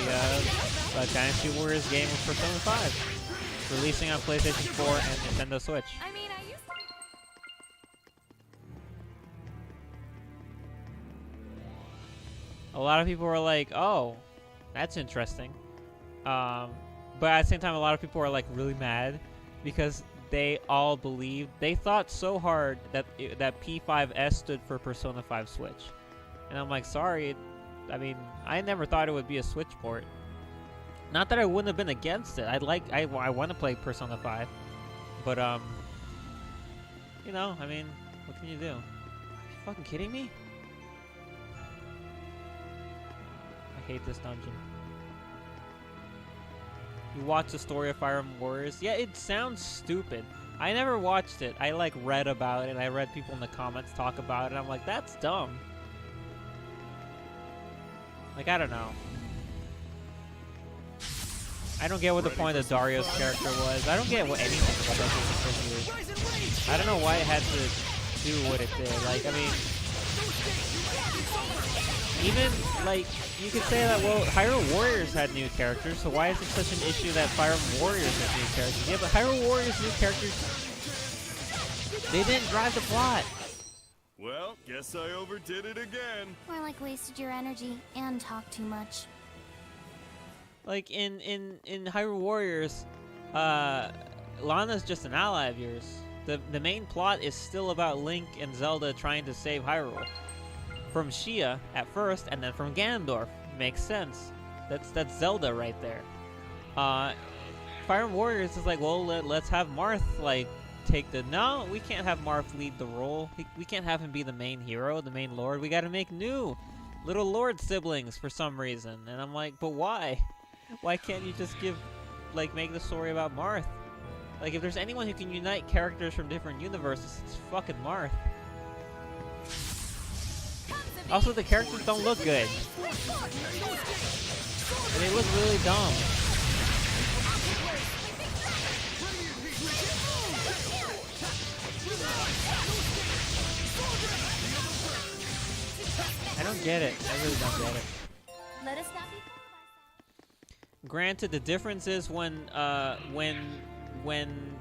Dynasty Warriors game with Persona 5, releasing on PlayStation 4 and Nintendo Switch. I mean, I used to... A lot of people were like, "Oh, that's interesting," but at the same time, a lot of people are like really mad because they all believed, they thought so hard that that P5S stood for Persona 5 Switch, and I'm like, sorry. I mean, I never thought it would be a Switch port. Not that I wouldn't have been against it. I want to play Persona 5, but you know, I mean, what can you do? Are you fucking kidding me? I hate this dungeon. You watch the story of Fire Emblem Warriors? Yeah, it sounds stupid. I never watched it. I like read about it. I read people in the comments talk about it. I'm like, that's dumb. Like, I don't know. I don't get what the point of Dario's character was. I don't get what anything about that game is. I don't know why it had to do what it did. Like, I mean, even, like, you could say that, well, Hyrule Warriors had new characters, so why is it such an issue that Fire Emblem Warriors has new characters? Yeah, but Hyrule Warriors' new characters, they didn't drive the plot. Well, guess I overdid it again. Or like wasted your energy and talked too much. Like, in Hyrule Warriors, Lana's just an ally of yours. The main plot is still about Link and Zelda trying to save Hyrule. From Shia at first, and then from Ganondorf. Makes sense. That's Zelda right there. Fire Emblem Warriors is like, well, let's have Marth, like, take the... No, we can't have Marth lead the role. We can't have him be the main hero, the main lord. We gotta make new little lord siblings for some reason. And I'm like, but why? Why can't you just make the story about Marth? Like, if there's anyone who can unite characters from different universes, it's fucking Marth. Also, the characters don't look good. And they look really dumb. I don't get it. I really don't get it. Let us not be... Granted, the difference is when Koei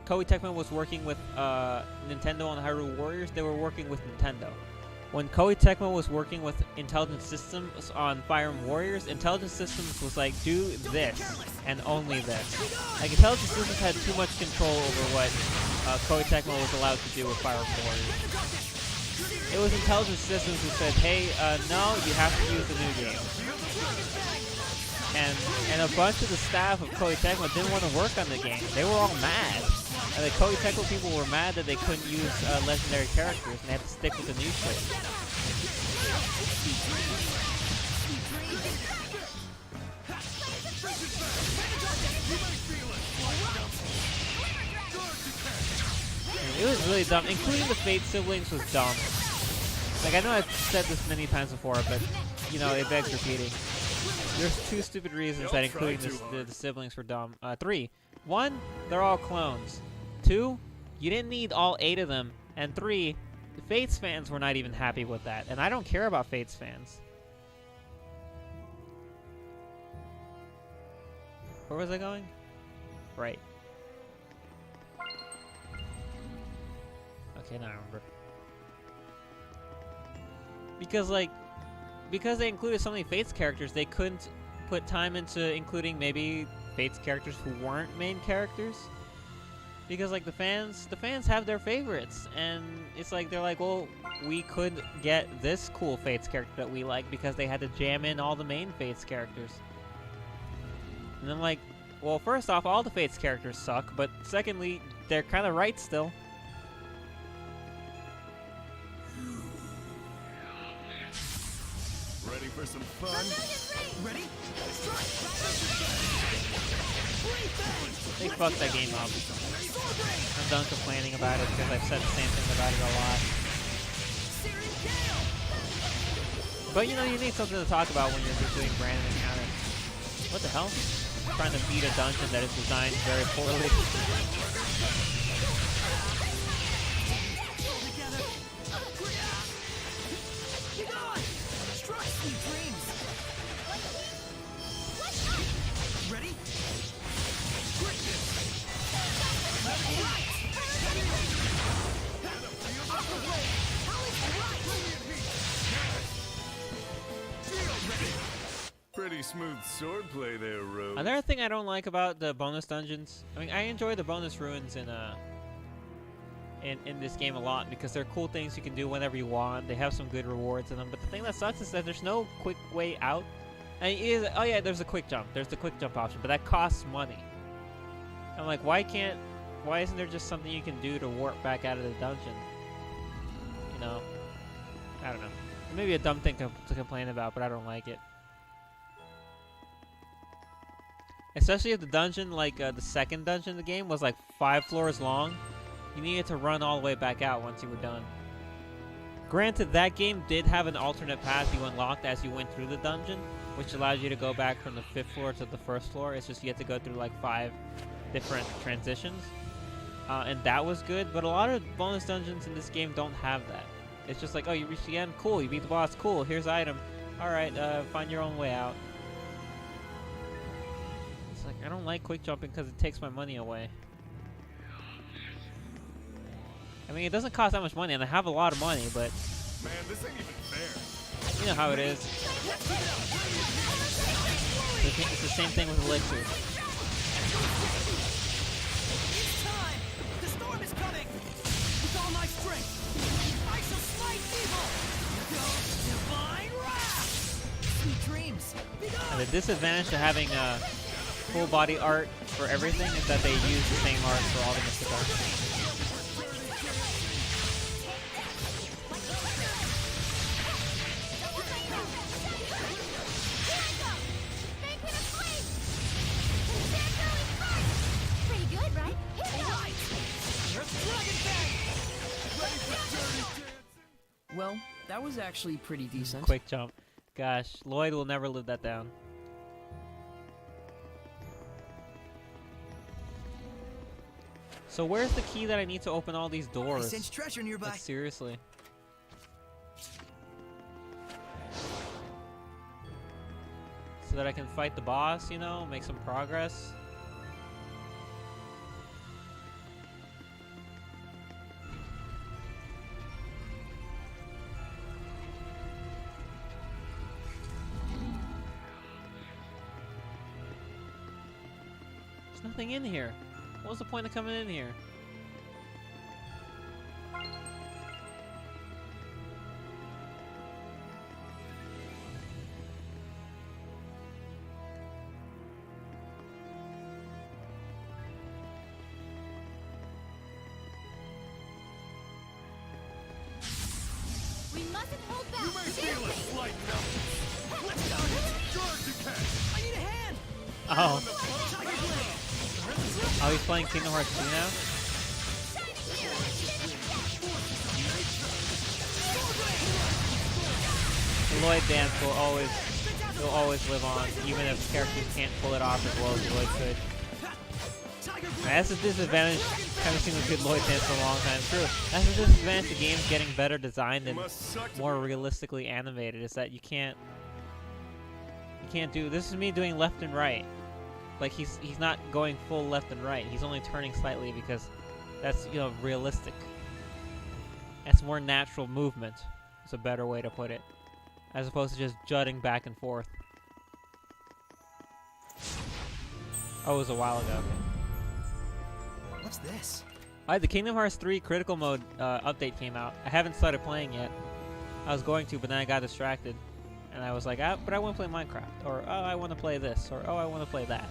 Tecmo was working with Nintendo on Hyrule Warriors, they were working with Nintendo. When Koei Tecmo was working with Intelligent Systems on Fire Emblem Warriors, Intelligent Systems was like, do this, and only this. Like, Intelligent Systems had too much control over what Koei Tecmo was allowed to do with Fire Emblem Warriors. It was Intelligent Systems who said, hey, no, you have to use the new game. And a bunch of the staff of Koei Tecmo didn't want to work on the game. They were all mad. And the Koei Tecmo people were mad that they couldn't use legendary characters, and they had to stick with the new shit. And it was really dumb. Including the Fate siblings was dumb. Like, I know I've said this many times before, but, you know, it begs repeating. There's two stupid reasons that including the siblings were dumb. 3. 1, they're all clones. 2, you didn't need all 8 of them. And 3, the Fates fans were not even happy with that. And I don't care about Fates fans. Where was I going? Right. Okay, now I remember. Because, like, because they included so many Fates characters, they couldn't put time into including maybe Fates characters who weren't main characters. because like the fans have their favorites, and it's like they're like, well, we could get this cool Fates character that we like because they had to jam in all the main Fates characters. And I'm like, well, first off, all the Fates characters suck, but secondly, they're kind of right still. Ready for some fun? Ready? They fucked that game up. I'm done complaining about it because I've said the same thing about it a lot. But you know, you need something to talk about when you're just doing random encounters. What the hell? I'm trying to beat a dungeon that is designed very poorly. Pretty smooth swordplay there, Rose. Another thing I don't like about the bonus dungeons, I mean, I enjoy the bonus ruins in this game a lot because they're cool things you can do whenever you want. They have some good rewards in them, but the thing that sucks is that there's no quick way out. And oh yeah, there's a quick jump. There's the quick jump option, but that costs money. I'm like, why isn't there just something you can do to warp back out of the dungeon? You know, I don't know. Maybe a dumb thing to complain about, but I don't like it. Especially if the dungeon, like the second dungeon in the game, was like 5 floors long. You needed to run all the way back out once you were done. Granted, that game did have an alternate path you unlocked as you went through the dungeon, which allowed you to go back from the 5th floor to the 1st floor. It's just you had to go through like 5 different transitions. And that was good, but a lot of bonus dungeons in this game don't have that. It's just like, oh, you reached the end? Cool, you beat the boss? Cool, here's the item. Alright, find your own way out. It's like, I don't like quick jumping because it takes my money away. I mean, it doesn't cost that much money, and I have a lot of money, but... Man, this ain't even fair. You know how it is. It's the same thing with Elixir. It's time! The storm is coming! With all my strength, I shall smite evil! Divine wrath! Sweet dreams! And the disadvantage to having full body art for everything is that they use the same art for all the Mystic art. Well, that was actually pretty decent. Quick jump. Gosh, Lloyd will never live that down. So where's the key that I need to open all these doors? I sense treasure nearby. Like, seriously. So that I can fight the boss, you know, make some progress. There's nothing in here. What was the point of coming in here? We mustn't hold back. You may feel a slight numbness. Let's go! Charge you can. I need a hand! Oh. Tiger Blade! Oh, he's playing Kingdom Hearts 2 now? The Lloyd dance will always live on, even if characters can't pull it off as well as Lloyd could. That's a disadvantage. Haven't seen a good Lloyd dance for a long time. True. That's a disadvantage to games getting better designed and more realistically animated. Is that you can't do. This is me doing left and right. Like he's not going full left and right. He's only turning slightly because that's, you know, realistic. That's more natural movement. It's a better way to put it, as opposed to just jutting back and forth. Oh, it was a while ago. Okay. What's this? Alright, the Kingdom Hearts 3 Critical Mode update came out. I haven't started playing yet. I was going to, but then I got distracted. And I was like, but I want to play Minecraft. Or, oh, I want to play this. Or, oh, I want to play that.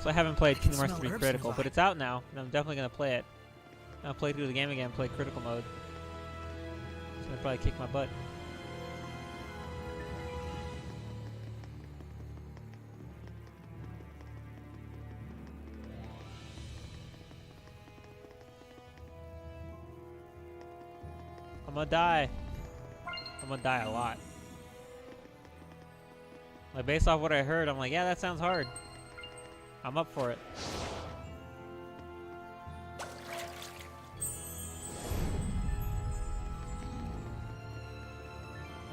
So I haven't played Kingdom Hearts 3 Critical, but it's out now, and I'm definitely going to play it. I'll play through the game again, play Critical Mode. It's going to probably kick my butt. I'm gonna die. I'm gonna die a lot. Like, based off what I heard, I'm like, yeah, that sounds hard. I'm up for it.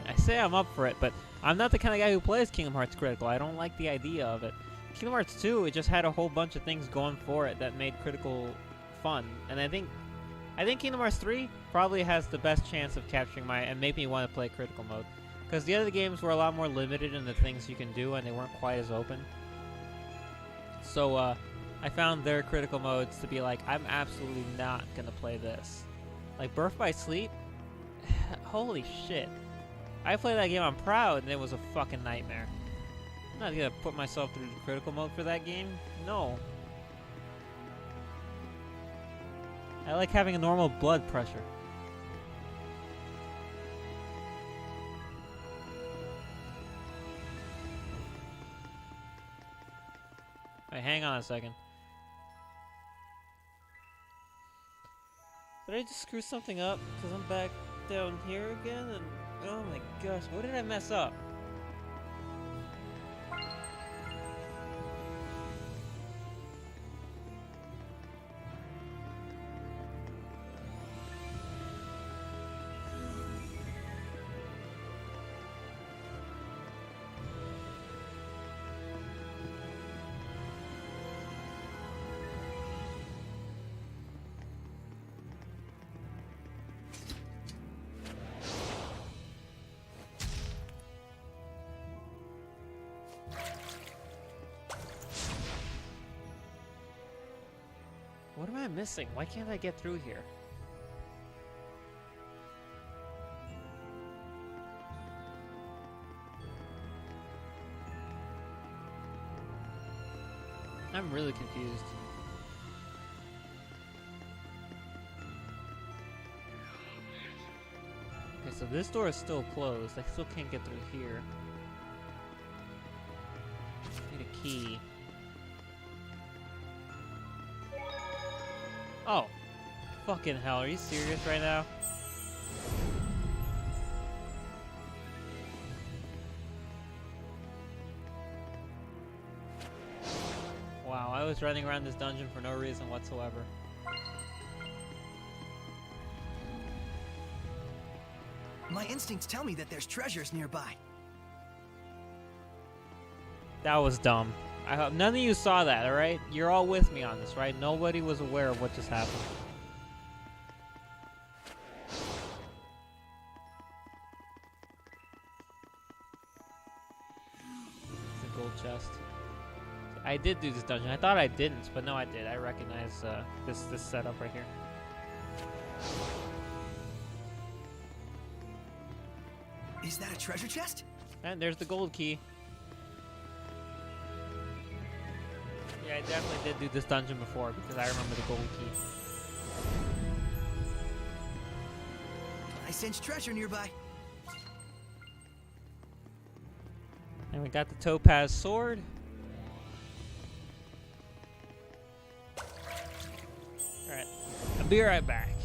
I say I'm up for it, but I'm not the kind of guy who plays Kingdom Hearts Critical. I don't like the idea of it. Kingdom Hearts 2, it just had a whole bunch of things going for it that made Critical fun. And I think Kingdom Hearts 3 probably has the best chance of capturing my and make me want to play Critical Mode. Because the other games were a lot more limited in the things you can do, and they weren't quite as open. So, I found their Critical Modes to be like, I'm absolutely not going to play this. Like, Birth by Sleep? Holy shit. I played that game on Proud, and it was a fucking nightmare. I'm not going to put myself through the Critical Mode for that game. No. I like having a normal blood pressure. Wait, hang on a second. Did I just screw something up? Because I'm back down here again? And oh my gosh, what did I mess up? What am I missing? Why can't I get through here? I'm really confused. Okay, so this door is still closed. I still can't get through here. Need a key. Oh. Fucking hell, are you serious right now? Wow, I was running around this dungeon for no reason whatsoever. My instincts tell me that there's treasures nearby. That was dumb. I hope none of you saw that, alright? You're all with me on this, right? Nobody was aware of what just happened. It's a gold chest. I did do this dungeon. I thought I didn't, but no, I did. I recognize this setup right here. Is that a treasure chest? And there's the gold key. Yeah, I definitely did do this dungeon before because I remember the gold key. I sense treasure nearby. And we got the topaz sword. Alright, I'll be right back.